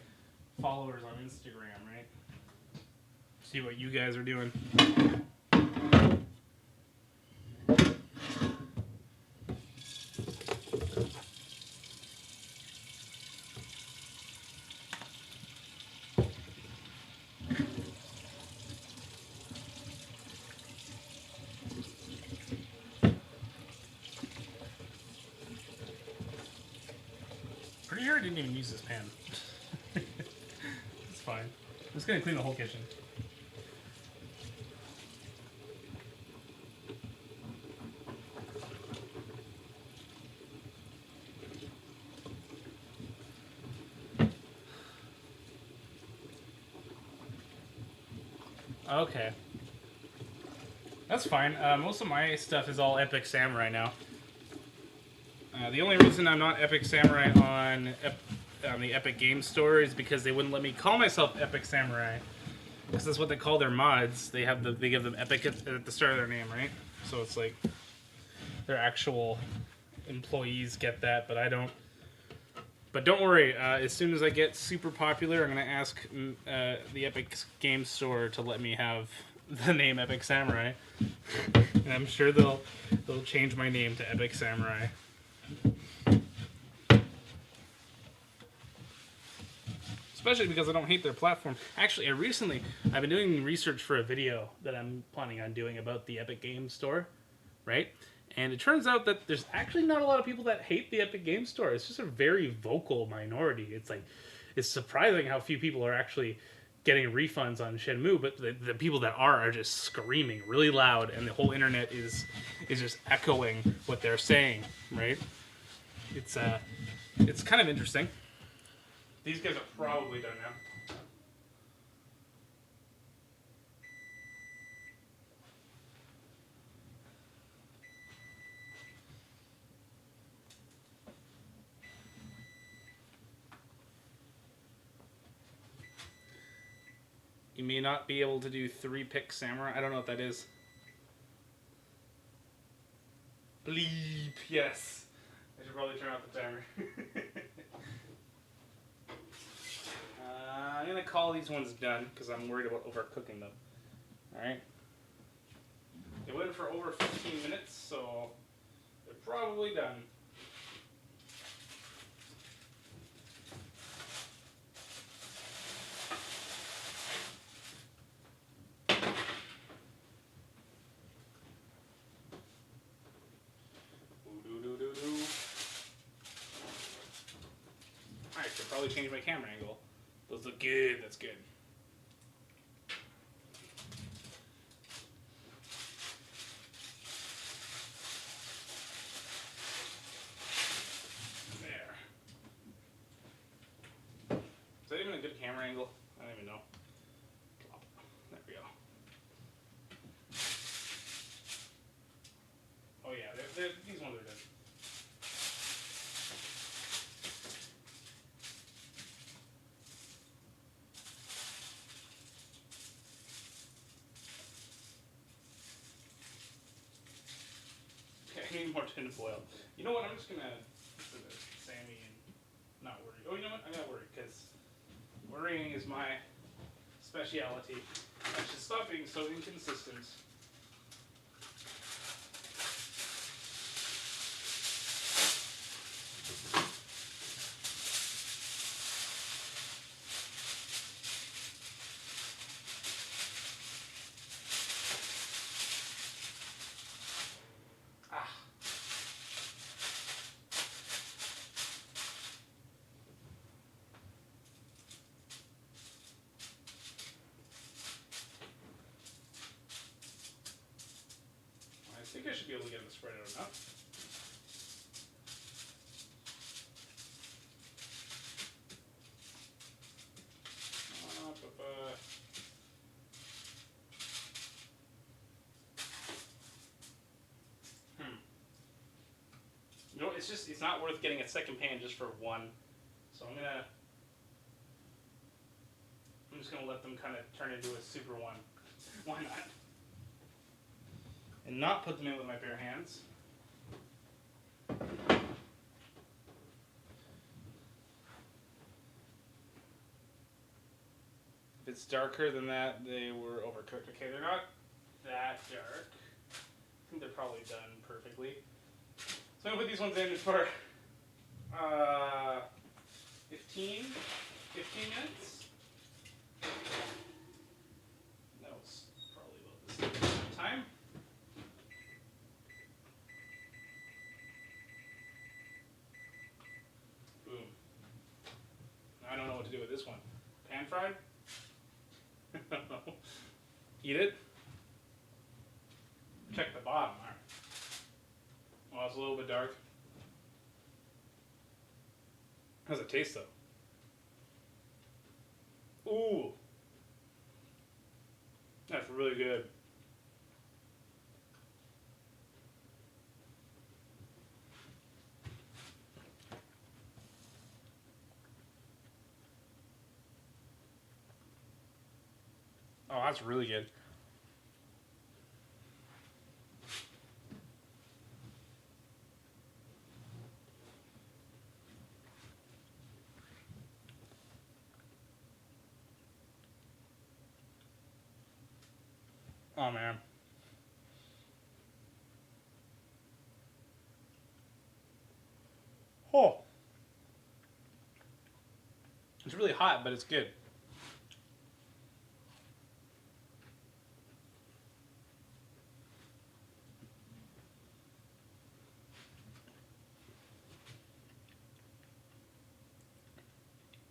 followers on Instagram, right? See what you guys are doing. didn't even use this pan. It's fine. I'm just gonna clean the whole kitchen. Okay. That's fine. Most of my stuff is all Epic Samurai now. The only reason I'm not Epic Samurai on the Epic Games Store is because they wouldn't let me call myself Epic Samurai. Because that's what they call their mods. They give them Epic at the start of their name, right? So it's like their actual employees get that, but I don't. But don't worry, as soon as I get super popular, I'm going to ask the Epic Games Store to let me have the name Epic Samurai. And I'm sure they'll change my name to Epic Samurai. Especially because I don't hate their platform. Actually, I've been doing research for a video that I'm planning on doing about the Epic Games Store, right? And it turns out that there's actually not a lot of people that hate the Epic Games Store. It's just a very vocal minority. It's surprising how few people are actually getting refunds on Shenmue, but the people that are just screaming really loud, and the whole internet is just echoing what they're saying, right? It's kind of interesting. These guys are probably done now. You may not be able to do 3-pick samurai. I don't know what that is. Bleep, yes. I should probably turn off the timer. I'm going to call these ones done because I'm worried about overcooking them. Alright. They went for over 15 minutes, so they're probably done. I should probably change my camera angle. Those look good, that's good. There. Is that even a good camera angle? I don't even know. There we go. Oh yeah, these ones are good. I need more tin foil. You know what? I'm just gonna put the Sammy and not worry. Oh, you know what? I'm gonna worry because worrying is my speciality. I should stop being so inconsistent. I think I should be able to get them spread out enough. You know, it's not worth getting a second pan just for one. So I'm just gonna let them kind of turn into a super one. Why not? And not put them in with my bare hands. If it's darker than that, they were overcooked. Okay, they're not that dark. I think they're probably done perfectly. So I'm going to put these ones in for 15 minutes. That was probably about the same amount of time. Boom. Pan fried? Eat it? Check the bottom. All right. Well, it's a little bit dark. How's it taste, though? Ooh. That's really good. Oh, that's really good. Oh, man. Oh. It's really hot, but it's good.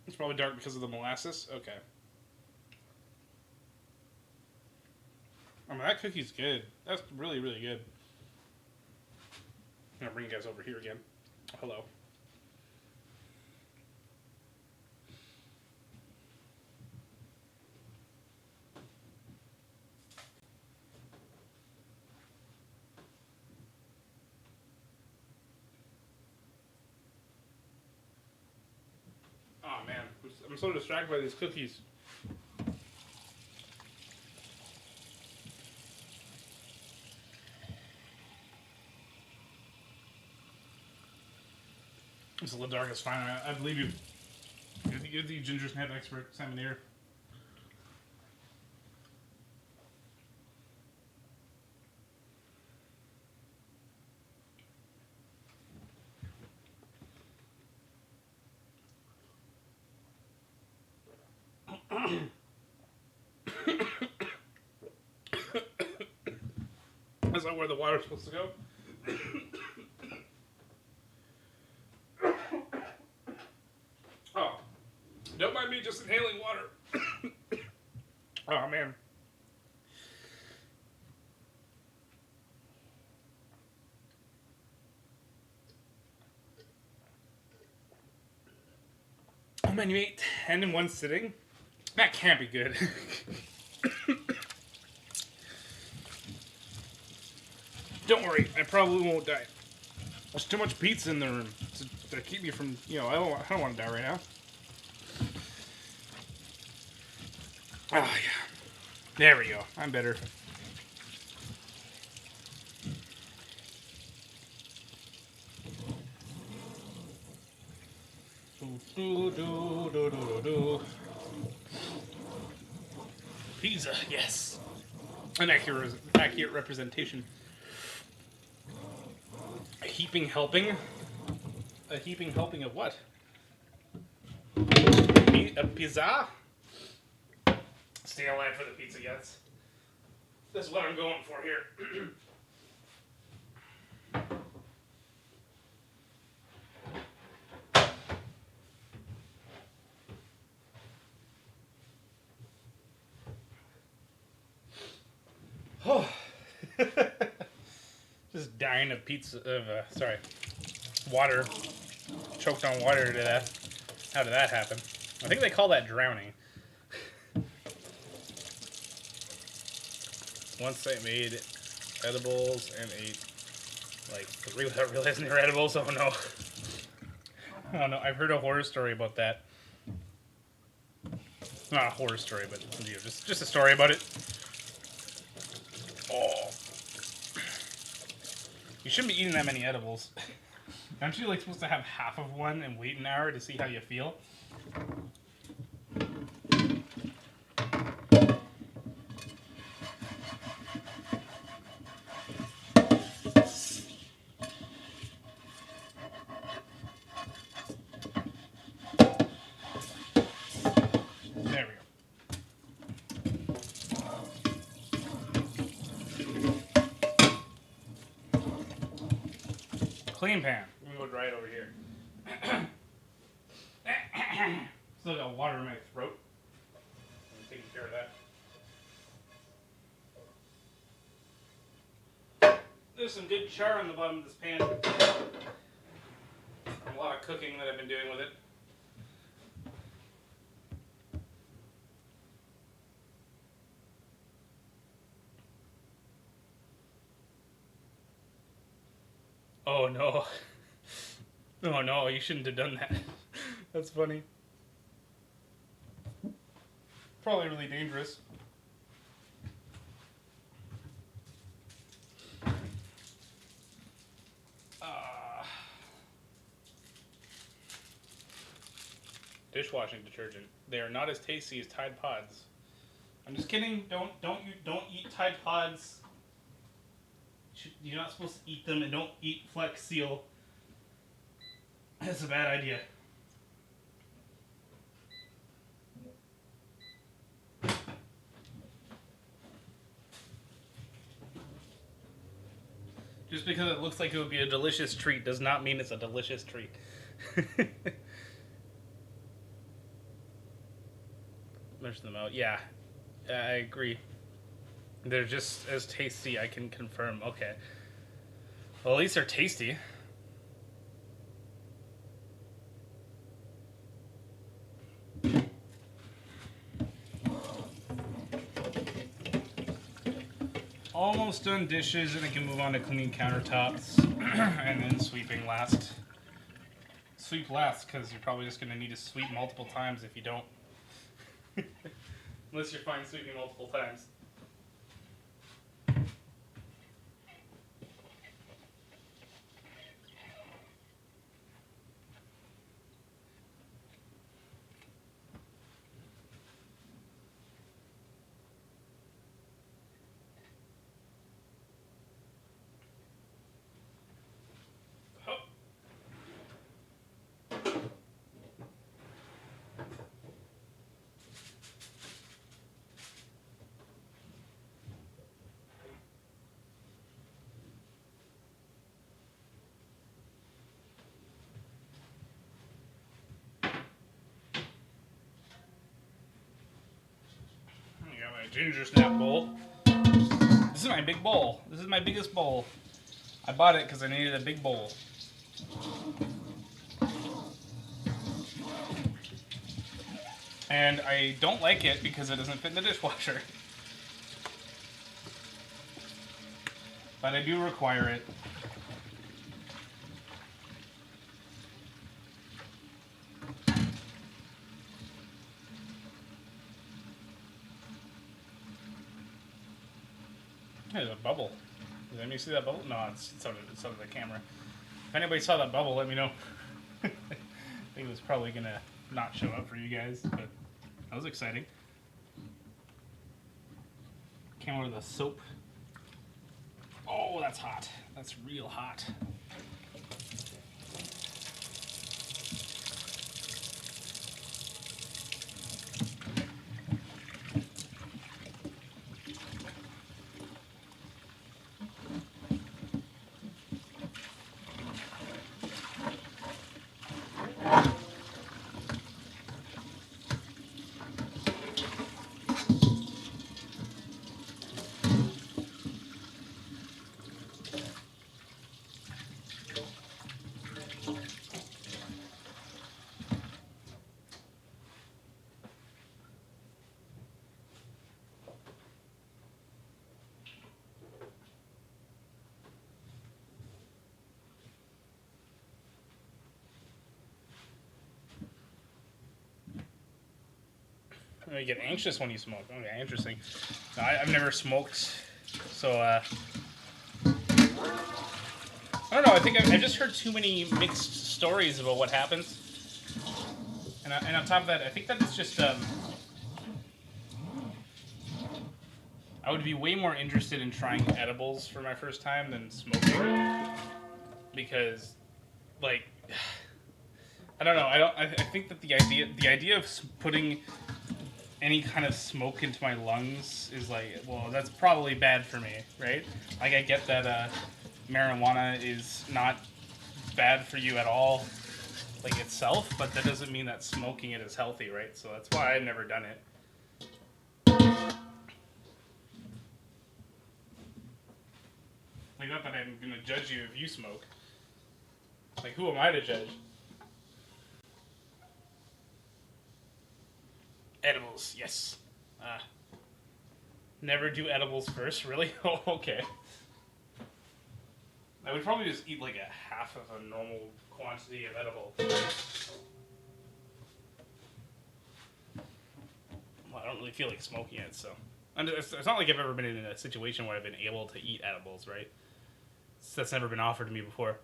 It's probably dark because of the molasses. Okay. I mean, that cookie's good. That's really, really good. I'm going to bring you guys over here again. Hello. Oh, man. I'm so distracted by these cookies. It's a little dark. It's fine. I believe you. You're the Gingersnaps expert, Salmoneer. That's not where the water's supposed to go. Oh, don't mind me just inhaling water. Oh, man. Oh, man, you ate 10 in one sitting? That can't be good. Don't worry, I probably won't die. There's too much pizza in the room to keep me from, I don't want to die right now. Oh, yeah. There we go. I'm better. Pizza, yes. An accurate representation. A heaping helping? A heaping helping of what? A pizza? Stay alive for the pizza, yes. This is what I'm going for here. Oh. Just dying of water. Choked on water to death. How did that happen? I think they call that drowning. Once I made edibles and ate, three without realizing they were edibles. Oh no. Oh no, I've heard a horror story about that. Not a horror story, but just a story about it. Oh. You shouldn't be eating that many edibles. Aren't you supposed to have half of one and wait an hour to see how you feel? There we go. Clean pan. I'm gonna go dry it over here. Still got water in my throat. there's some good char on the bottom of this pan. A lot of cooking that I've been doing with it. Oh no. Oh no, you shouldn't have done that. That's funny. Probably really dangerous. Dishwashing detergent. They are not as tasty as Tide Pods. I'm just kidding. Don't eat Tide Pods. You're not supposed to eat them, and don't eat Flex Seal. That's a bad idea. Just because it looks like it would be a delicious treat does not mean it's a delicious treat. Measure them out. Yeah, I agree. They're just as tasty, I can confirm. Okay. Well, at least they're tasty. Almost done dishes, and I can move on to cleaning countertops and then sweeping last. Sweep last, because you're probably just going to need to sweep multiple times if you don't. Unless you're fine sweeping multiple times. Gingersnap bowl. This is my big bowl. This is my biggest bowl. I bought it because I needed a big bowl. And I don't like it because it doesn't fit in the dishwasher. But I do require it. There's a bubble. Did anybody see that bubble? No, it's out of the camera. If anybody saw that bubble, let me know. I think it was probably going to not show up for you guys, but that was exciting. Came out of the soap. Oh, that's hot. That's real hot. You get anxious when you smoke. Okay, interesting. No, I've never smoked, so I don't know. I think I've just heard too many mixed stories about what happens, and on top of that, I think that it's just I would be way more interested in trying edibles for my first time than smoking, because, like, I don't know. I think that the idea of putting any kind of smoke into my lungs is like, well, that's probably bad for me, right? Like, I get that marijuana is not bad for you at all, like, itself, but that doesn't mean that smoking it is healthy, right? So that's why I've never done it. Like, not that I'm gonna judge you if you smoke. Like, who am I to judge? Edibles, yes. Never do edibles first, really? Oh, okay. I would probably just eat like a half of a normal quantity of edible. Well, I don't really feel like smoking it, so. And it's not like I've ever been in a situation where I've been able to eat edibles, right? That's never been offered to me before.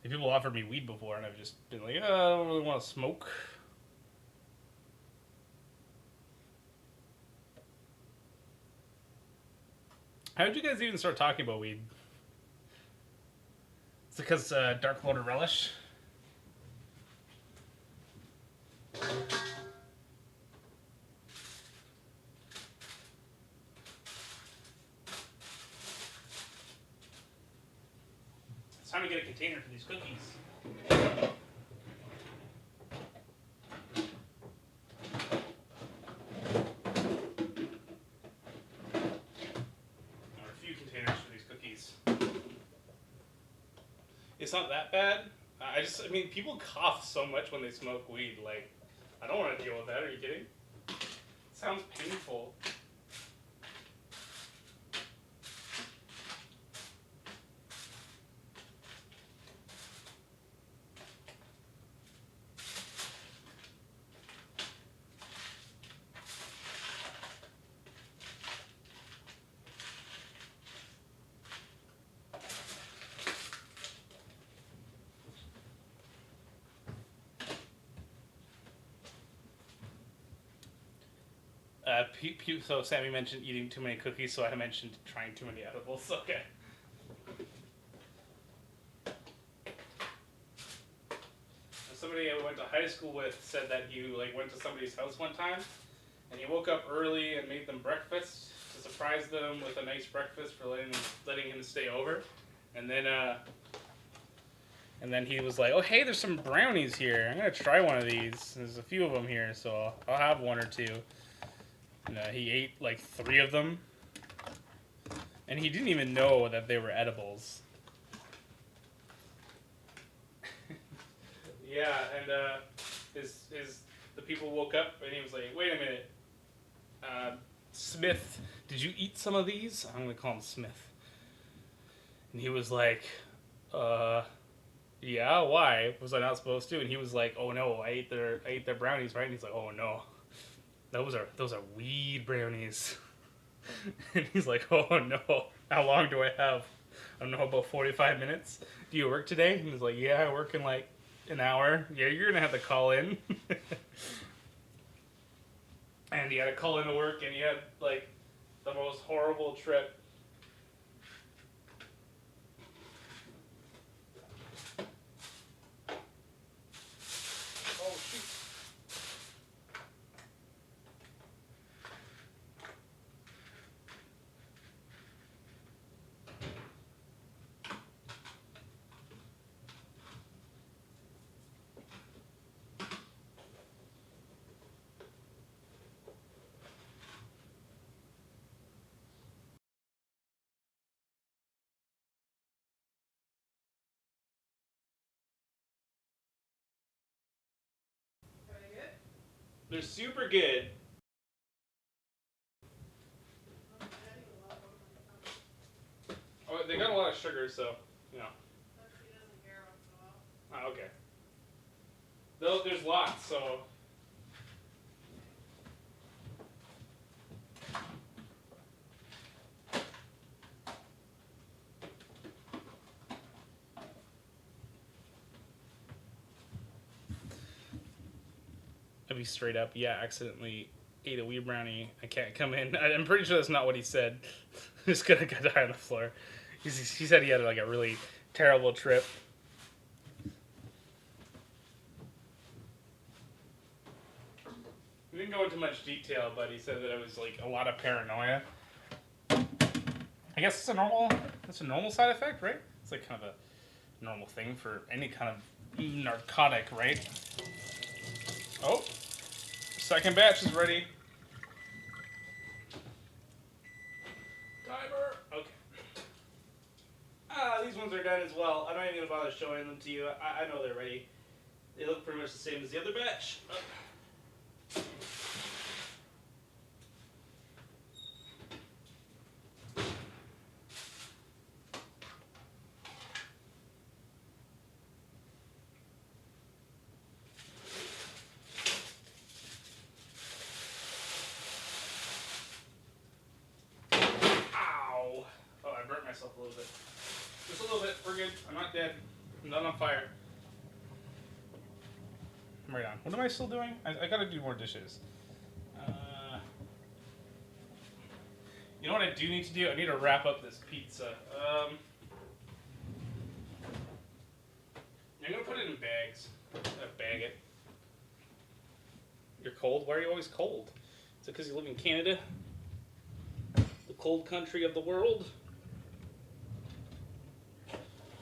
If people offered me weed before, and I've just been like, oh, I don't really want to smoke. How did you guys even start talking about weed? Is it because Dark Lord of Relish? It's time to get a container for these cookies. It's not that bad. I mean, people cough so much when they smoke weed. Like, I don't want to deal with that. Are you kidding? It sounds painful. So Sammy mentioned eating too many cookies, so I mentioned trying too many edibles. Okay. Somebody I went to high school with said that you went to somebody's house one time, and you woke up early and made them breakfast to surprise them with a nice breakfast for letting him stay over, and then he was like, "Oh hey, there's some brownies here. I'm gonna try one of these. There's a few of them here, so I'll have one or two." And he ate like 3 of them, and he didn't even know that they were edibles. Yeah, and the people woke up, and he was like, "Wait a minute, Smith, did you eat some of these?" I'm gonna call him Smith. And he was like, "Yeah, why? Was I not supposed to?" And he was like, "Oh no, I ate their brownies, right?" And he's like, "Oh no. Those are weed brownies." And he's like, "Oh no, how long do I have?" "I don't know, about 45 minutes. Do you work today?" And he's like, "Yeah, I work in like an hour." "Yeah, you're gonna have to call in." And he had to call into work, and he had like the most horrible trip. Oh shoot. They're super good. Oh, they got a lot of sugar, so, you know. Oh, okay. There's lots, so. I'd be straight up, yeah, accidentally ate a weed brownie. I can't come in. I'm pretty sure that's not what he said. Just gonna die on the floor. He said he had like a really terrible trip. He didn't go into much detail, but he said that it was like a lot of paranoia. I guess it's a normal side effect, right? It's like kind of a normal thing for any kind of narcotic, right? Oh, second batch is ready. Timer. Okay. these ones are done as well. I'm not even gonna bother showing them to you. I know they're ready. They look pretty much the same as the other batch. Ow! Oh, I burnt myself a little bit. Just a little bit. We're good. I'm not dead. I'm not on fire. I'm right on. What am I still doing? I gotta do more dishes. You know what I do need to do? I need to wrap up this pizza. I'm gonna put it in bags. Bag it. You're cold? Why are you always cold? Is it because you live in Canada? The cold country of the world?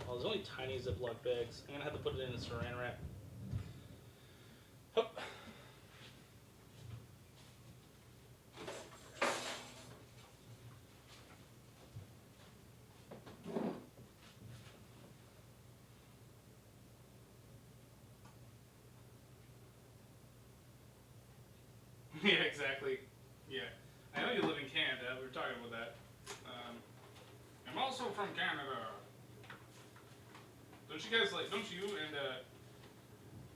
Oh, there's only tiny Ziploc bags. I'm gonna have to put it in a saran wrap. Hup. Yeah, exactly. Yeah. I know you live in Canada. We were talking about that. I'm also from Canada. Don't you guys like, don't you and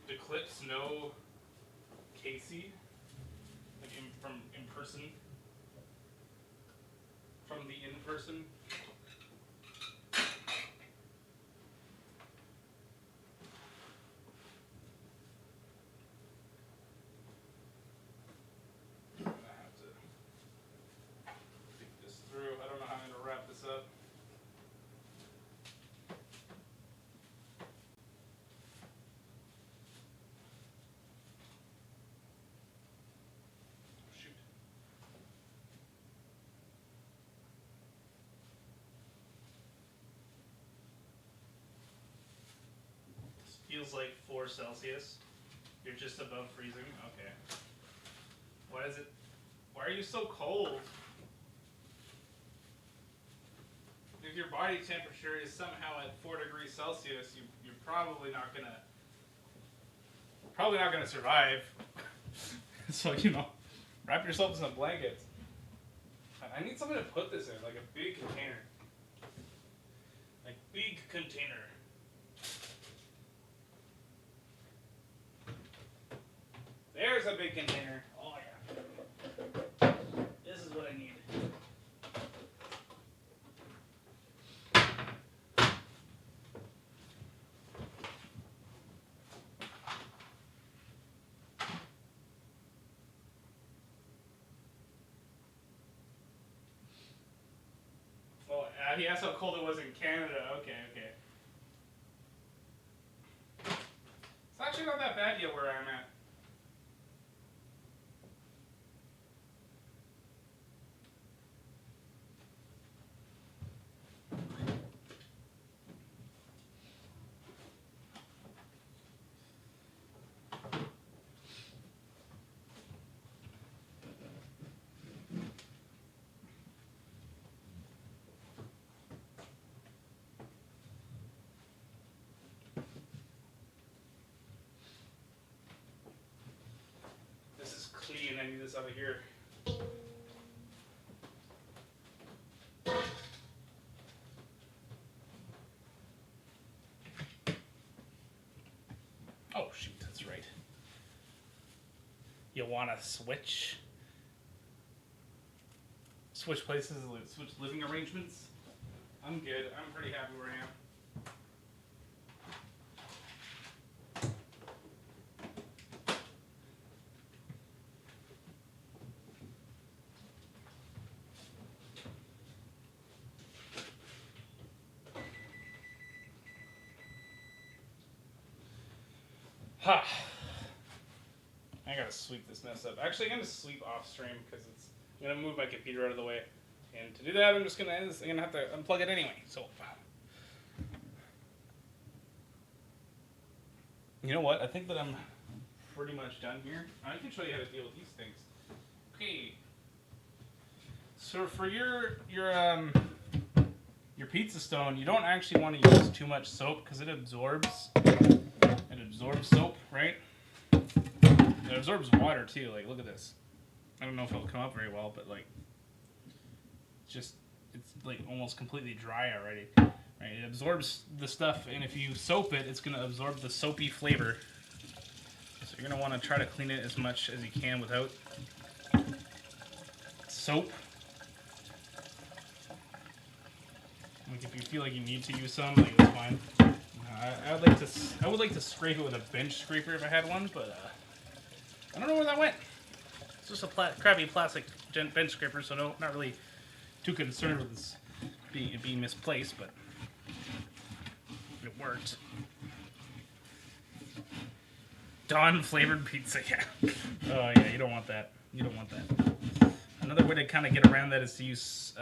the Clips know Casey? Like from in person? From the in person? I don't know how I'm going to wrap this up. Shoot. This feels like 4 Celsius. You're just above freezing? Okay. Why are you so cold? If your body temperature is somehow at 4 degrees Celsius, you're probably not gonna survive. So, you know, wrap yourself in some blankets. I need something to put this in, like a big container. Like, big container. There's a big container. Oh, yeah. This is what I need. He asked how cold it was in Canada. Okay. It's actually not that bad yet where I'm at. Clean. I need this out of here. Oh shoot, that's right. You want to switch places, switch living arrangements? I'm good. I'm pretty happy where I am. Ha! I gotta sweep this mess up. Actually, I'm gonna sweep off stream because I'm gonna move my computer out of the way. And to do that, I'm gonna have to unplug it anyway. So, you know what? I think that I'm pretty much done here. I can show you how to deal with these things. Okay. So for your pizza stone, you don't actually want to use too much soap because it absorbs soap, right? It absorbs water too. Like, look at this. I don't know if it'll come up very well, but like, it's like almost completely dry already. Right? It absorbs the stuff, and if you soap it, it's gonna absorb the soapy flavor. So you're gonna want to try to clean it as much as you can without soap. Like, if you feel like you need to use some, like, it's fine. I would like to scrape it with a bench scraper if I had one, but I don't know where that went. It's just a crappy plastic bench scraper, so not really too concerned with this being misplaced, but it worked. Dawn flavored pizza, yeah. Oh yeah, you don't want that. You don't want that. Another way to kind of get around that is to use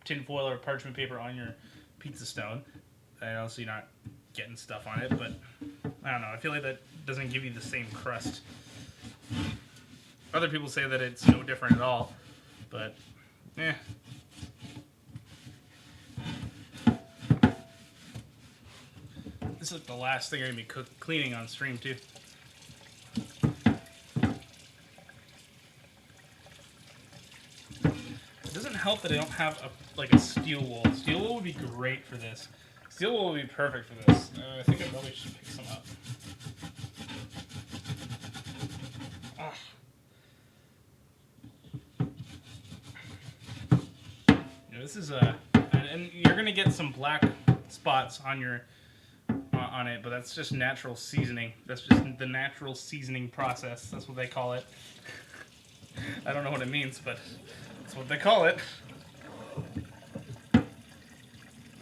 tinfoil or parchment paper on your pizza stone. I know, so you're not getting stuff on it, but I don't know. I feel like that doesn't give you the same crust. Other people say that it's no different at all, but eh. This is the last thing I'm going to be cleaning on stream, too. It doesn't help that I don't have a steel wool. Steel wool would be great for this. Steel wool would be perfect for this. I think I probably should pick some up. This is and you're gonna get some black spots on your on it, but that's just natural seasoning. That's just the natural seasoning process. That's what they call it. I don't know what it means, but that's what they call it.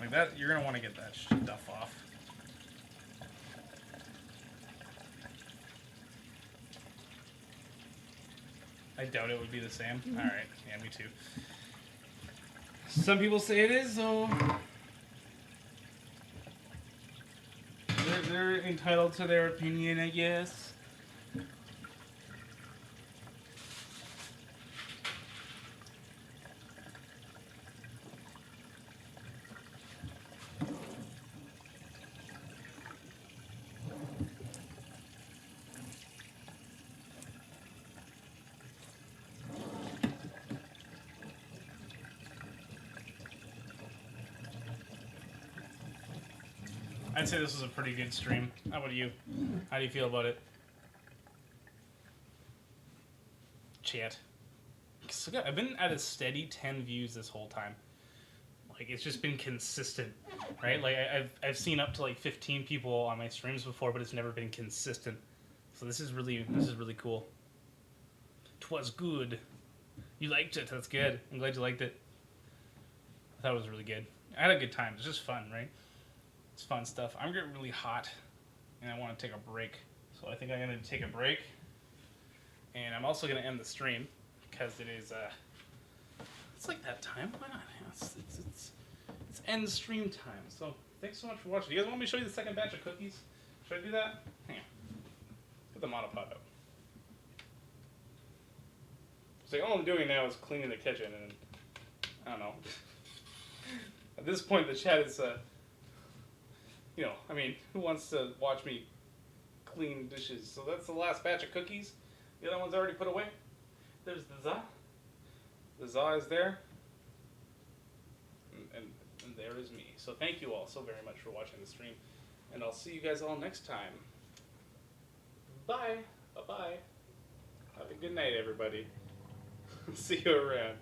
Like that, you're gonna want to get that stuff off. I doubt it would be the same. All right, yeah, me too. Some people say it is, though. They're entitled to their opinion, I guess. I'd say this was a pretty good stream. How about you? How do you feel about it? Chat. I've been at a steady 10 views this whole time. Like, it's just been consistent, right? Like, I've seen up to like 15 people on my streams before, but it's never been consistent. So this is really cool. 'Twas good. You liked it. That's good. I'm glad you liked it. I thought it was really good. I had a good time. It's just fun, right? It's fun stuff. I'm getting really hot, and I want to take a break. So I think I'm going to take a break, and I'm also going to end the stream because it is. It's like that time. Why not? It's end stream time. So thanks so much for watching. You guys want me to show you the second batch of cookies? Should I do that? Hang on. Put the monopod up. So all I'm doing now is cleaning the kitchen, and I don't know. At this point, the chat is. You know, I mean, who wants to watch me clean dishes? So that's the last batch of cookies. The other one's already put away. There's the za. The za is there. And there is me. So thank you all so very much for watching the stream. And I'll see you guys all next time. Bye. Bye-bye. Have a good night, everybody. See you around.